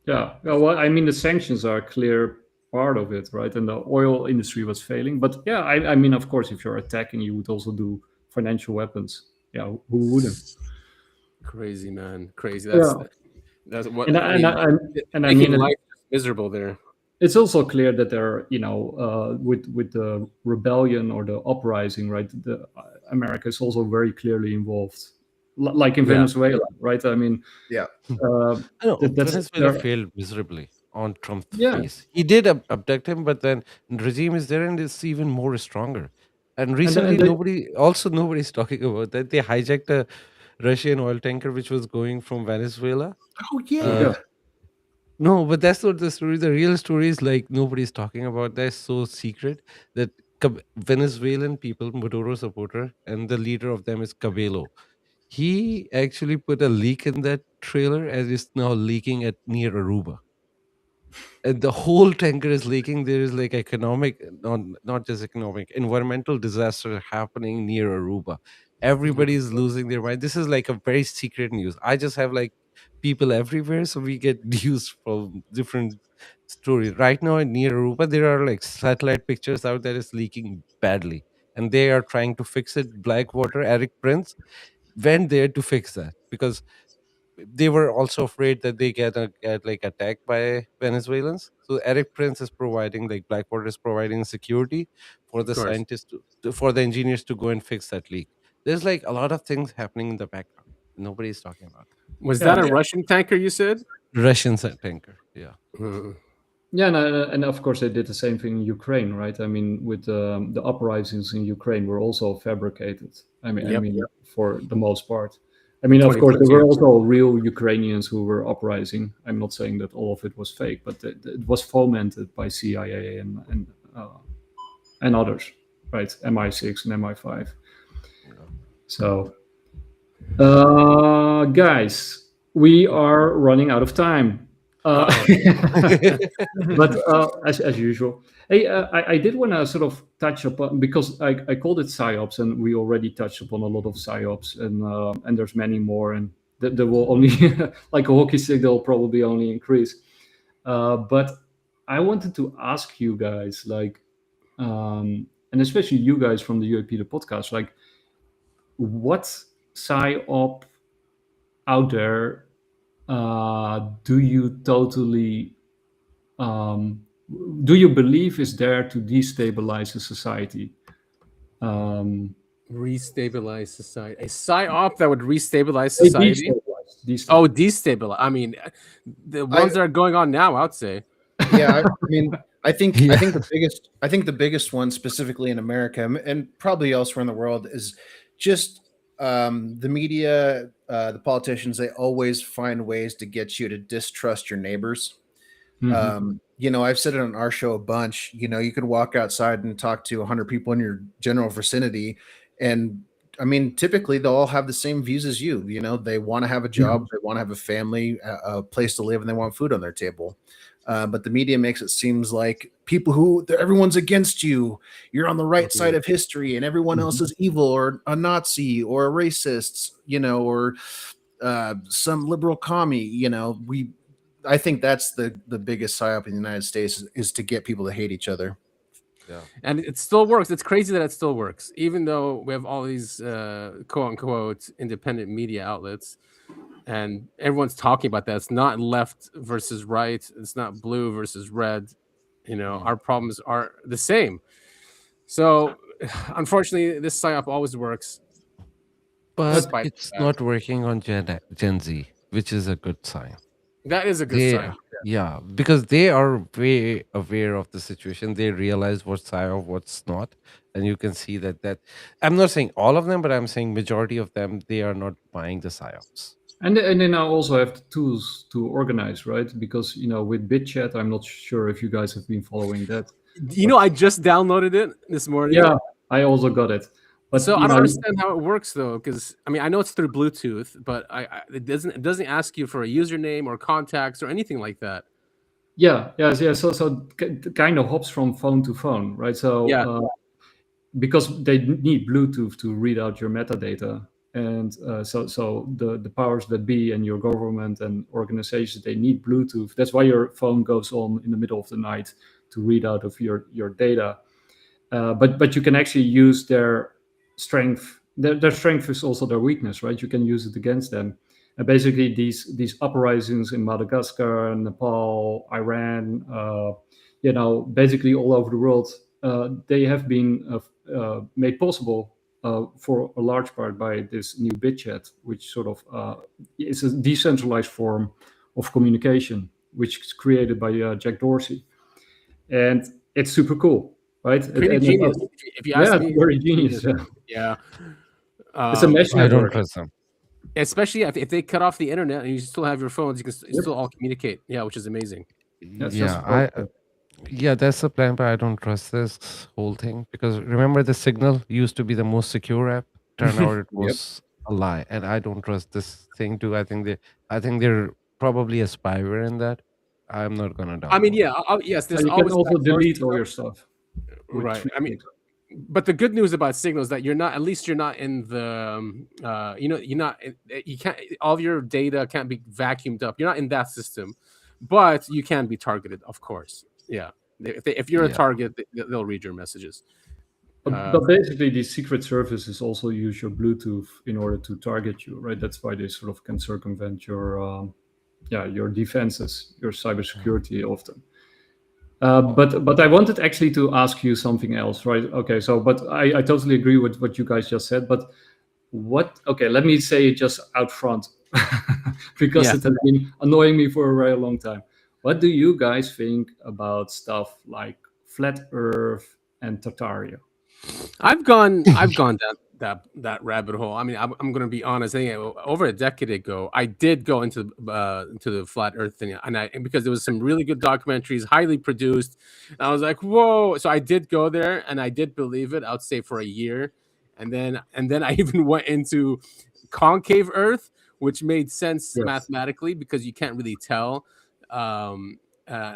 Yeah, well, I mean, the sanctions are a clear part of it, right? And the oil industry was failing. But yeah, I mean, of course, if you're attacking, you would also do financial weapons. Yeah, who wouldn't? Crazy, man, crazy. Yeah. That's what And I mean, life miserable there. It's also clear that there, you know, with the rebellion or the uprising, right? America is also very clearly involved, like in Venezuela, right? I mean, Yeah. Venezuela failed miserably on Trump's face. He did abduct him, but then the regime is there and it's even more stronger. And recently, nobody's talking about that. They hijacked a Russian oil tanker which was going from Venezuela. Oh yeah. No, but that's not the story. The real story is like nobody's talking about that. It's so secret that Venezuelan people, Maduro supporter, and the leader of them is Cabello. He actually put a leak in that trailer as it's now leaking at near Aruba. And the whole tanker is leaking. There is like economic, not just economic, environmental disaster happening near Aruba. Everybody is losing their mind. This is like a very secret news. I just have like people everywhere, so we get news from different stories. Right now, near Aruba, there are like satellite pictures out that is leaking badly, and they are trying to fix it. Blackwater, Eric Prince went there to fix that because they were also afraid that they get like attacked by Venezuelans. So Eric Prince is providing, like Blackwater is providing security for the scientists for the engineers to go and fix that leak. There's like a lot of things happening in the background. Nobody's talking about it. Was that a Russian tanker, you said? Russian tanker, yeah. Yeah, and of course they did the same thing in Ukraine, right? I mean, with the uprisings in Ukraine were also fabricated. I mean, for the most part. I mean, of course, there were also real Ukrainians who were uprising. I'm not saying that all of it was fake, but it was fomented by CIA and others, right? MI6 and MI5. So, guys, we are running out of time. But as usual, hey, I did want to sort of touch upon, because I called it Psyops, and we already touched upon a lot of Psyops, and there's many more, and there will only like a hockey stick, they'll probably only increase. But I wanted to ask you guys, like, and especially you guys from the UAP the podcast, like, what Psyop out there do you totally do you believe is there to destabilize a society? Restabilize society. A psyop that would restabilize society. Destabilize. I mean, the ones that are going on now, I'd say. Yeah, I mean, I think the biggest one specifically in America and probably elsewhere in the world is just the media, the politicians. They always find ways to get you to distrust your neighbors. Mm-hmm. You know, I've said it on our show a bunch. You know, you could walk outside and talk to 100 people in your general vicinity, and I mean, typically they'll all have the same views as you. You know, they want to have a job, they want to have a family, a place to live, and they want food on their table. But the media makes it seems like everyone's against you. You're on the right side of history, and everyone else is evil or a Nazi or a racist, you know, or some liberal commie. You know, I think that's the biggest psyop in the United States is to get people to hate each other. Yeah, and it still works. It's crazy that it still works, even though we have all these quote unquote independent media outlets. And everyone's talking about that. It's not left versus right. It's not blue versus red. You know, our problems are the same. So, unfortunately, this psyop always works. But it's not working on Gen Z, which is a good sign. That is a good sign. Yeah, because they are very aware of the situation. They realize what's psyop, what's not. And you can see that I'm not saying all of them, but I'm saying majority of them, they are not buying the psyops. And they now also have the tools to organize, right? Because, you know, with BitChat, I'm not sure if you guys have been following that. You know, I just downloaded it this morning. Yeah, I also got it. But So I don't understand how it works though, because I mean I know it's through Bluetooth, but it doesn't ask you for a username or contacts or anything like that. Yeah. So kind of hops from phone to phone, right? So because they need Bluetooth to read out your metadata, and so the powers that be and your government and organizations, they need Bluetooth. That's why your phone goes on in the middle of the night to read out of your data. But you can actually use their strength. Their strength is also their weakness, right? You can use it against them. And basically, these uprisings in Madagascar, Nepal, Iran, basically all over the world, they have been made possible for a large part by this new BitChat, which sort of is a decentralized form of communication, which is created by Jack Dorsey, and it's super cool. Right? Pretty genius, if you ask me. Very genius. Yeah. It's a mesh I don't network. trust them. Especially if they cut off the internet and you still have your phones, you can still all communicate. Yeah, which is amazing. Yeah, that's the plan, but I don't trust this whole thing because remember the Signal used to be the most secure app. Turned out it was a lie, and I don't trust this thing too. I think they're probably a spyware in that. I'm not gonna download. I mean, yes, there's you always can also backdoors delete to all them. your stuff. Right. I mean, but the good news about Signal is that you're not in the you can't, all of your data can't be vacuumed up. You're not in that system, but you can be targeted, of course. Yeah. If you're a target, they'll read your messages. But basically, these secret services also use your Bluetooth in order to target you, right? That's why they sort of can circumvent your defenses, your cybersecurity often. But I wanted actually to ask you something else, right? Okay, so but I totally agree with what you guys just said. But let me say it just out front because it has been annoying me for a very long time. What do you guys think about stuff like flat Earth and Tartaria? I've gone down that rabbit hole. I mean, I'm going to be honest. I think over a decade ago, I did go into the flat Earth thing, and because there was some really good documentaries, highly produced. And I was like, whoa! So I did go there, and I did believe it. I would say for a year, and then I even went into concave Earth, which made sense mathematically because you can't really tell.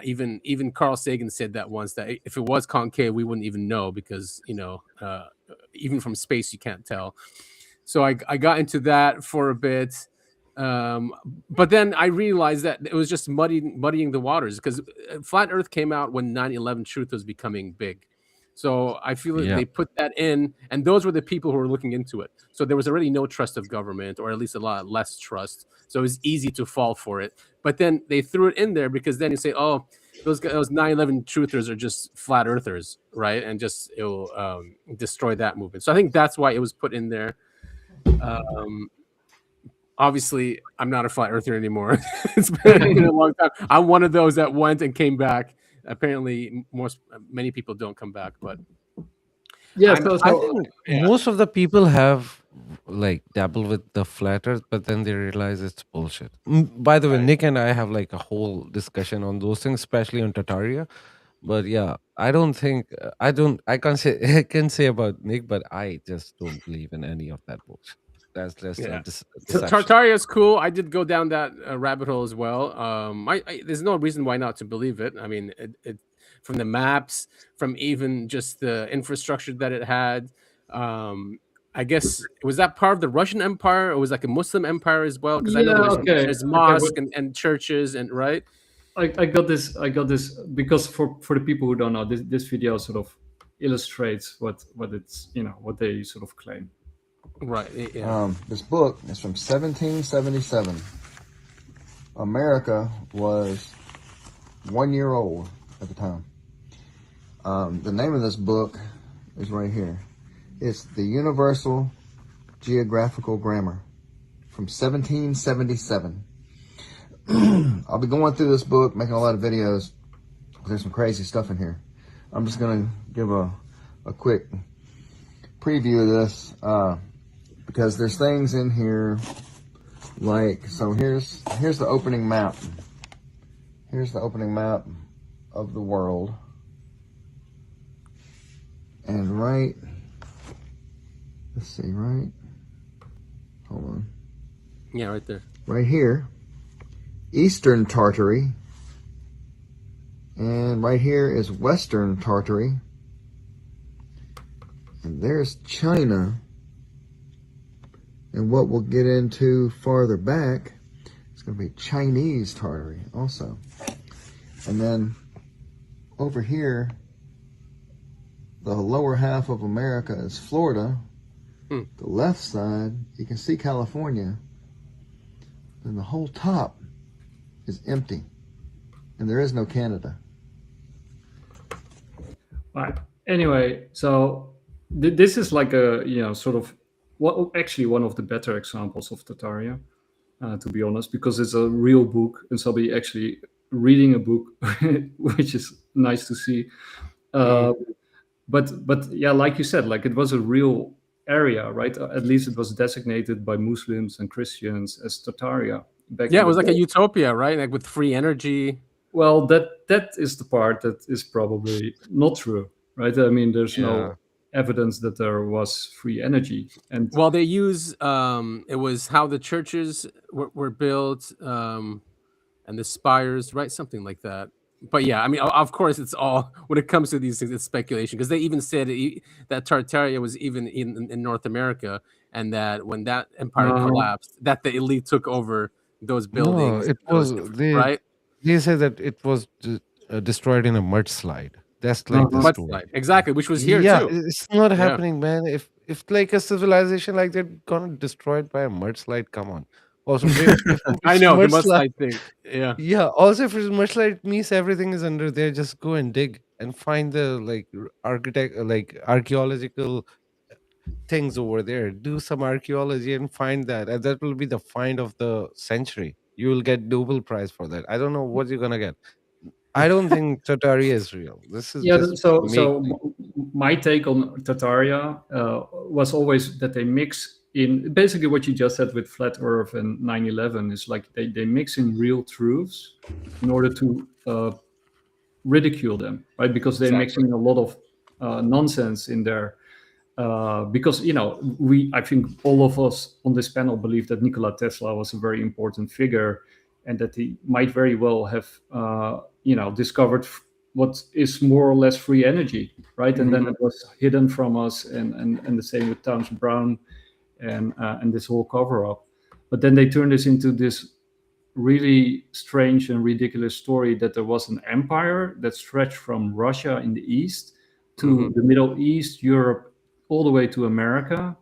Even Carl Sagan said that once, that if it was concave, we wouldn't even know because even from space you can't tell. So I got into that for a bit, but then I realized that it was just muddying the waters because flat Earth came out when 9/11 truth was becoming big. So I feel that they put that in, and those were the people who were looking into it. So there was already no trust of government, or at least a lot less trust. So it was easy to fall for it. But then they threw it in there because then you say, oh, those 9/11 truthers are just flat earthers, right? And just it will destroy that movement. So I think that's why it was put in there. Obviously, I'm not a flat earther anymore. It's been a long time. I'm one of those that went and came back. Apparently, many people don't come back, but I think most of the people have like dabbled with the flat Earth, but then they realize it's bullshit. By the way, Nick and I have like a whole discussion on those things, especially on Tartaria. But yeah, I can't say I can say about Nick, but I just don't believe in any of that bullshit. That's just Tartaria is cool. I did go down that rabbit hole as well. There's no reason why not to believe it. I mean, it from the maps, from even just the infrastructure that it had. I guess was that part of the Russian Empire, or it was like a Muslim empire as well? Because I know there's mosques and churches, and right. I got this because for the people who don't know, this video sort of illustrates what it's what they sort of claim. Right. Yeah. This book is from 1777. America was 1 year old at the time. The name of this book is right here. It's the Universal Geographical Grammar from 1777. I'll be going through this book, making a lot of videos. There's some crazy stuff in here. I'm just going to give a quick preview of this because there's things in here like, so here's the opening map. Here's the opening map of the world. And right let's see, right? Hold on. Yeah, right there. Right here, Eastern Tartary. And right here is Western Tartary. And there's China. And what we'll get into farther back is going to be Chinese Tartary also. And then over here, the lower half of America is Florida. The left side, you can see California. And the whole top is empty. And there is no Canada. Right. Anyway, so this is like a, sort of, actually one of the better examples of Tartaria, to be honest, because it's a real book and somebody actually reading a book, which is nice to see. But yeah, like you said, like it was a real area, right? At least it was designated by Muslims and Christians as Tartaria. Yeah, it was like a utopia, right? Like with free energy. Well, that is the part that is probably not true, right? I mean, there's no evidence that there was free energy. And well, they use it was how the churches were built, and the spires, right? Something like that. But yeah, I mean, of course, it's all when it comes to these things, it's speculation, because they even said that Tartaria was even in North America, and that when that empire collapsed, that the elite took over those buildings. No, it was right. They said that it was destroyed in a mudslide. That's like the story. Mudslide, exactly, which was here Yeah, too. it's not happening, man. If like a civilization like that gonna destroyed by a mudslide, come on. Also, if I know the mudslide thing. Yeah. Yeah. Also, if it's mudslide, it means everything is under there. Just go and dig and find the like archaeological things over there. Do some archaeology and find that, and that will be the find of the century. You will get Nobel Prize for that. I don't know what you're gonna get. I don't think Tartaria is real. This is just so my take on Tartaria was always that they mix in basically what you just said with flat Earth and 9/11 is like they mix in real truths in order to ridicule them, right? Because they're mixing a lot of nonsense in there. Because I think all of us on this panel believe that Nikola Tesla was a very important figure, and that he might very well have discovered what is more or less free energy, right? And then it was hidden from us, and the same with Townsend Brown and this whole cover up. But then they turned this into this really strange and ridiculous story that there was an empire that stretched from Russia in the east to the Middle East, Europe, all the way to America,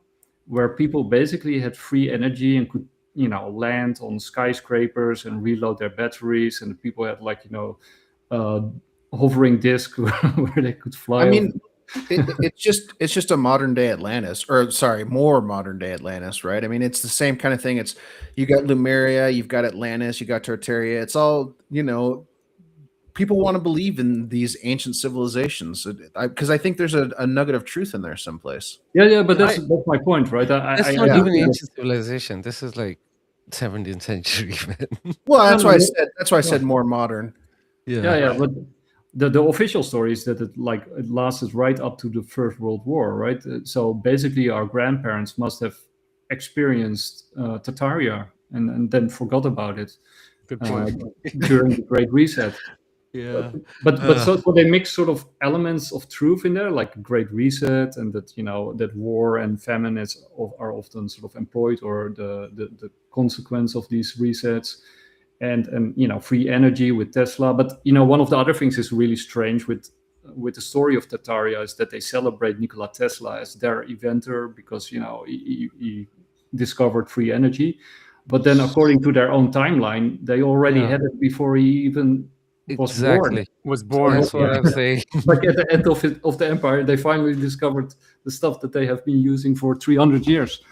where people basically had free energy and could land on skyscrapers and reload their batteries, and people had hovering disc where they could fly. I mean, it's just a modern day Atlantis, or sorry, more modern day Atlantis, right? I mean, it's the same kind of thing. It's you got Lemuria, you've got Atlantis, you got Tartaria. It's all people want to believe in these ancient civilizations because I think there's a nugget of truth in there someplace. Yeah, but that's my point, right? That's not even ancient civilization. This is like 17th century, man. Well, that's why I said more modern. Yeah, but the official story is that it lasted right up to the First World War, right? So basically, our grandparents must have experienced Tartaria and then forgot about it. Good point. During the Great Reset. Yeah, but so they mix sort of elements of truth in there, like Great Reset, and that that war and famine are often sort of employed, or the consequence of these resets, and free energy with Tesla. But one of the other things is really strange with the story of Tartaria is that they celebrate Nikola Tesla as their inventor because he discovered free energy. But then, according to their own timeline, they already had it before he even was born. That's what I'm saying. Like at the end of the empire, they finally discovered the stuff that they have been using for 300 years.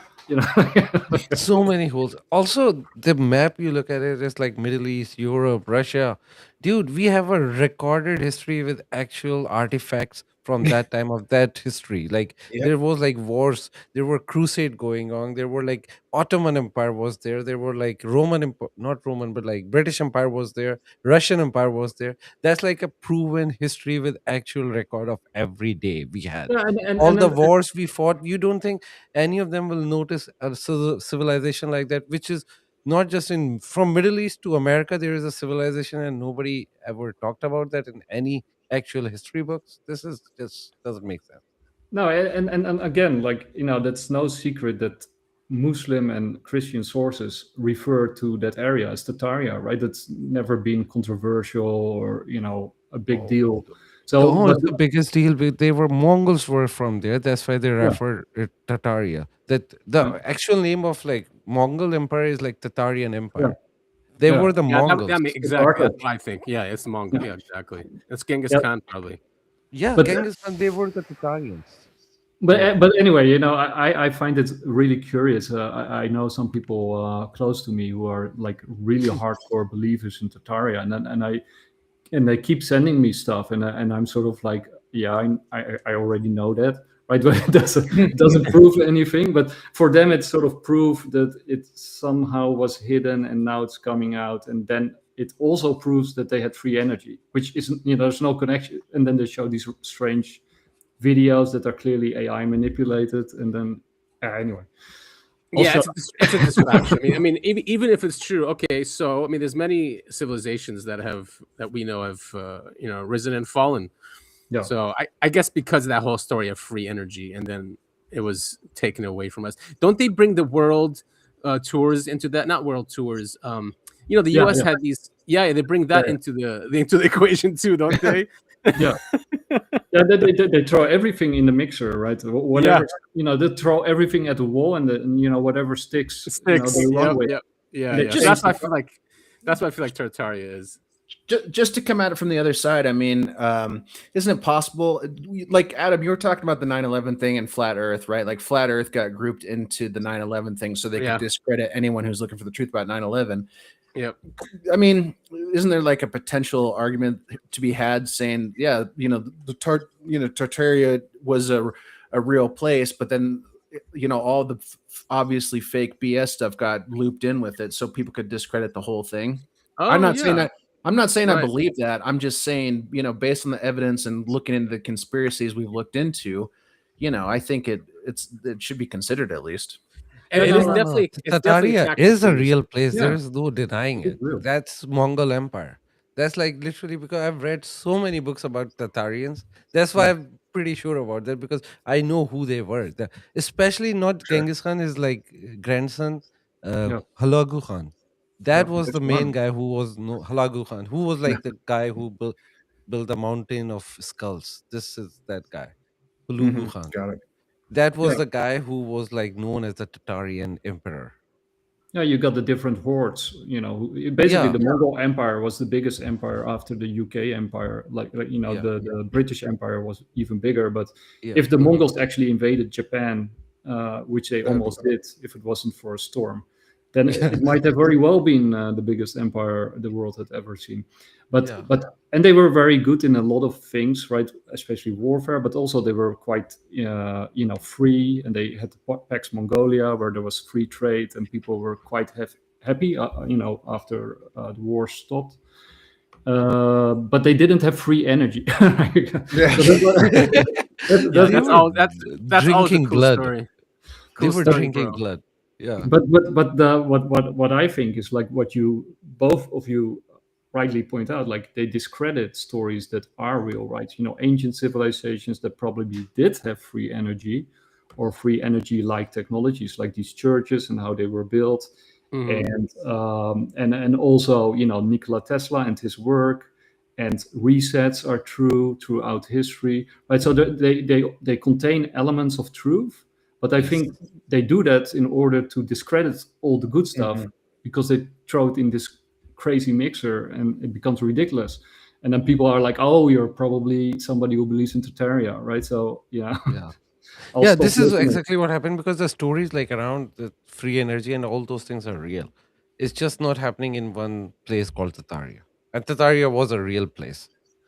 So many holes. Also, the map you look at it is like Middle East, Europe, Russia. Dude, we have a recorded history with actual artifacts from that time of that history. Like Yep. there was like wars, there were crusade going on, there were like Ottoman Empire was there were like Roman Empire, not Roman, but like British Empire was there, Russian Empire was there. That's like a proven history with actual record of every day we had. Yeah, All the wars we fought, you don't think any of them will notice a civilization like that, which is not just in from Middle East to America. There is a civilization and nobody ever talked about that in any actual history books. This is just doesn't make sense. No, and again, like, that's no secret that Muslim and Christian sources refer to that area as Tataria, right? That's never been controversial or a big deal. So, Oh, but it's the biggest deal. They were Mongols were from there. That's why they refer it Tataria. That the actual name of like Mongol Empire is like Tatarian Empire. They were the Mongols. Exactly. That's what I think. Yeah, it's Mongol. Yeah, exactly. It's Genghis Khan, probably. Yeah, But- Genghis Khan. They were the Tatarians. But anyway, I find it really curious. I know some people close to me who are like really hardcore believers in Tataria, and they keep sending me stuff, and I'm sort of like, yeah, I already know that, right? But it doesn't prove anything. But for them, it's sort of proof that it somehow was hidden, and now it's coming out, and then it also proves that they had free energy, which isn't, there's no connection. And then they show these strange videos that are clearly AI manipulated, and then anyway. Yeah, Also- it's a distraction. I mean, even if it's true, okay. So, I mean, there's many civilizations that we know have risen and fallen. Yeah. So, I guess because of that whole story of free energy, and then it was taken away from us. Don't they bring the world tours into that? Not world tours. The U.S. had these. Yeah, they bring that into the equation too, don't they? Yeah. Yeah, they throw everything in the mixer, right? Whatever, they throw everything at the wall, and whatever sticks. They run with. Yeah. That's why I feel like Tartaria is. Just to come at it from the other side, I mean, isn't it possible? Like Adam, you were talking about the 9/11 thing and flat Earth, right? Like flat Earth got grouped into the 9/11 thing, so they could discredit anyone who's looking for the truth about 9/11. Yep. I mean, isn't there like a potential argument to be had saying, yeah, Tartaria was a real place, but then all the obviously fake BS stuff got looped in with it, so people could discredit the whole thing. I'm not saying that. I'm not saying I believe that. I'm just saying, based on the evidence and looking into the conspiracies we've looked into, I think it should be considered at least. And it is definitely Tataria is a real place. Yeah. There's no denying it. Real. That's Mongol Empire. That's like literally because I've read so many books about Tatarians. That's why I'm pretty sure about that, because I know who they were. Especially not Genghis Khan, is like grandson Hulagu Khan. That was the main guy who was Hulagu Khan, who was like the guy who built the mountain of skulls. This is that guy, Hulagu Khan. Got it. That was the guy who was like known as the Tatarian emperor. Yeah, you got the different hordes. Basically, the Mongol Empire was the biggest empire after the UK Empire. The British Empire was even bigger. But if the Mongols actually invaded Japan, which they almost did, if it wasn't for a storm, then it might have very well been the biggest empire the world had ever seen. And they were very good in a lot of things, right? Especially warfare, but also they were quite, free. And they had the Pax Mongolia, where there was free trade, and people were quite happy, after the war stopped. But they didn't have free energy. That's all drinking the cool blood. story. They Cool were story, drinking bro. blood. Yeah. But what I think is, like, what you both of you rightly point out, like, they discredit stories that are real, right? Ancient civilizations that probably did have free energy, or free energy like technologies, like these churches and how they were built. And also Nikola Tesla and his work, and resets are true throughout history, right? So they contain elements of truth, but I think they do that in order to discredit all the good stuff, because they throw it in this crazy mixer and it becomes ridiculous. And then people are like, oh, you're probably somebody who believes in Tataria, right? So Yeah, this is exactly what happened, because the stories like around the free energy and all those things are real. It's just not happening in one place called Tataria. And Tataria was a real place.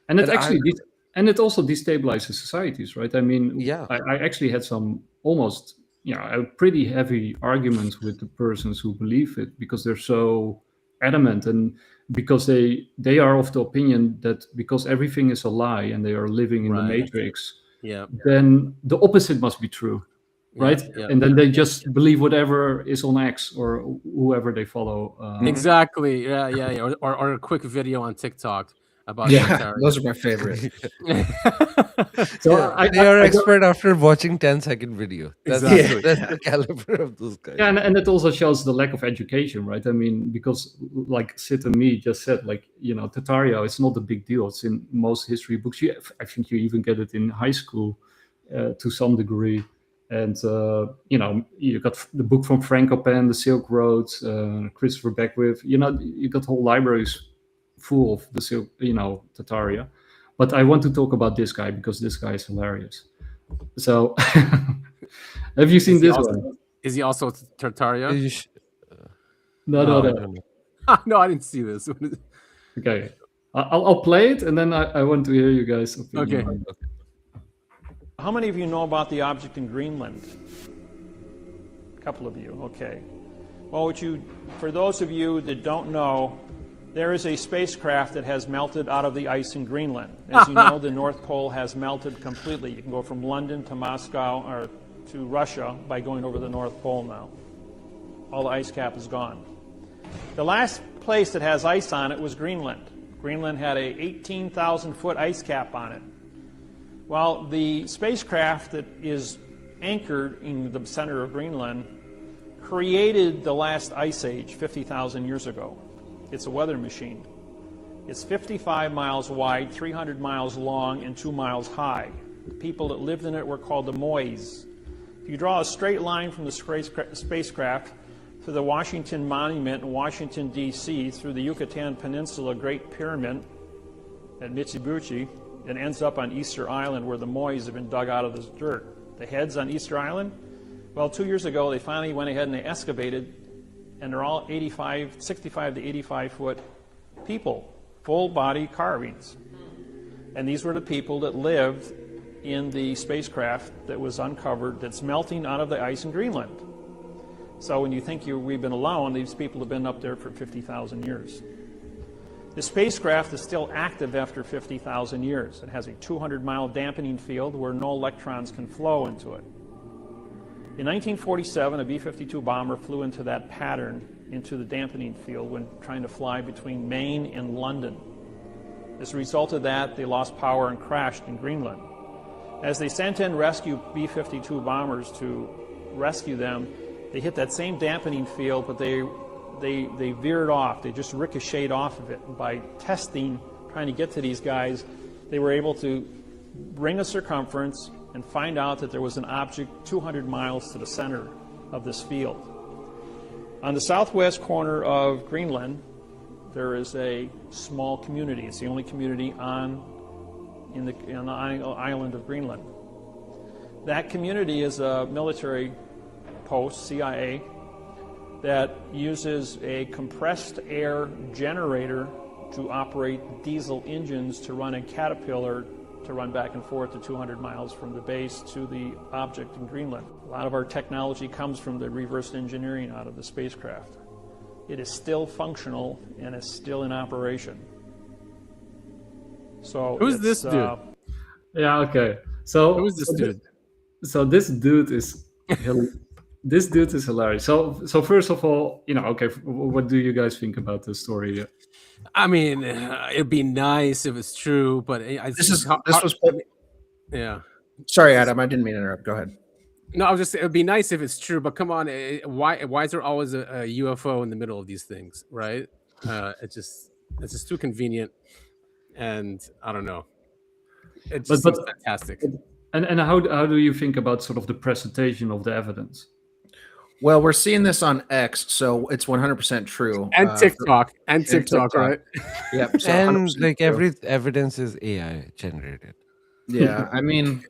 And it's And actually and it also destabilizes societies, right? I mean, Yeah. I actually had some almost, a pretty heavy arguments with the persons who believe it, because they're so adamant, and because they are of the opinion that because everything is a lie and they are living in the matrix, then the opposite must be true, right? And then they just believe whatever is on X or whoever they follow. Exactly. Yeah. Or a quick video on TikTok about those are my favorite. So they are expert after watching 10-second video. That's the caliber of those guys. Yeah, and it also shows the lack of education, right? I mean, because like Sid and me just said, like, Tataria, it's not a big deal. It's in most history books. I think you even get it in high school to some degree. And, you got the book from Frankopan, The Silk Road, Christopher Beckwith. You got whole libraries full of the Silk, Tataria. But I want to talk about this guy because this guy is hilarious. So, have you seen this one? Is he also Tartaria? No. No, I didn't see this. Okay, I'll play it, and then I want to hear you guys' opinion. Okay. How many of you know about the object in Greenland? A couple of you, okay. Well, for those of you that don't know, there is a spacecraft that has melted out of the ice in Greenland. As you know, the North Pole has melted completely. You can go from London to Moscow or to Russia by going over the North Pole now. All the ice cap is gone. The last place that has ice on it was Greenland. Greenland had a 18,000-foot ice cap on it. Well, the spacecraft that is anchored in the center of Greenland created the last ice age 50,000 years ago. It's a weather machine. It's 55 miles wide, 300 miles long, and 2 miles high. The people that lived in it were called the Mois. If you draw a straight line from the spacecraft to the Washington Monument in Washington, D.C., through the Yucatan Peninsula Great Pyramid at Mitsubishi, it ends up on Easter Island where the Mois have been dug out of the dirt. The heads on Easter Island, well, 2 years ago they finally went ahead and they excavated, and they're all 65 to 85-foot people, full-body carvings. And these were the people that lived in the spacecraft that was uncovered that's melting out of the ice in Greenland. So when you think we've been alone, these people have been up there for 50,000 years. The spacecraft is still active after 50,000 years. It has a 200-mile dampening field where no electrons can flow into it. In 1947, a B-52 bomber flew into that pattern, into the dampening field, when trying to fly between Maine and London. As a result of that, they lost power and crashed in Greenland. As they sent in rescue B-52 bombers to rescue them, they hit that same dampening field, but they veered off. They just ricocheted off of it. And by testing, trying to get to these guys, they were able to bring a circumference and find out that there was an object 200 miles to the center of this field. On the southwest corner of Greenland, there is a small community. It's the only community on the island of Greenland. That community is a military post, CIA, that uses a compressed air generator to operate diesel engines to run a Caterpillar to run back and forth to 200 miles from the base to the object in Greenland. A lot of our technology comes from the reverse engineering out of the spacecraft. It is still functional and is still in operation. So who's this dude? Yeah, okay. So who's this dude? So this dude is this dude is hilarious. So first of all, okay, what do you guys think about this story? I mean, it'd be nice if it's true, but yeah. Sorry, Adam, I didn't mean to interrupt. Go ahead. No, I was just saying, it'd be nice if it's true, but come on, why is there always a UFO in the middle of these things, right? It's just too convenient, and I don't know. It just seems fantastic. And how do you think about sort of the presentation of the evidence? Well, we're seeing this on X, so it's 100% true. And TikTok, right? Yep. So and like every evidence is AI generated. Yeah, I mean,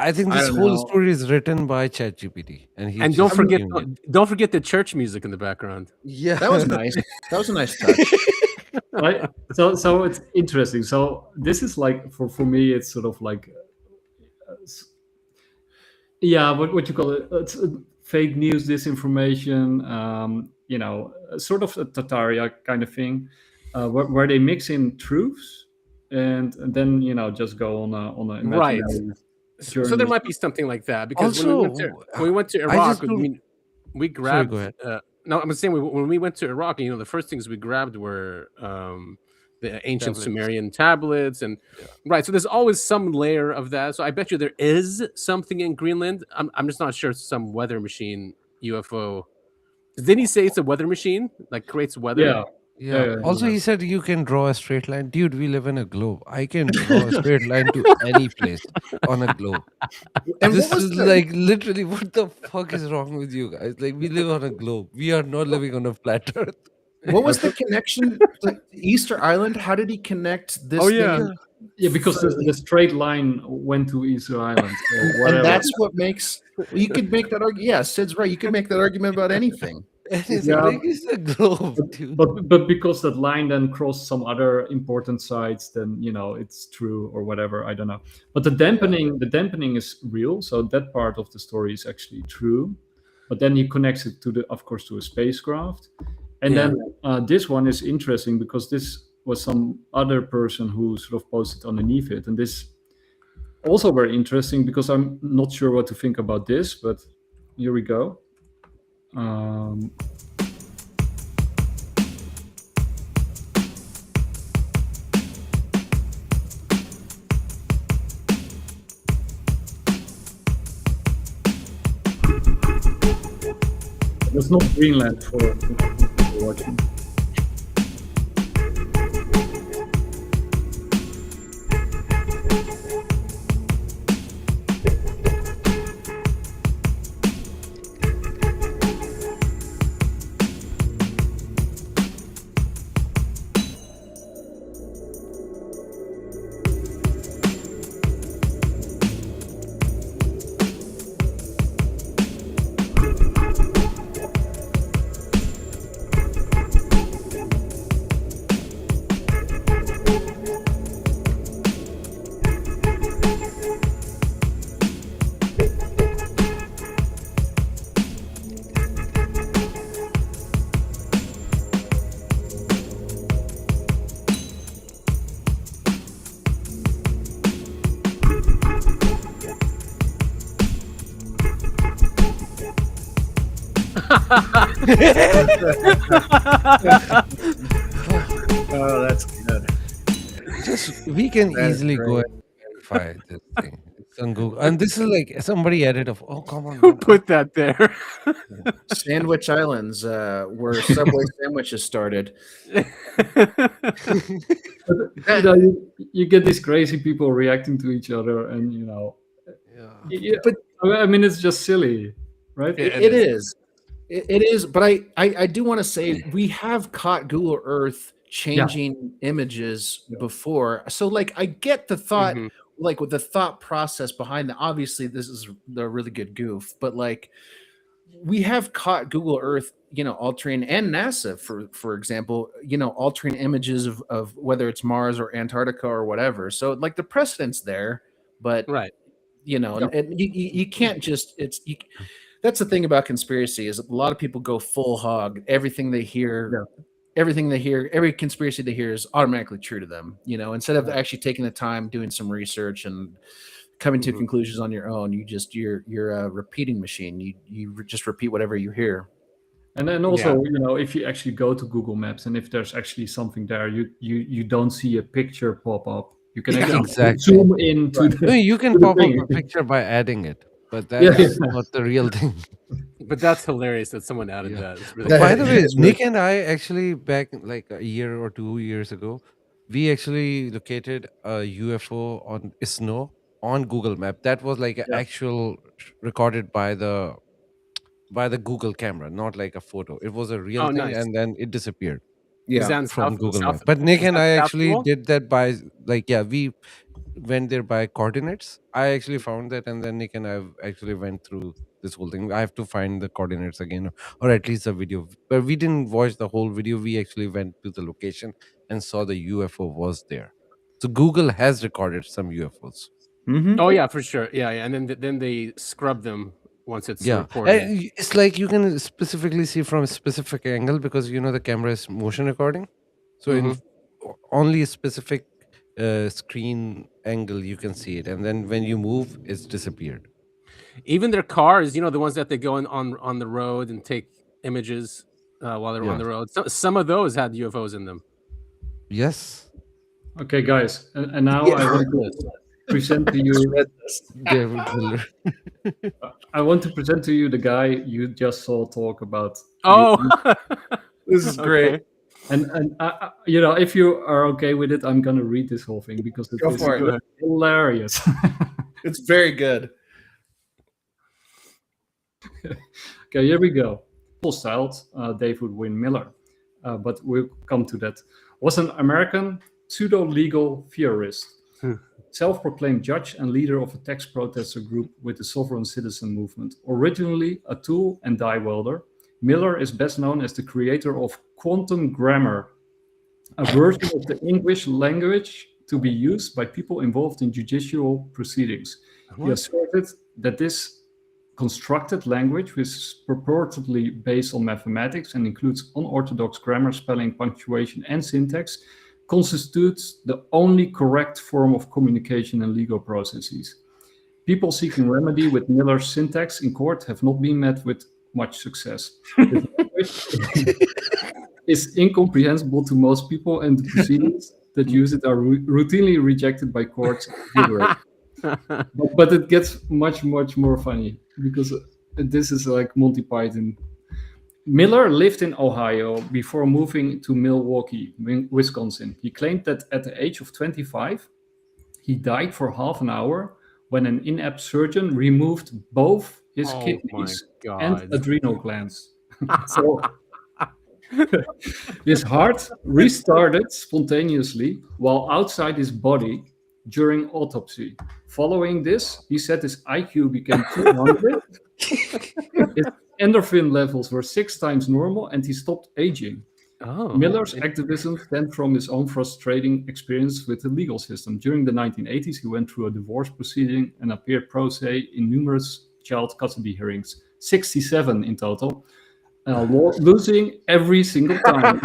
I think this whole story is written by ChatGPT, and don't forget the church music in the background. Yeah, that was nice. That was a nice touch. Right? So it's interesting. So this is like for me, it's sort of like yeah, what you call it? It's fake news, disinformation. Sort of a Tataria kind of thing, where they mix in truths and then just go on a Right. imaginary So there journey. might be something like that because Also, when we went to I Iraq, just don't. we Sorry, grabbed. go ahead. No, I'm saying when we went to Iraq, the first things we grabbed were the ancient Tablets. Sumerian tablets, and right. So there's always some layer of that. So I bet you there is something in Greenland. I'm just not sure. It's some weather machine UFO. Didn't he say it's a weather machine, like creates weather? Yeah. Yeah. Also, he said you can draw a straight line. Dude, we live in a globe. I can draw a straight line to any place on a globe. And This what was is the, like literally what the fuck is wrong with you guys? Like, we live on a globe. We are not living on a flat earth. what was the connection to Easter Island? How did he connect this Oh, yeah. thing? Yeah, because the straight line went to Easter Island. Or whatever. And that's what makes you could make that argument. Yeah, Sid's right. You could make that argument about anything. Anything. Yeah. Like, it's a globe, dude. But because that line then crossed some other important sites, then it's true or whatever. I don't know. But the dampening is real. So that part of the story is actually true. But then he connects it of course, to a spacecraft. And then this one is interesting because this was some other person who sort of posted underneath it, and this also very interesting because I'm not sure what to think about this. But here we go. There's not Greenland for people watching. Oh, that's good. We can That is easily go great. and verify this thing. It's on Google. And this is like somebody added of, oh, come on. Who put that there? Sandwich Islands, where Subway sandwiches started. You get these crazy people reacting to each other, and but I mean, it's just silly, right? It is. It is, but I do want to say we have caught Google Earth changing images before. So like I get the thought, like with the thought process behind that. Obviously, this is the really good goof, but like we have caught Google Earth, altering, and NASA, for example, altering images of whether it's Mars or Antarctica or whatever. So like the precedent's there, but right. And you can't just that's the thing about conspiracy is a lot of people go full hog. Everything they hear, every conspiracy they hear is automatically true to them. Instead of actually taking the time, doing some research and coming to conclusions on your own, you're a repeating machine. You just repeat whatever you hear. And then also, if you actually go to Google Maps and if there's actually something there, you don't see a picture pop up. You can actually zoom in to No, you can pop up a picture by adding it, but that's not the real thing. But that's hilarious that someone added that. It's really By the way, Nick and I actually back like a year or 2 years ago, we actually located a UFO on snow on Google Map. That was like an actual recorded by the Google camera, not like a photo. It was a real thing, nice. And then it disappeared. From Google Map. But Nick and I actually did that by we went there by coordinates. I actually found that, and then Nick and I actually went through this whole thing. I have to find the coordinates again, or at least the video. But we didn't watch the whole video. We actually went to the location and saw the UFO was there. So Google has recorded some UFOs. Oh yeah, for sure. Yeah, and then they scrub them once it's Yeah, reported. and it's like you can specifically see from a specific angle because the camera is motion recording. So in only a specific screen angle you can see it, and then when you move, it's disappeared. Even their cars, the ones that they go on the road and take images while they're on the road. So, some of those had UFOs in them. Yes. Okay, guys, and now I want to present to you David Miller. I want to present to you the guy you just saw talk about. Oh, This is great. Okay. And if you are okay with it, I'm gonna read this whole thing because Go for it. hilarious. It's very good. Okay, here we go. Styled David Wynn Miller, but we'll come to that. Was an American pseudo-legal theorist, self-proclaimed judge and leader of a tax protester group with the Sovereign Citizen Movement. Originally a tool and die welder, Miller is best known as the creator of quantum grammar, a version of the English language to be used by people involved in judicial proceedings. He asserted that this constructed language, which is purportedly based on mathematics and includes unorthodox grammar, spelling, punctuation, and syntax, constitutes the only correct form of communication in legal processes. People seeking remedy with Miller's syntax in court have not been met with much success. This language is incomprehensible to most people, and the proceedings that use it are routinely rejected by courts. But it gets much, much more funny because this is like Monty Python. Miller lived in Ohio before moving to Milwaukee, Wisconsin. He claimed that at the age of 25, he died for half an hour when an inept surgeon removed both his kidneys and adrenal glands. So his heart restarted spontaneously while outside his body during autopsy. Following this, he said his IQ became 200. His endorphin levels were 6 times normal, and he stopped aging. Miller's activism stemmed from his own frustrating experience with the legal system. During the 1980s, he went through a divorce proceeding and appeared pro se in numerous child custody hearings, 67 in total, losing every single time.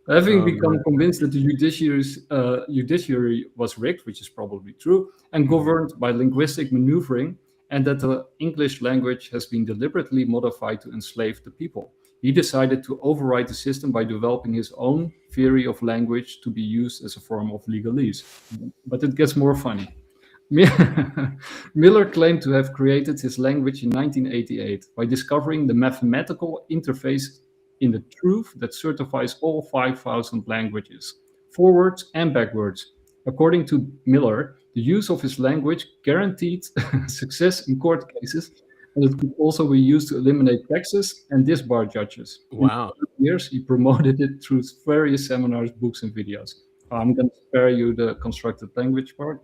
Having become convinced that the judiciary was rigged, which is probably true, and governed by linguistic maneuvering, and that the English language has been deliberately modified to enslave the people, he decided to override the system by developing his own theory of language to be used as a form of legalese. But it gets more funny. Miller claimed to have created his language in 1988 by discovering the mathematical interface in the truth that certifies all 5,000 languages, forwards and backwards. According to Miller, the use of his language guaranteed success in court cases, and it could also be used to eliminate taxes and disbar judges. Wow. In years, he promoted it through various seminars, books, and videos. I'm going to spare you the constructed language part.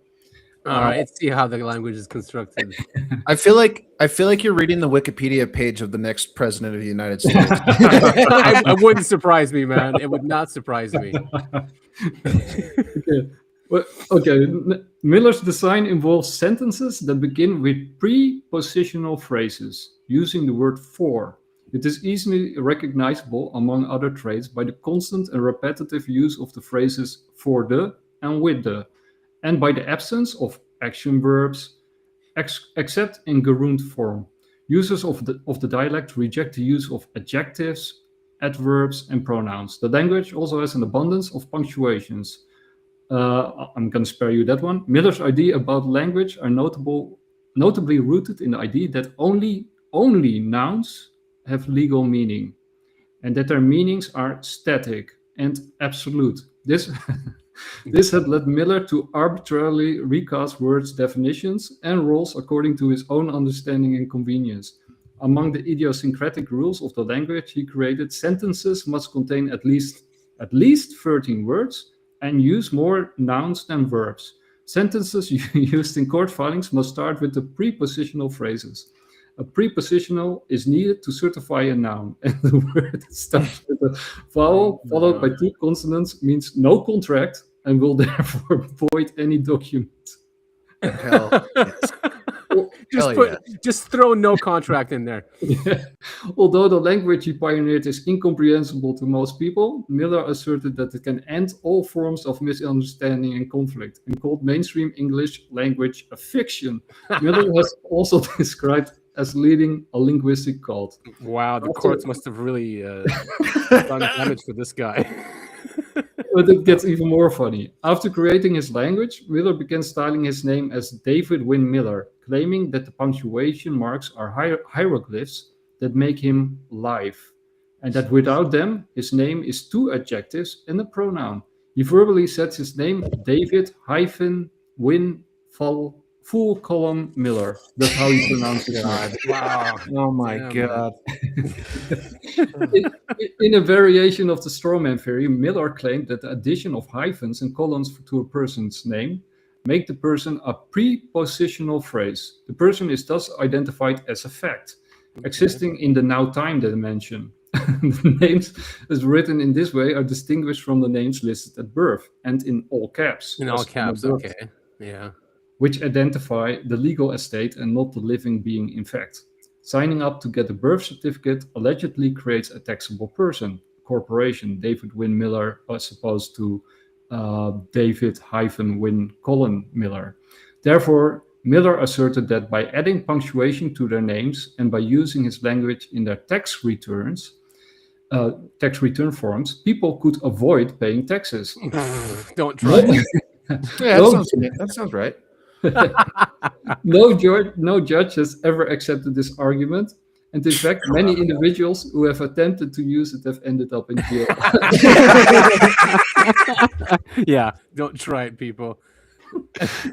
All right, let's see how the language is constructed. I feel like you're reading the Wikipedia page of the next president of the United States. It wouldn't surprise me, man. It would not surprise me. Okay. Miller's design involves sentences that begin with prepositional phrases using the word for. It is easily recognizable, among other traits, by the constant and repetitive use of the phrases for the and with the, and by the absence of action verbs, except in gerund form. Users of the dialect reject the use of adjectives, adverbs, and pronouns. The language also has an abundance of punctuations. I'm going to spare you that one. Miller's idea about language are notably rooted in the idea that only nouns have legal meaning, and that their meanings are static and absolute. This had led Miller to arbitrarily recast words, definitions, and roles according to his own understanding and convenience. Among the idiosyncratic rules of the language he created, sentences must contain at least 13 words and use more nouns than verbs. Sentences used in court filings must start with the prepositional phrases. A prepositional is needed to certify a noun, and the word that starts with a vowel followed by two consonants means no contract and will therefore void any document. Hell, yes. Just throw no contract in there. Yeah. Although the language he pioneered is incomprehensible to most people, Miller asserted that it can end all forms of misunderstanding and conflict, and called mainstream English language a fiction. Miller has also described as leading a linguistic cult. Wow, the courts must have really done damage to this guy. But it gets even more funny. After creating his language, Miller began styling his name as David Wynn Miller, claiming that the punctuation marks are hieroglyphs that make him live, and that without them, his name is two adjectives and a pronoun. He verbally sets his name David-Wynn full column Miller. That's how he pronounces it. Wow. Oh my God. In a variation of the strawman theory, Miller claimed that the addition of hyphens and colons to a person's name make the person a prepositional phrase. The person is thus identified as a fact, existing in the now-time dimension. The names as written in this way are distinguished from the names listed at birth and in all caps. In all caps, okay. Yeah. Which identify the legal estate and not the living being in fact. Signing up to get a birth certificate allegedly creates a taxable person, corporation, David Wynn Miller, as opposed to David-Wynn Colin Miller. Therefore, Miller asserted that by adding punctuation to their names and by using his language in their tax return forms, people could avoid paying taxes. Don't try. That sounds right. No judge has ever accepted this argument, and in fact, many individuals who have attempted to use it have ended up in jail. Yeah, don't try it, people.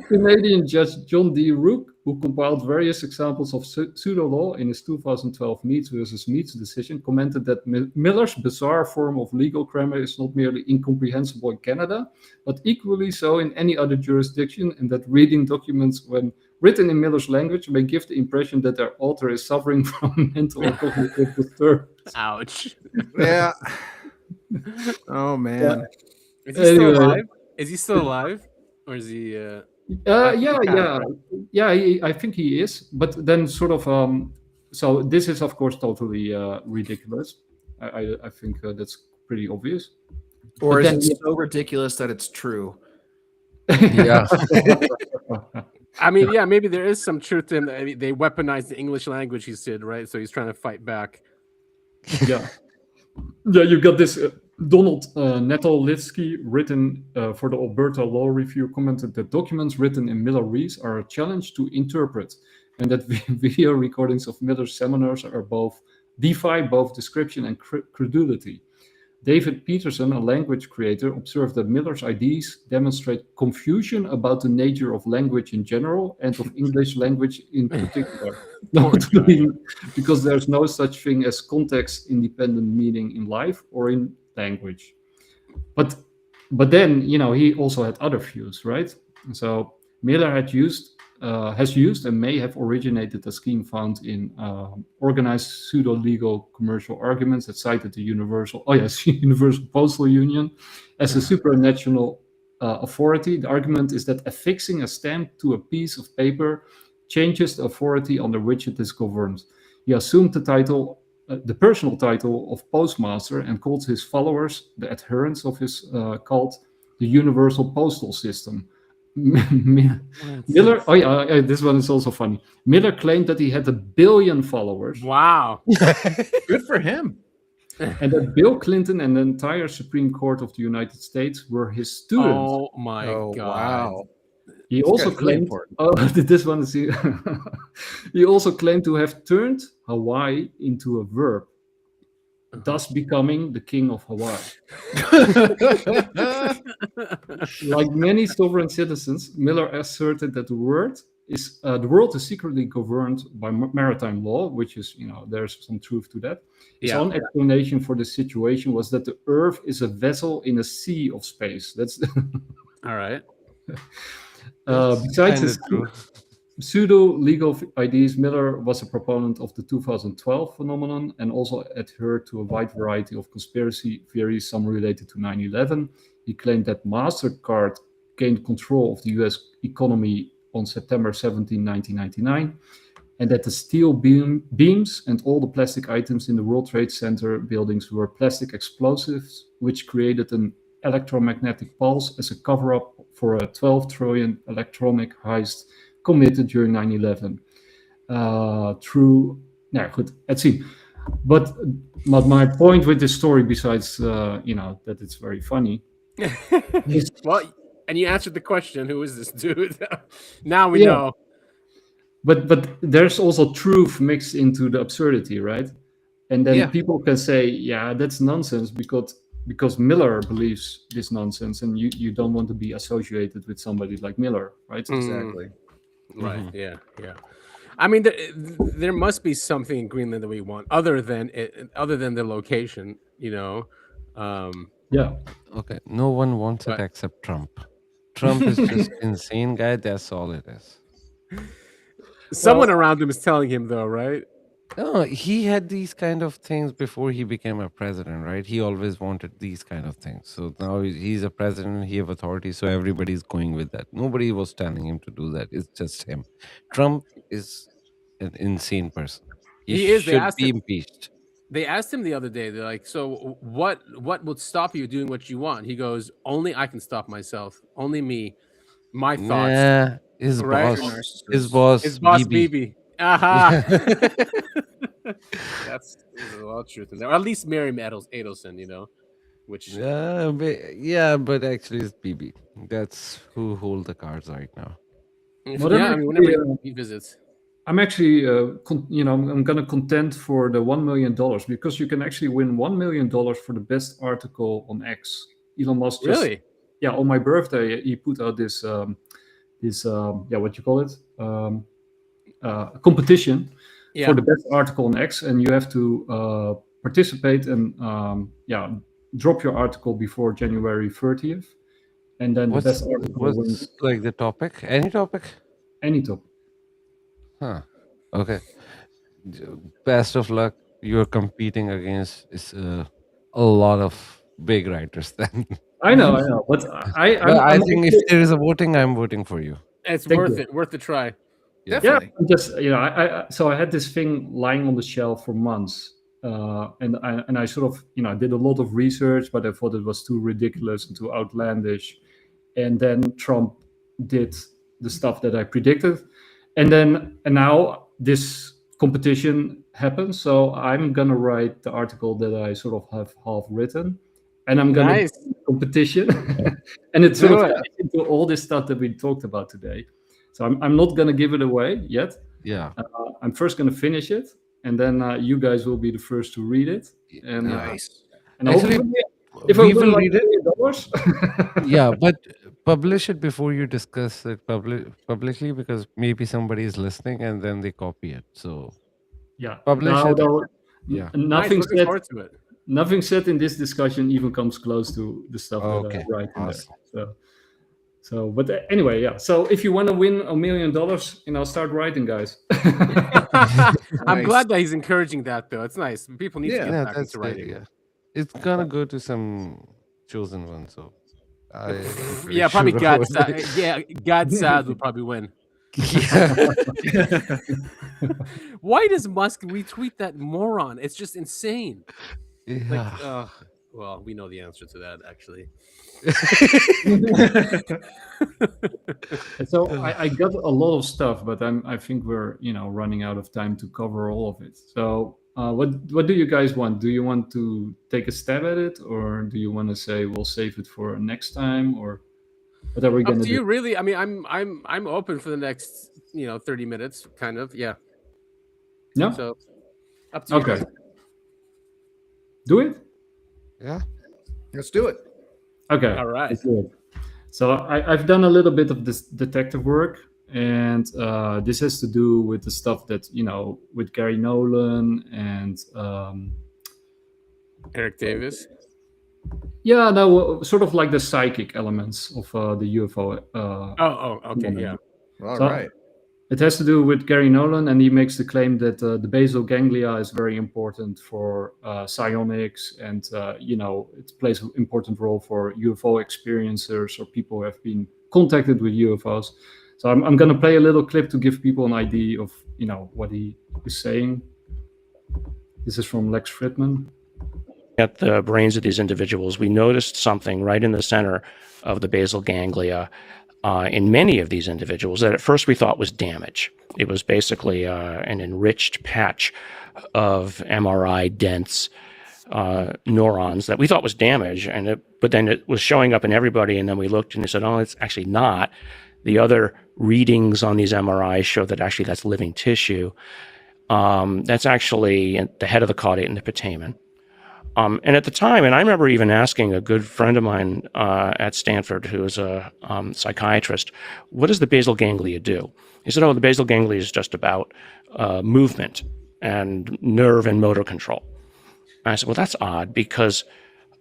Canadian Judge John D. Rook, who compiled various examples of pseudo-law in his 2012 Meats versus Meats decision, commented that Miller's bizarre form of legal grammar is not merely incomprehensible in Canada, but equally so in any other jurisdiction, and that reading documents when written in Miller's language may give the impression that their author is suffering from mental or cognitive disturbance. Ouch. Yeah. Oh, man. Yeah. Is he still alive? Is he still alive? Or is he? I think he is. But then, sort of, so this is of course totally ridiculous. I think that's pretty obvious. Or is it so ridiculous that it's true? Yeah. I mean, yeah, maybe there is some truth in. I mean, they weaponized the English language. He said, right? So he's trying to fight back. Yeah. Yeah, you got this. Donald Netolitsky, written for the Alberta Law Review, commented that documents written in Millerese are a challenge to interpret, and that video recordings of Miller's seminars are defy both description and credulity. David Peterson, a language creator, observed that Miller's ideas demonstrate confusion about the nature of language in general and of English language in particular, notably because there's no such thing as context-independent meaning in life or in language. But then, he also had other views, right? So Miller has used and may have originated a scheme found in organized pseudo-legal commercial arguments that cited the Universal Postal Union as a supranational authority. The argument is that affixing a stamp to a piece of paper changes the authority under which it is governed. He assumed the personal title of postmaster and called his followers, the adherents of his cult, the Universal Postal System. Miller, this one is also funny. Miller claimed that he had 1 billion followers. Wow. Good for him. And that Bill Clinton and the entire Supreme Court of the United States were his students. Oh my God. Wow. He also claimed, this one is he also claimed to have turned Hawaii into a verb, thus becoming the king of Hawaii. Like many sovereign citizens, Miller asserted that the world is secretly governed by maritime law, which is, there's some truth to that. His own explanation for the situation was that the Earth is a vessel in a sea of space. That's all right. Besides his true. pseudo-legal ideas, Miller was a proponent of the 2012 phenomenon and also adhered to a wide variety of conspiracy theories, some related to 9/11. He claimed that MasterCard gained control of the US economy on September 17, 1999, and that the steel beams and all the plastic items in the World Trade Center buildings were plastic explosives, which created an electromagnetic pulse as a cover-up for a 12 trillion electronic heist committed during 9/11. Goed, let's see. But my point with this story, besides that it's very funny, well, and you answered the question: who is this dude? Now we know. But there's also truth mixed into the absurdity, right? And then people can say, yeah, that's nonsense because Miller believes this nonsense, and you don't want to be associated with somebody like Miller, right? Exactly. Right. Yeah. I mean, there must be something in Greenland that we want other than the location, Yeah. Okay. No one wants it except Trump. Trump is just insane guy. That's all it is. Someone around him is telling him, though, right? No, he had these kind of things before he became a president, right? He always wanted these kind of things. So now he's a president, he have authority, so everybody's going with that. Nobody was telling him to do that. It's just him. Trump is an insane person. He should be impeached. They asked him the other day, they're like, so what would stop you doing what you want? He goes, only I can stop myself. Only me. My thoughts. Yeah, his boss, BB. Aha. There's a lot of truth in there. Or at least Mary Adelson, which but actually it's BB. That's who hold the cards right now. Whenever he visits. I'm actually, I'm going to contend for the $1 million because you can actually win $1 million for the best article on X. Elon Musk really? Yeah, on my birthday, he put out this what you call it? Competition for the best article on X, and you have to participate and drop your article before January 30th, and then the best article wins. Like the topic? Any topic? Any topic. Huh. Okay. Best of luck. You're competing against a lot of big writers then. I know. But I think if there is a voting, I'm voting for you. It's worth the try. Definitely. Yeah, just I had this thing lying on the shelf for months, and I sort of did a lot of research, but I thought it was too ridiculous and too outlandish. And then Trump did the stuff that I predicted, and now this competition happens. So I'm gonna write the article that I sort of have half written, and I'm gonna do competition, and it's sort of into all this stuff that we talked about today. So I'm not going to give it away yet. Yeah. I'm first going to finish it, and then you guys will be the first to read it. And, nice. And actually, if we will read it, yeah, but publish it before you discuss it publicly, because maybe somebody is listening and then they copy it. So publish it. Nothing looking forward to it. Nothing said in this discussion even comes close to the stuff that I write in there. So, but anyway, yeah. So if you want to win $1 million, start writing, guys. I'm glad that he's encouraging that, though. It's nice. People need to get back into writing. Yeah. It's gonna go to some chosen one, so probably God. God will probably win. Why does Musk retweet that moron? It's just insane. Yeah. Well, we know the answer to that, actually. So I got a lot of stuff, but I think we're running out of time to cover all of it. So what do you guys want? Do you want to take a stab at it, or do you want to say we'll save it for next time, or what are we going to do? You really? I mean, I'm open for the next 30 minutes, kind of. Yeah. Yeah. So up to you. Okay. Do it. Yeah. Let's do it. Okay. All right. So I've done a little bit of this detective work, and this has to do with the stuff that with Gary Nolan and Eric Davis. Yeah, no, sort of like the psychic elements of the UFO. Okay, yeah. All right. It has to do with Gary Nolan, and he makes the claim that the basal ganglia is very important for psionics, and it plays an important role for UFO experiencers or people who have been contacted with UFOs. So I'm going to play a little clip to give people an idea of what he is saying. This is from Lex Fridman. At the brains of these individuals, we noticed something right in the center of the basal ganglia in many of these individuals that at first we thought was damage. It was basically an enriched patch of MRI dense neurons that we thought was damage, but then it was showing up in everybody, and then we looked and they said, oh, it's actually not. The other readings on these MRIs show that actually that's living tissue. That's actually at the head of the caudate and the putamen. And at the time, and I remember even asking a good friend of mine at Stanford, who is a psychiatrist, what does the basal ganglia do? He said, the basal ganglia is just about movement and nerve and motor control. And I said, well, that's odd because,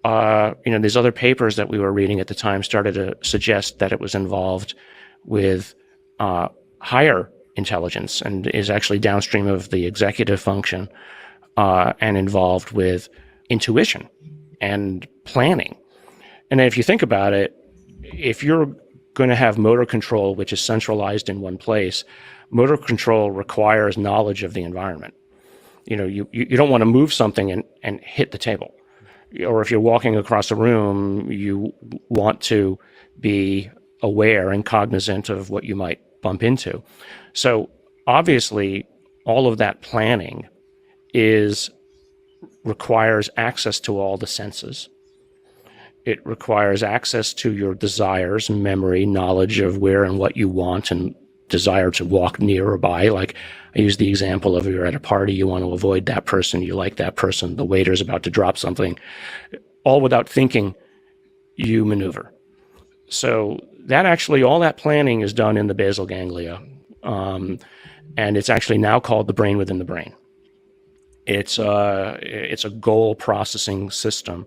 these other papers that we were reading at the time started to suggest that it was involved with higher intelligence and is actually downstream of the executive function and involved with intuition and planning. And then if you think about it, if you're going to have motor control, which is centralized in one place, motor control requires knowledge of the environment. You don't want to move something and hit the table. Or if you're walking across a room, you want to be aware and cognizant of what you might bump into. So obviously, all of that planning requires access to all the senses. It requires access to your desires and memory, knowledge of where and what you want, and desire to walk near or by. Like I use the example of you're at a party, you want to avoid that person, you like that person, the waiter's about to drop something. All without thinking, you maneuver. So that actually, all that planning is done in the basal ganglia. And it's actually now called the brain within the brain. It's a goal processing system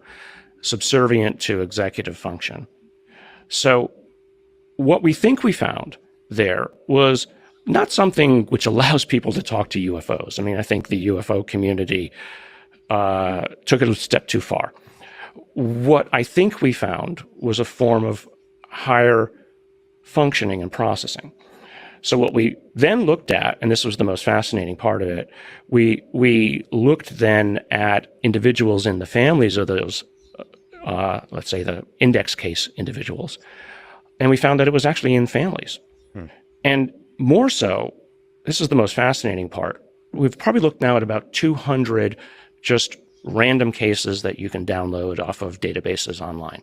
subservient to executive function. So what we think we found there was not something which allows people to talk to UFOs. I mean, I think the UFO community took it a step too far. What I think we found was a form of higher functioning and processing. So what we then looked at, and this was the most fascinating part of it, we looked then at individuals in the families of those, let's say the index case individuals, and we found that it was actually in families. And more so, this is the most fascinating part, we've probably looked now at about 200 just random cases that you can download off of databases online.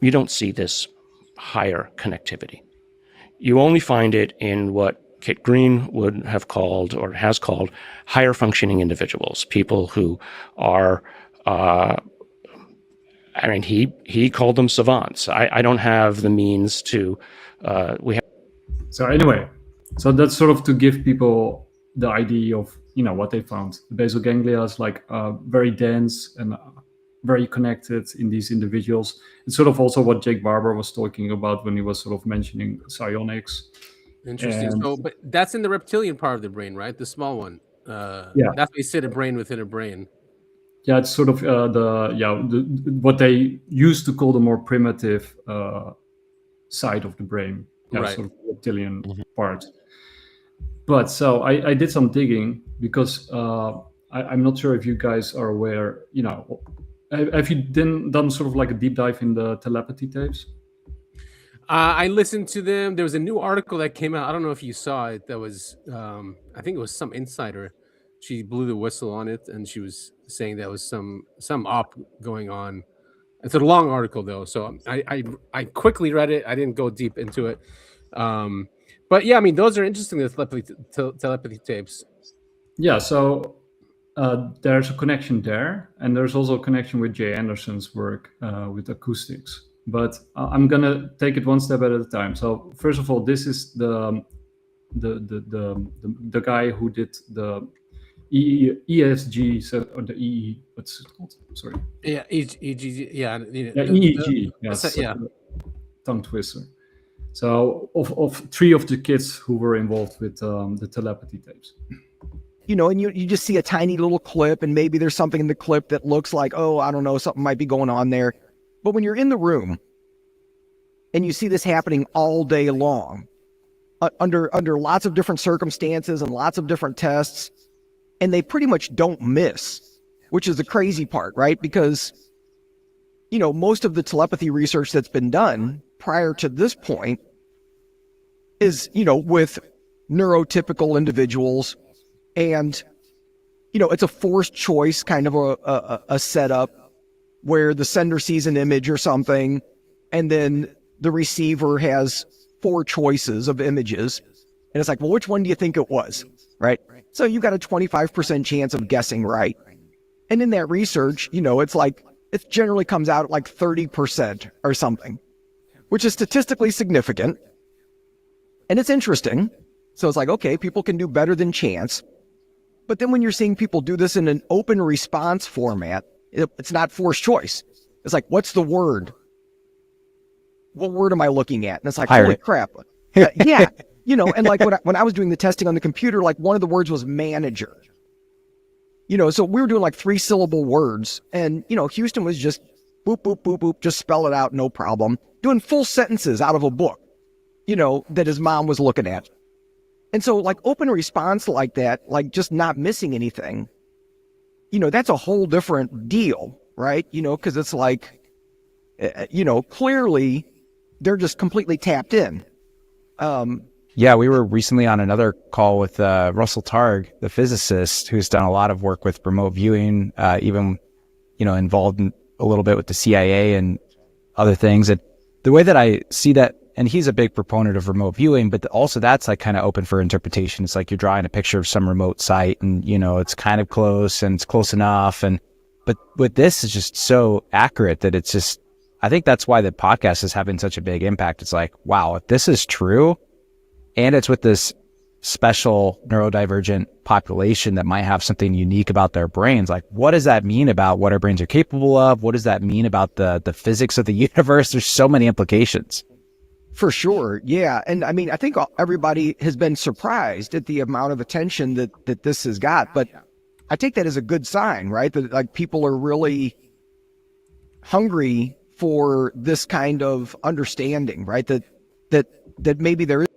You don't see this higher connectivity. You only find it in what Kit Green would have called or has called higher functioning individuals, people who are, he called them savants. I don't have the means to, So anyway, so that's sort of to give people the idea of, what they found. The basal ganglia is like very dense and very connected in these individuals. It's sort of also what Jake Barber was talking about when he was sort of mentioning psionics. Interesting. But that's in the reptilian part of the brain, right? The small one. That's why you said a brain within a brain. Yeah, it's sort of what they used to call the more primitive side of the brain. Right. Sort of reptilian part. But so I did some digging because I'm not sure if you guys are aware, have you done sort of like a deep dive in the telepathy tapes? I listened to them. There was a new article that came out. I don't know if you saw it. That was, I think it was some insider. She blew the whistle on it, and she was saying that was some op going on. It's a long article though, so I quickly read it. I didn't go deep into it. But yeah, I mean, those are interesting, the telepathy tapes. Yeah, so there's a connection there, and there's also a connection with Jay Anderson's work with acoustics. But I'm gonna take it one step at a time. So first of all, this is the guy who did the ESG, so, or the EE, what's it called? Sorry. Yeah, EEG. Yeah, EEG. Yes, yeah. Tongue twister. So of 3 of the kids who were involved with the telepathy tapes. And you just see a tiny little clip, and maybe there's something in the clip that looks like, oh, I don't know, something might be going on there. But when you're in the room and you see this happening all day long, under lots of different circumstances and lots of different tests, and they pretty much don't miss, which is the crazy part, right? Because, most of the telepathy research that's been done prior to this point is, with neurotypical individuals, and, it's a forced choice kind of a setup where the sender sees an image or something, and then the receiver has 4 choices of images. And it's like, well, which one do you think it was, right? So you got a 25% chance of guessing right. And in that research, it's like, it generally comes out at like 30% or something, which is statistically significant. And it's interesting. So it's like, okay, people can do better than chance. But then when you're seeing people do this in an open response format, it's not forced choice. It's like, what's the word? What word am I looking at? And it's like, holy crap. Yeah. And like when I was doing the testing on the computer, like one of the words was manager. So we were doing like 3-syllable words, and, Houston was just boop, boop, boop, boop, just spell it out, no problem. Doing full sentences out of a book, that his mom was looking at. And so like open response like that, like just not missing anything, that's a whole different deal, right? Because it's like, clearly they're just completely tapped in. Yeah, we were recently on another call with Russell Targ, the physicist, who's done a lot of work with remote viewing, even, involved in a little bit with the CIA and other things. And the way that I see that, and he's a big proponent of remote viewing, but also that's like kind of open for interpretation. It's like you're drawing a picture of some remote site, and, it's kind of close and it's close enough. But with this, it's just so accurate that it's just, I think that's why the podcast is having such a big impact. It's like, wow, if this is true, and it's with this special neurodivergent population that might have something unique about their brains. Like, what does that mean about what our brains are capable of? What does that mean about the physics of the universe? There's so many implications. For sure. Yeah. And I mean, I think everybody has been surprised at the amount of attention that this has got, but I take that as a good sign, right? That like people are really hungry for this kind of understanding, right? That maybe there is.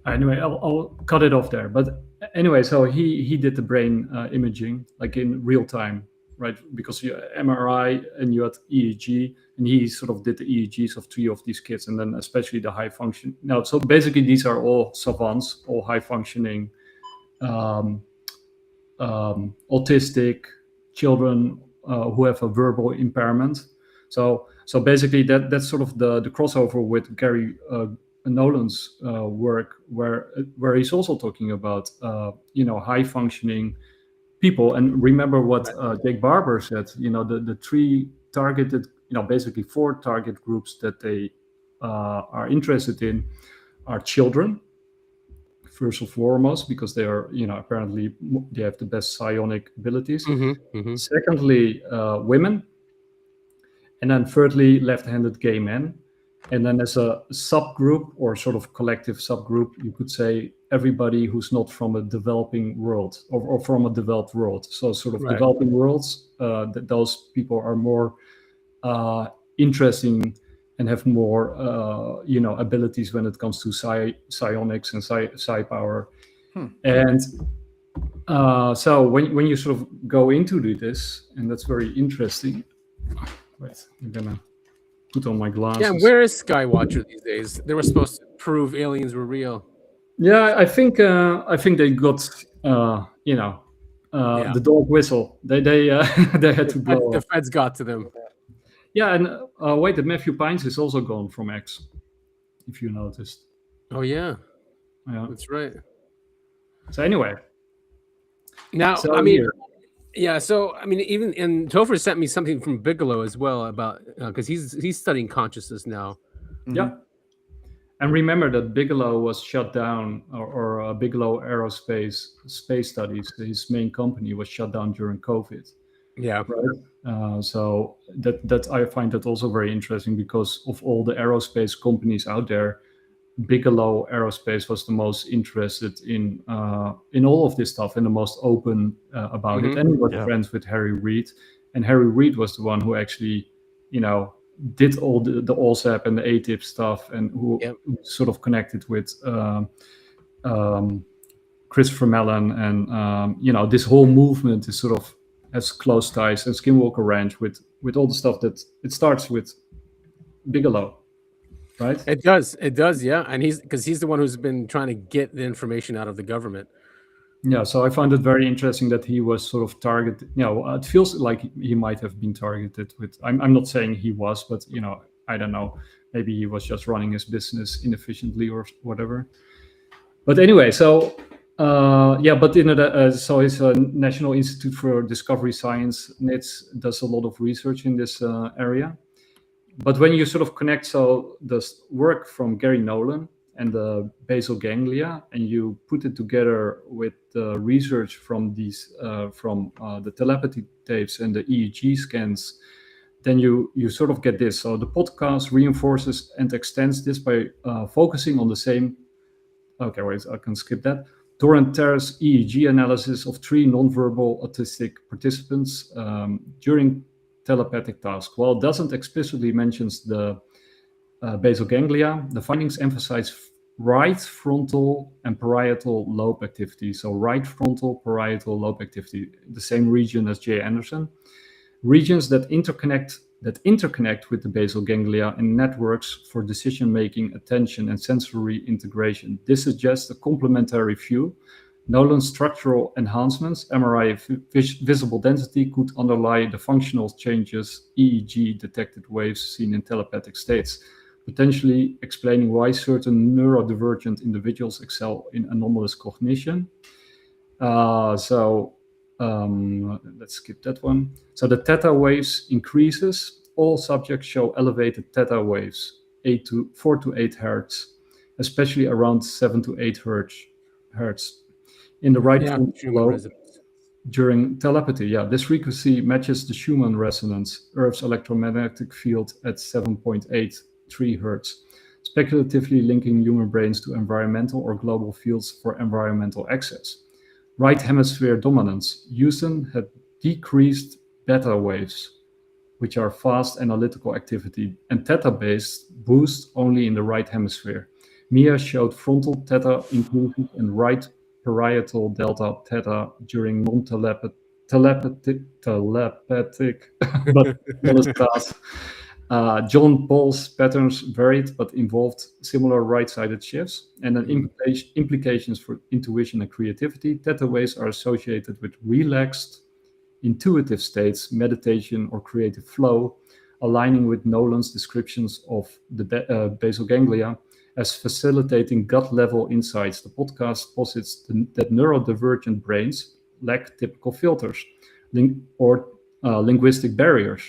Anyway, I'll cut it off there. But anyway, so he did the brain imaging like in real time, right? Because you MRI and you had EEG, and he sort of did the EEGs of 3 of these kids, and then especially the high function. Now, so basically these are all savants, all high functioning, autistic children who have a verbal impairment. So basically that's sort of the crossover with Gary Nolan's work, where he's also talking about high functioning people. And remember what Jake Barber said, the 3 targeted, basically 4 target groups that they are interested in are children, first and foremost, because they are, apparently they have the best psionic abilities. Secondly, women. And then thirdly, left-handed gay men. And then as a subgroup or sort of collective subgroup, you could say everybody who's not from a developing world or from a developed world. So sort of developing worlds, that those people are more interesting and have more, abilities when it comes to psionics and psi power. And so when you sort of go into this, and that's very interesting. Wait, I'm gonna put on my glasses. Yeah, where is Skywatcher these days? They were supposed to prove aliens were real. Yeah, I think they got the dog whistle. They had to blow. The feds got to them. Yeah, and wait, the Matthew Pines is also gone from X, if you noticed. Oh yeah, that's right. So anyway, now even and Topher sent me something from Bigelow as well about because he's studying consciousness now. Yeah, And remember that Bigelow was shut down, or Bigelow Aerospace Space Studies, his main company, was shut down during COVID. Yeah. Right. So that I find that also very interesting, because of all the aerospace companies out there, Bigelow Aerospace was the most interested in all of this stuff and the most open about it. And he was friends with Harry Reid, and Harry Reid was the one who actually, did all the OSAP and the ATIP stuff, and who sort of connected with Christopher Mellon, and this whole movement is sort of has close ties and Skinwalker Ranch with all the stuff that it starts with Bigelow. Right? It does, yeah. And he's the one who's been trying to get the information out of the government. Yeah, so I find it very interesting that he was sort of targeted. It feels like he might have been targeted with. I'm not saying he was, but I don't know. Maybe he was just running his business inefficiently or whatever. But anyway, so so it's a National Institute for Discovery Science. NITS does a lot of research in this area. But when you sort of connect the work from Gary Nolan and the basal ganglia, and you put it together with the research from these the telepathy tapes and the EEG scans, then you sort of get this. So the podcast reinforces and extends this by focusing on the same. Okay, wait, I can skip that. Torrent Terrace EEG analysis of 3 nonverbal autistic participants during telepathic task. While it doesn't explicitly mention the basal ganglia, the findings emphasize right frontal and parietal lobe activity. So right frontal, parietal lobe activity, the same region as Jay Anderson. Regions that interconnect with the basal ganglia in networks for decision-making, attention, and sensory integration. This suggests a complementary view. Nolan's structural enhancements, MRI visible density, could underlie the functional changes EEG detected waves seen in telepathic states, potentially explaining why certain neurodivergent individuals excel in anomalous cognition. Let's skip that one. So the theta waves increases. All subjects show elevated theta waves, 4 to 8 hertz, especially around 7 to 8 hertz. In the right lobe during telepathy. This frequency matches the Schumann resonance, Earth's electromagnetic field at 7.83 hertz, speculatively linking human brains to environmental or global fields for environmental access. Right hemisphere dominance. Houston had decreased beta waves, which are fast analytical activity, and theta-based boost only in the right hemisphere. Mia showed frontal theta increases and right parietal delta theta during non-telepathic but tasks. John Paul's patterns varied but involved similar right-sided shifts, and then implications for intuition and creativity. Theta waves are associated with relaxed, intuitive states, meditation, or creative flow, aligning with Nolan's descriptions of the basal ganglia as facilitating gut-level insights. The podcast posits that neurodivergent brains lack typical filters or linguistic barriers,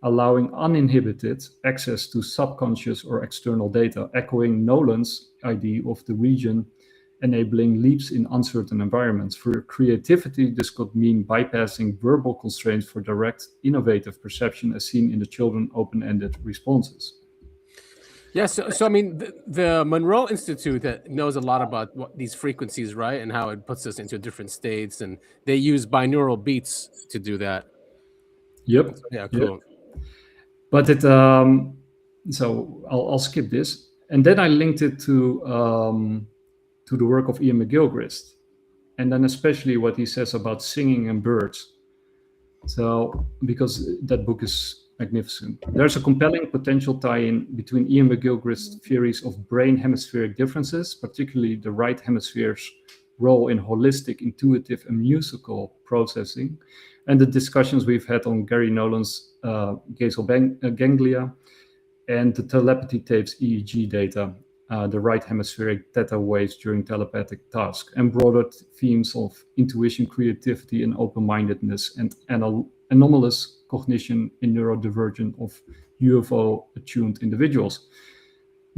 allowing uninhibited access to subconscious or external data, echoing Nolan's idea of the region enabling leaps in uncertain environments. For creativity, this could mean bypassing verbal constraints for direct, innovative perception, as seen in the children's open-ended responses. Yeah, so I mean, the Monroe Institute that knows a lot about these frequencies, right, and how it puts us into different states, and they use binaural beats to do that. Yep. Yeah, cool. Yep. But it, so I'll skip this, and then I linked it to the work of Ian McGilchrist, and then especially what he says about singing and birds. So because that book is magnificent. There's a compelling potential tie-in between Ian McGilchrist's theories of brain hemispheric differences, particularly the right hemisphere's role in holistic, intuitive, and musical processing, and the discussions we've had on Gary Nolan's basal ganglia and the telepathy tapes EEG data, the right hemispheric theta waves during telepathic task, and broader themes of intuition, creativity, and open-mindedness, and anomalous cognition in neurodivergent of UFO-attuned individuals.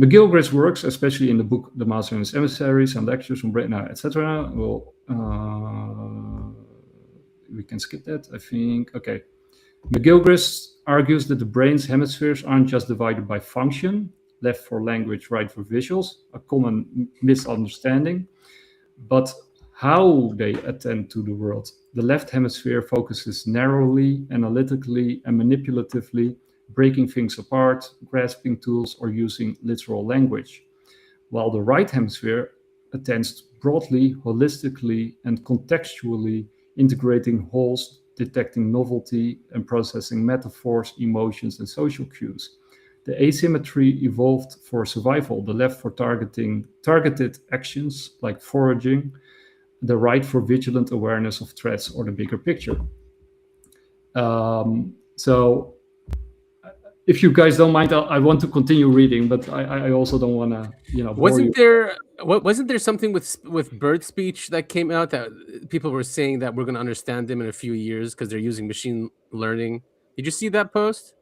McGilchrist's works, especially in the book The Master and His Emissaries and lectures from Britain, etc. Well, we can skip that, I think. Okay. McGilchrist argues that the brain's hemispheres aren't just divided by function, left for language, right for visuals, a common misunderstanding, but how they attend to the world. The left hemisphere focuses narrowly, analytically, and manipulatively, breaking things apart, grasping tools, or using literal language, while the right hemisphere attends broadly, holistically, and contextually, integrating wholes, detecting novelty, and processing metaphors, emotions, and social cues. The asymmetry evolved for survival, the left for targeted actions like foraging, the right for vigilant awareness of threats or the bigger picture. So if you guys don't mind, I want to continue reading, but I also don't want to, wasn't there something with bird speech that came out that people were saying that we're going to understand them in a few years because they're using machine learning? Did you see that post?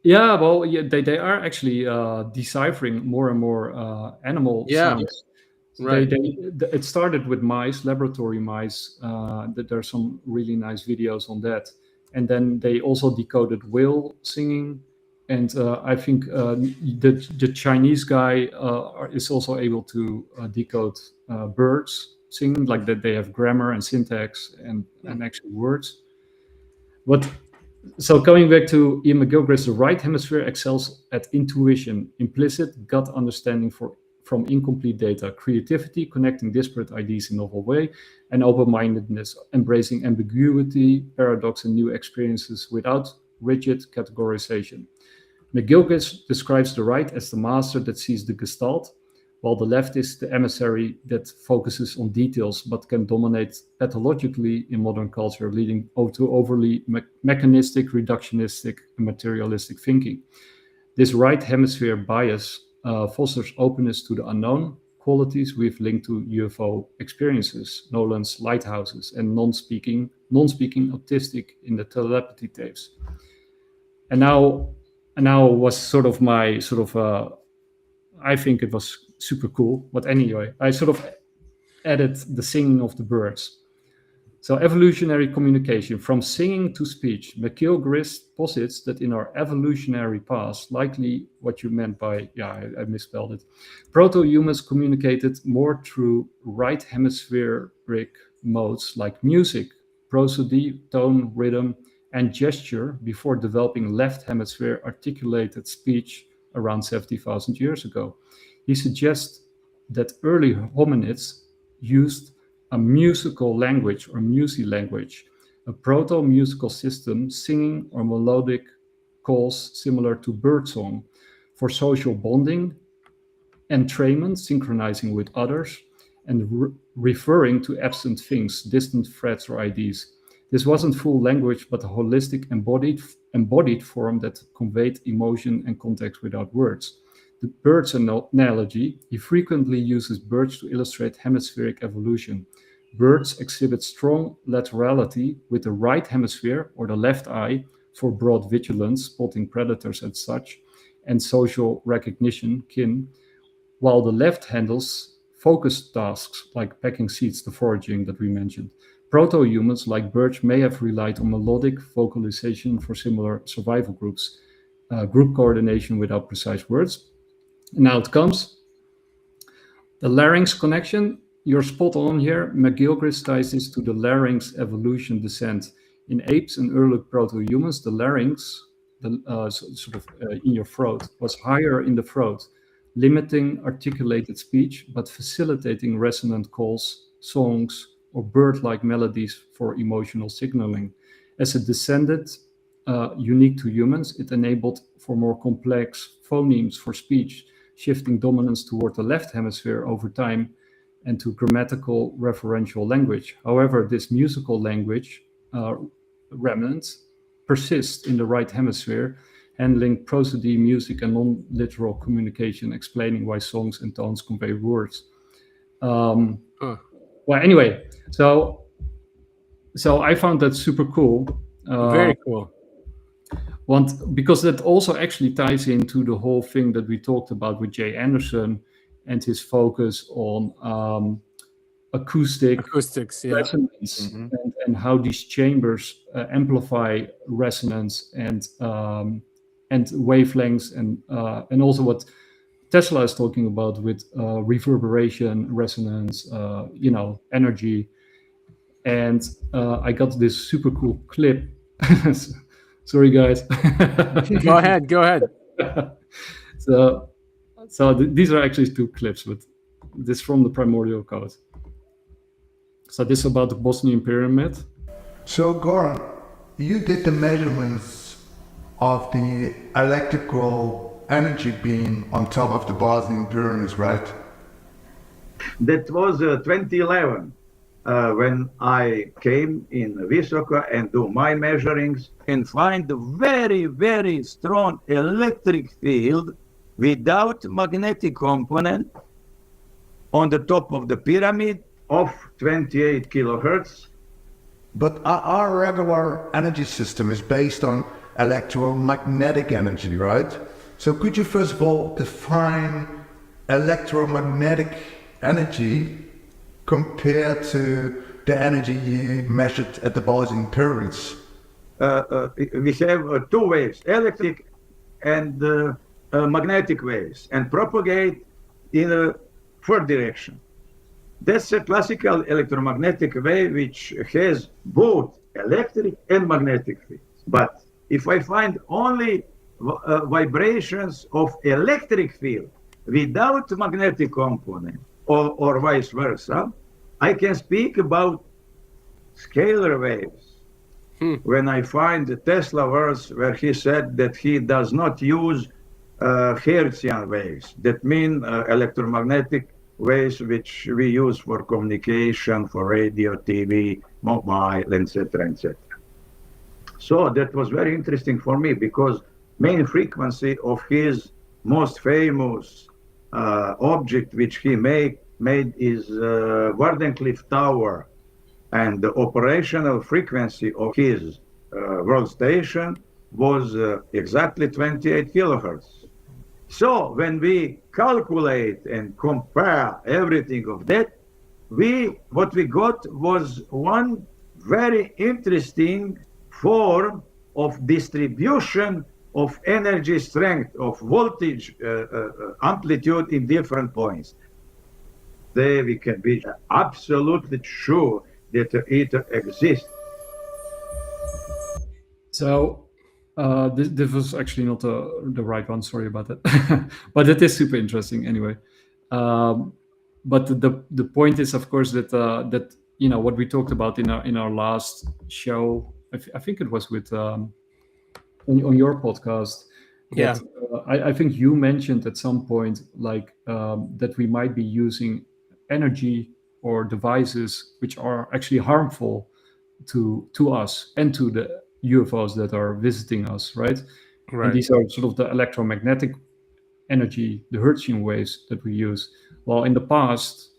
They are actually deciphering more and more animal sounds. Right. It started with mice, laboratory mice. There are some really nice videos on that. And then they also decoded whale singing. And I think the Chinese guy is also able to decode birds singing, like that they have grammar and syntax and actual words. So coming back to Ian McGilchrist, the right hemisphere excels at intuition, implicit gut understanding from incomplete data, creativity, connecting disparate ideas in a novel way, and open-mindedness, embracing ambiguity, paradox, and new experiences without rigid categorization. McGilchrist describes the right as the master that sees the gestalt, while the left is the emissary that focuses on details but can dominate pathologically in modern culture, leading to overly mechanistic, reductionistic, and materialistic thinking. This right hemisphere bias fosters openness to the unknown, qualities we've linked to UFO experiences, Nolan's lighthouses, and non-speaking autistic in the telepathy tapes. And now was sort of my I think it was super cool. But anyway, I sort of added the singing of the birds. So evolutionary communication, from singing to speech. McGilchrist posits that in our evolutionary past, likely what you meant by, I misspelled it, proto-humans communicated more through right hemispheric modes like music, prosody, tone, rhythm, and gesture before developing left hemisphere articulated speech around 70,000 years ago. He suggests that early hominids used a musical language or musi language, a proto-musical system, singing or melodic calls similar to birdsong for social bonding, entrainment, synchronizing with others, and referring to absent things, distant threats or ideas. This wasn't full language, but a holistic embodied form that conveyed emotion and context without words. The birds analogy, he frequently uses birds to illustrate hemispheric evolution. Birds exhibit strong laterality with the right hemisphere or the left eye for broad vigilance, spotting predators and such, and social recognition, kin, while the left handles focused tasks like packing seeds, the foraging that we mentioned. Proto-humans like birds may have relied on melodic vocalization for similar survival groups, group coordination without precise words. And now it comes. The larynx connection, you're spot on here. McGilchrist ties this to the larynx evolution descent. In apes and early proto-humans, the larynx, in your throat, was higher in the throat, limiting articulated speech, but facilitating resonant calls, songs, or bird-like melodies for emotional signaling. As it descended, unique to humans, it enabled for more complex phonemes for speech, shifting dominance toward the left hemisphere over time and to grammatical referential language. However, this musical language remnants persist in the right hemisphere, handling prosody, music, and non-literal communication, explaining why songs and tones convey words. Well, anyway, so I found that super cool. Very cool. because that also actually ties into the whole thing that we talked about with Jay Anderson and his focus on acoustics, resonance, and how these chambers amplify resonance and wavelengths, and also what Tesla is talking about with reverberation, resonance, energy. And I got this super cool clip. Sorry, guys. Go ahead. So these are actually two clips, but this from the Primordial Code. So this is about the Bosnian Pyramid. So Goran, you did the measurements of the electrical energy beam on top of the Bosnian Pyramids, right? That was 2011 when I came in Visoka and do my measurings and find a very, very strong electric field without magnetic component on the top of the pyramid of 28 kilohertz. But our regular energy system is based on electromagnetic energy, right? So could you first of all define electromagnetic energy compared to the energy you measured at the Bosnian Pyramids? We have two waves, electric and magnetic waves, and propagate in a four direction. That's a classical electromagnetic wave which has both electric and magnetic fields. But if I find only vibrations of electric field without magnetic component, or vice versa, I can speak about scalar waves. When I find the Tesla verse where he said that he does not use Hertzian waves, that mean electromagnetic waves which we use for communication, for radio, TV, mobile, etc., etc. So that was very interesting for me because main frequency of his most famous object which he made is Wardenclyffe Tower, and the operational frequency of his world station was exactly 28 kilohertz. So when we calculate and compare everything of that, what we got was one very interesting form of distribution of energy strength, of voltage amplitude in different points. There we can be absolutely sure that it exists. So this was actually not the right one. Sorry about that, but it is super interesting anyway. But the point is, of course, that what we talked about in our last show. I think it was with on your podcast. Yeah. That, I think you mentioned at some point that we might be using energy or devices which are actually harmful to us and to the UFOs that are visiting us, right? Right. And these are sort of the electromagnetic energy, the Hertzian waves that we use. Well, in the past,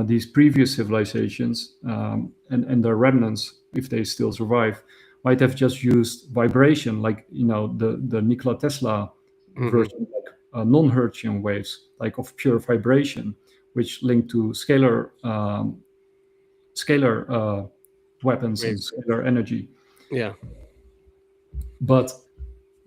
these previous civilizations and their remnants, if they still survive, might have just used vibration, like the Nikola Tesla version, like non-Hertzian waves, like of pure vibration, which link to scalar weapons and scalar energy. Yeah. But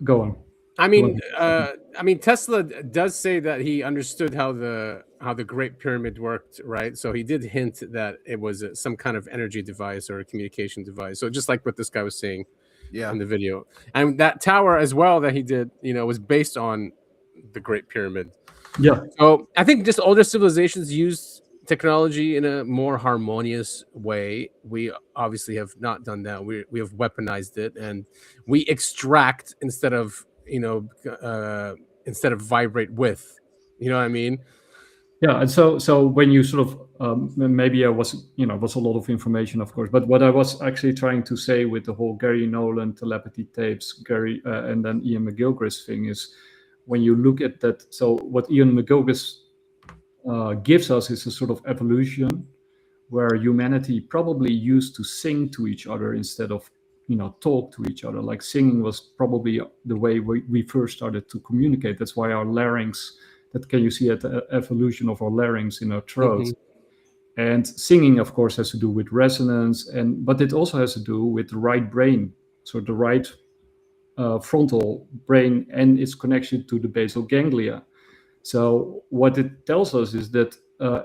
go on. I mean, Tesla does say that he understood how the Great Pyramid worked, right? So he did hint that it was some kind of energy device or a communication device. So just like what this guy was saying in the video, and that tower as well that he did, was based on the Great Pyramid. Yeah. So I think just older civilizations used technology in a more harmonious way. We obviously have not done that. We have weaponized it, and we extract instead of vibrate with. You know what I mean? Yeah, and so when you sort of maybe I was was a lot of information, of course, but what I was actually trying to say with the whole Gary Nolan telepathy tapes, and then Ian McGilchrist thing is, when you look at that, so what Ian McGilchrist gives us is a sort of evolution where humanity probably used to sing to each other instead of talk to each other. Like singing was probably the way we first started to communicate. That's why our larynx, that can you see at the evolution of our larynx in our throat. And singing, of course, has to do with resonance, but it also has to do with the right brain, so the right frontal brain and its connection to the basal ganglia. So what it tells us is that,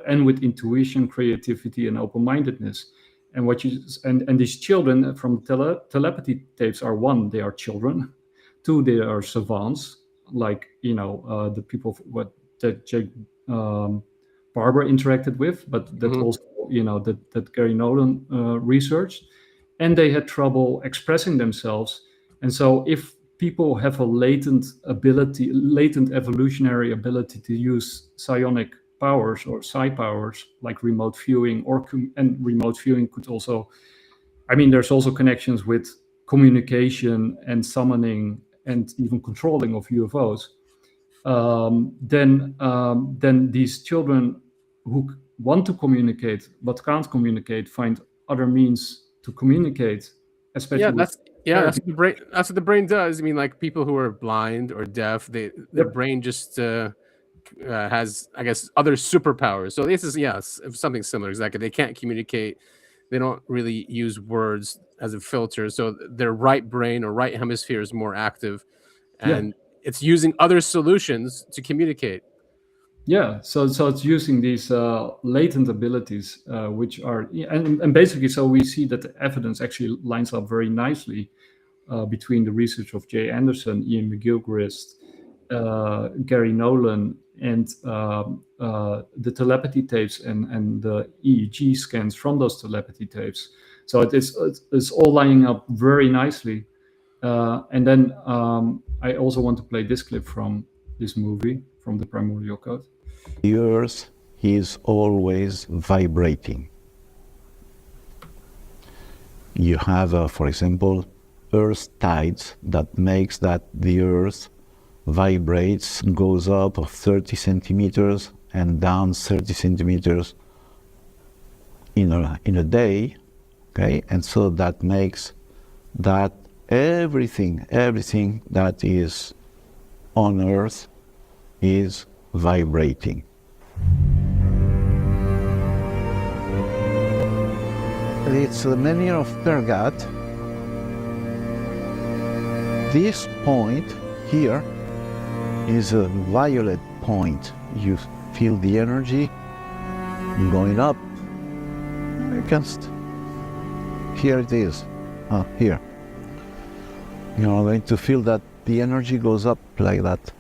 and with intuition, creativity, and open-mindedness, and these children from telepathy tapes are: one, they are children; two, they are savants, like the people that Jake Barber interacted with, but that also that Gary Nolan researched, and they had trouble expressing themselves. And so if people have a latent evolutionary ability to use psionic powers or psi powers, like remote viewing, and remote viewing could also, there's also connections with communication and summoning and even controlling of UFOs. Then these children who want to communicate but can't communicate find other means to communicate, especially that's what the brain does. Like people who are blind or deaf, their brain just has, I guess, other superpowers. So this is something similar. Exactly. They can't communicate. They don't really use words as a filter. So their right brain or right hemisphere is more active, and it's using other solutions to communicate. So it's using these latent abilities, which are, and basically, so we see that the evidence actually lines up very nicely between the research of Jay Anderson, Ian McGilchrist, Gary Nolan, and the telepathy tapes and the EEG scans from those telepathy tapes. So it's all lining up very nicely. And then I also want to play this clip from this movie, from the Primordial Code. The Earth is always vibrating. You have, for example, Earth tides that makes that the Earth vibrates, goes up of 30 centimeters and down 30 centimeters in a day, okay? And so that makes that everything that is on Earth is vibrating. It's the menhir of Pergat. This point here is a violet point. You feel the energy going up against. Here it is, here. You're going to feel that the energy goes up like that.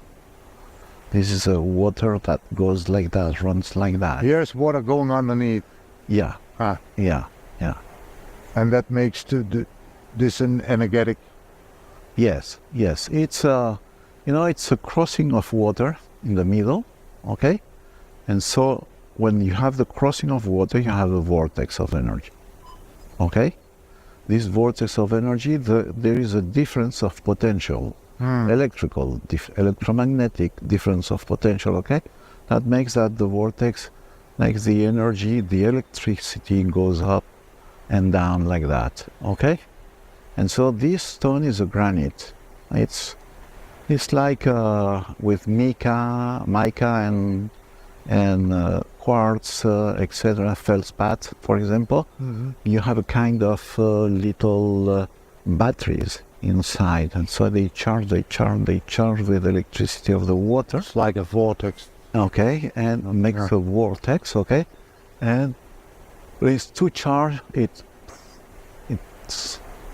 This is a water that goes like that, runs like that. Here's water going underneath. Yeah. Yeah. And that makes this an energetic. Yes. It's it's a crossing of water in the middle, okay? And so when you have the crossing of water, you have a vortex of energy, okay? This vortex of energy, there is a difference of potential. Electromagnetic difference of potential, okay? That makes that the vortex, makes the energy, the electricity goes up and down like that, okay? And so this stone is a granite. It's like with mica and quartz, etc., feldspat, for example. You have a kind of little batteries inside, and so they charge with electricity of the water. It's like a vortex. Okay, and makes a vortex, okay? And with two charge, it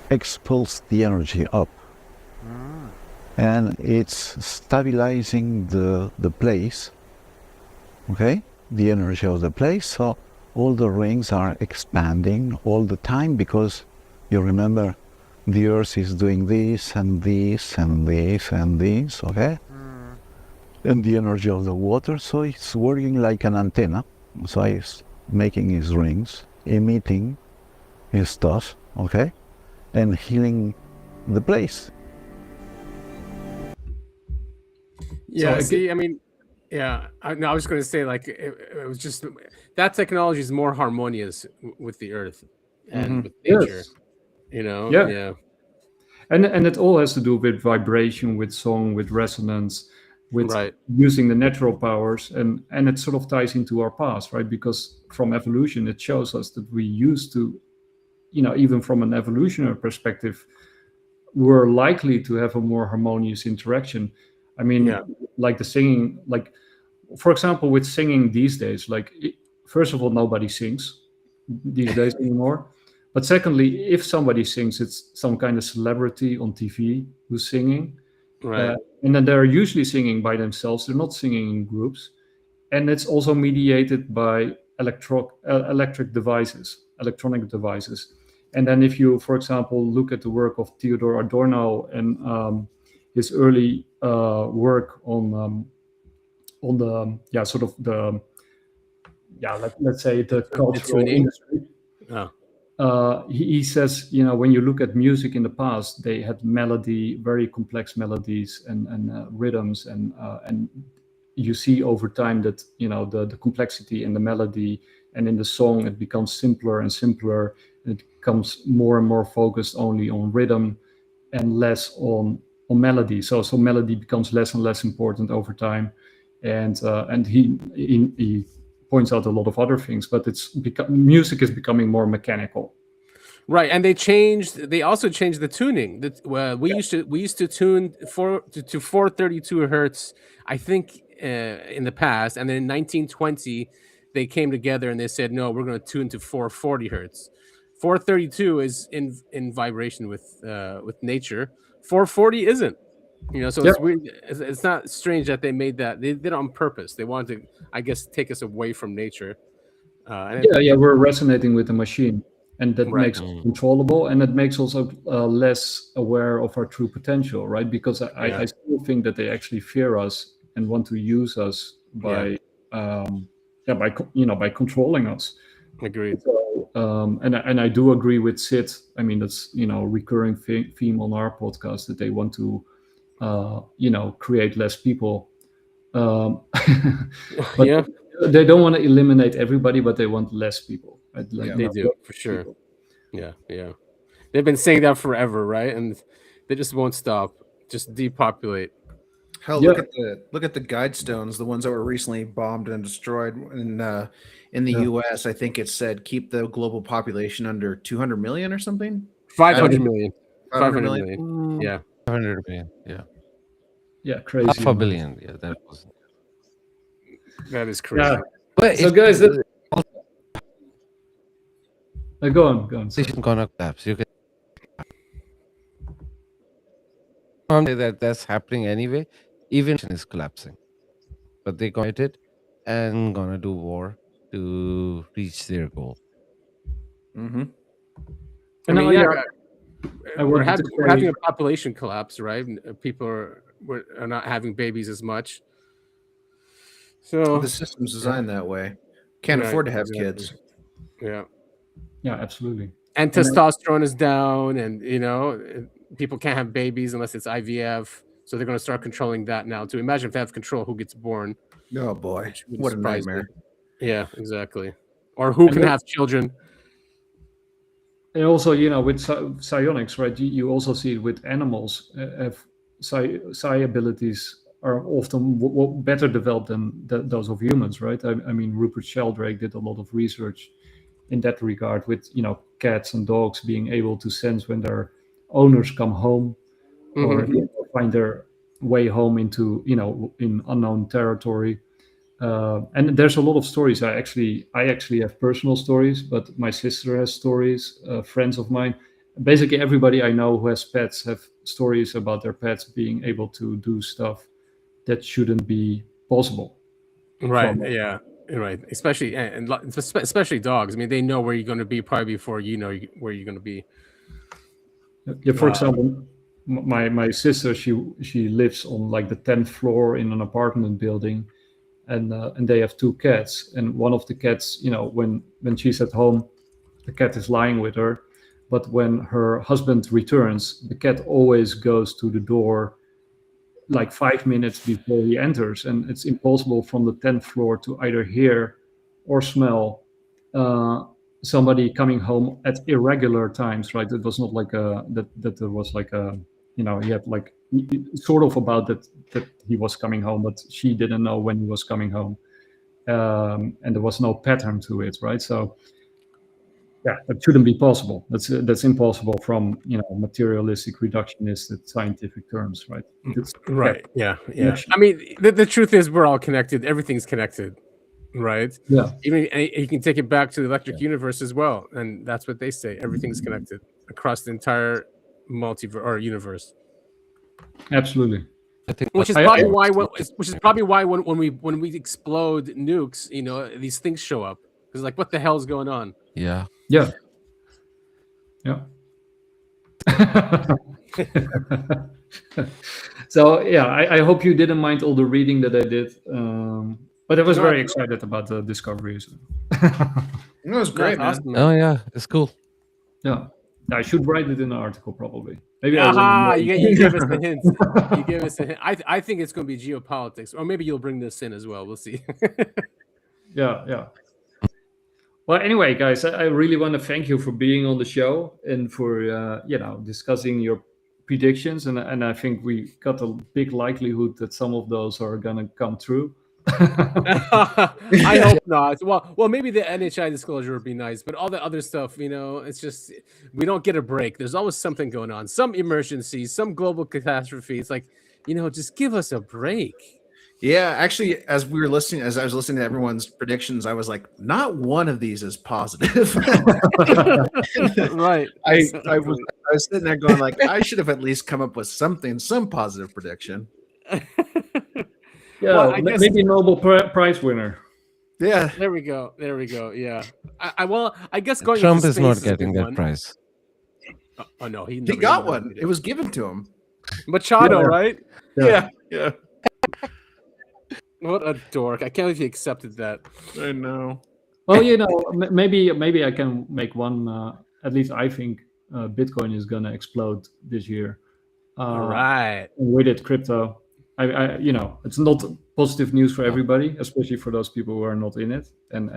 expels the energy up. And it's stabilizing the place, okay? The energy of the place, so all the rings are expanding all the time, because you remember the Earth is doing this and this and this and this, okay? And the energy of the water, so it's working like an antenna. So it's making its rings, emitting his stuff, okay? And healing the place. Yeah, I was going to say, like, it was just, that technology is more harmonious with the Earth and with nature. Yeah. And it all has to do with vibration, with song, with resonance, with using the natural powers, and it sort of ties into our past, right? Because from evolution, it shows us that we used to, even from an evolutionary perspective, we're likely to have a more harmonious interaction. I mean, like the singing, like, for example, with singing these days, like, first of all, nobody sings these days anymore. But secondly, if somebody sings, it's some kind of celebrity on TV who's singing. Right. And then they're usually singing by themselves. They're not singing in groups. And it's also mediated by electronic devices. And then if you, for example, look at the work of Theodor Adorno and his early work on the, let's say the cultural industry. He says, when you look at music in the past, they had very complex melodies and rhythms, and you see over time that the complexity in the melody and in the song, it becomes simpler and simpler. It becomes more and more focused only on rhythm and less on melody. So melody becomes less and less important over time, and he points out a lot of other things, but music is becoming more mechanical. Right, and they also changed the tuning. We used to tune to 432 hertz, I think, in the past, and then in 1920 they came together and they said, no, we're going to tune to 440 hertz. 432 is in vibration with nature. 440 isn't. So it's weird. It's not strange that they made that. They did it on purpose. They wanted to, I guess, take us away from nature. We're resonating with the machine, and that makes us controllable, and it makes also less aware of our true potential, right? Because I still think that they actually fear us and want to use us by controlling us. Agreed. So, and I do agree with Sid. I mean, that's recurring theme on our podcast, that they want to create less people. But they don't want to eliminate everybody, but they want less people. Right? They do, for sure. People. Yeah. They've been saying that forever, right? And they just won't stop. Just depopulate. Hell, look at the guide stones, the ones that were recently bombed and destroyed in the U.S. I think it said keep the global population under 200 million or something. 500 million. 500 million. Yeah. 500 million. Yeah. Yeah, crazy. Half a billion. Yeah, that is crazy. Yeah. But so guys, go on. Gonna collapse. You can say that's happening anyway. Even is collapsing, but they got it and gonna do war to reach their goal. Mm-hmm. We're having a population collapse, right? People are not having babies as much. So the system's designed that way. Can't afford to have kids. Yeah, absolutely. And testosterone is down, and people can't have babies unless it's IVF. So they're going to start controlling that now too. Imagine if they have control who gets born. Oh boy, what a nightmare. Yeah, exactly. Or who can have children. And also, with psionics, right? You also see it with animals. Psi abilities are often better developed than those of humans, right? I mean, Rupert Sheldrake did a lot of research in that regard with, cats and dogs being able to sense when their owners come home or find their way home into, in unknown territory. And there's a lot of stories. I actually have personal stories, but my sister has stories, friends of mine. Basically, everybody I know who has pets have stories about their pets being able to do stuff that shouldn't be possible. Right. Yeah. Right. Especially dogs. I mean, they know where you're going to be probably before you know where you're going to be. Yeah. For example, my sister, she lives on like the 10th floor in an apartment building. And they have two cats, and one of the cats, when she's at home, the cat is lying with her, but when her husband returns, the cat always goes to the door like 5 minutes before he enters, and it's impossible from the 10th floor to either hear or smell somebody coming home at irregular times, right? It was not like that there was like a, he had like sort of about that he was coming home, but she didn't know when he was coming home, and there was no pattern to it, right? So yeah, that shouldn't be possible. That's impossible from materialistic reductionist scientific terms, right? Right. Yeah. I mean, the truth is we're all connected. Everything's connected, right? Yeah. Even you can take it back to the electric universe as well, and that's what they say. Everything's connected across the entire multiverse or universe. Absolutely. Which is probably why when we explode nukes, these things show up. Because like, what the hell is going on? Yeah. Yeah. So yeah, I hope you didn't mind all the reading that I did, but I was very excited about the discoveries. It was great, man. Awesome, man. Oh yeah, it's cool. Yeah, I should write it in an article probably. Maybe you gave us a hint. You gave us a hint. I think it's going to be geopolitics, or maybe you'll bring this in as well. We'll see. Yeah. Well, anyway, guys, I really want to thank you for being on the show and for discussing your predictions, and I think we got a big likelihood that some of those are gonna come true. I hope not. Well, maybe the NHI disclosure would be nice, but all the other stuff, it's just we don't get a break. There's always something going on, some emergency, some global catastrophe. It's like, just give us a break. Yeah, actually, as I was listening to everyone's predictions, I was like, not one of these is positive. Right. I was sitting there going like, I should have at least come up with some positive prediction. Yeah, well, maybe Nobel Prize winner. Yeah. There we go. Yeah. I guess going. Trump is not getting that prize. Oh no, he got one. It was given to him. Machado, right? Yeah. What a dork! I can't believe he accepted that. I know. Well, maybe I can make one. At least I think Bitcoin is gonna explode this year. All right. With it, crypto. I it's not positive news for everybody, especially for those people who are not in it. And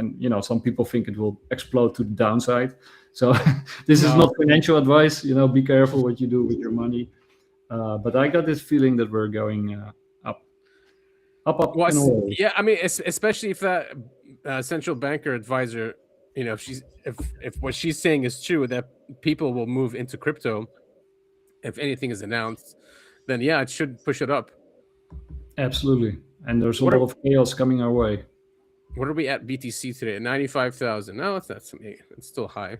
some people think it will explode to the downside. So this is not financial advice. Be careful what you do with your money. But I got this feeling that we're going up. Well, yeah, I mean, especially if that central banker advisor, if what she's saying is true, that people will move into crypto. If anything is announced, then yeah, it should push it up. Absolutely, and there's a lot of chaos coming our way. What are we at BTC today? 95,000. No, it's still high.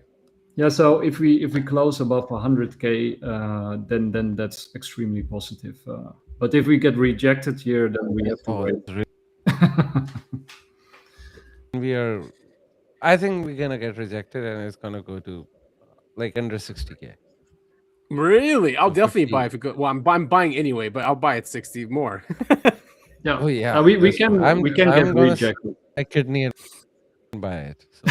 Yeah, so if we close above 100K, then that's extremely positive. But if we get rejected here, then we have to wait. I think we're gonna get rejected, and it's gonna go to like under 60K. Really? I'll definitely buy if it goes. Well, I'm buying anyway, but I'll buy at 60 more. Yeah. Oh yeah. We can get rejected. I kidney and buy it. So.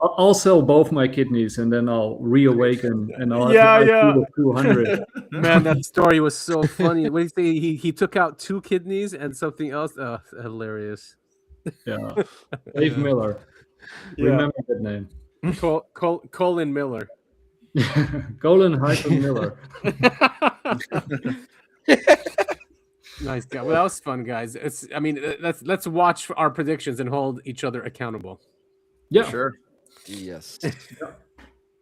I'll sell both my kidneys and then I'll reawaken and I'll have to 200. Man, that story was so funny. What do you say? He took out 2 kidneys and something else. Oh, hilarious. Yeah. Dave Miller. Yeah. Remember that name. Colin Miller. Colin-Miller. Nice guy. Well, that was fun, guys. Let's watch our predictions and hold each other accountable. Yeah, sure. Yes.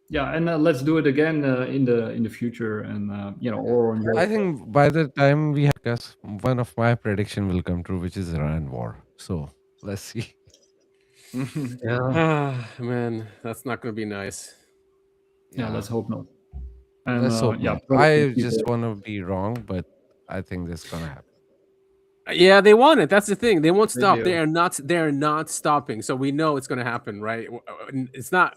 Yeah, and let's do it again in the future, and or on your. I think by the time we have, one of my prediction will come true, which is Iran war. So let's see. Yeah. Man, that's not going to be nice. Yeah, let's hope not. And, let's hope not. I just want to be wrong, but I think this is gonna happen. Yeah, they want it. That's the thing. They won't stop. They are not stopping. So we know it's going to happen, right? It's not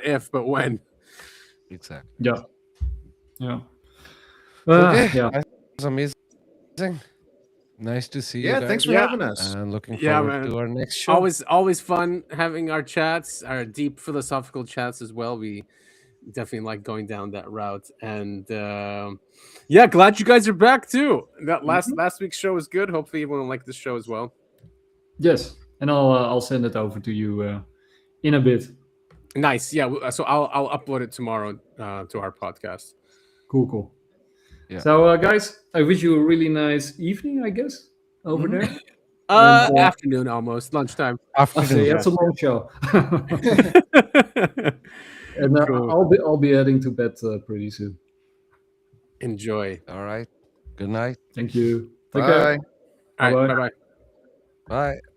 if, but when. Exactly. Yeah. Okay. Yeah. That's amazing. Nice to see you. Yeah, guys. thanks for having us. And looking forward to our next show. Always fun having our chats, our deep philosophical chats as well. We definitely like going down that route, and glad you guys are back too. That last week's show was good. Hopefully everyone will like this show as well. Yes, and I'll send it over to you in a bit. Nice. Yeah. So I'll upload it tomorrow to our podcast. Cool. Yeah. So guys, I wish you a really nice evening, I guess, over there. Afternoon almost, lunchtime. Okay, that's a long show. And Cool. I'll be heading to bed pretty soon. Enjoy. All right. Good night. Thank you. Take Bye. care. All right. Bye-bye. Bye-bye. Bye.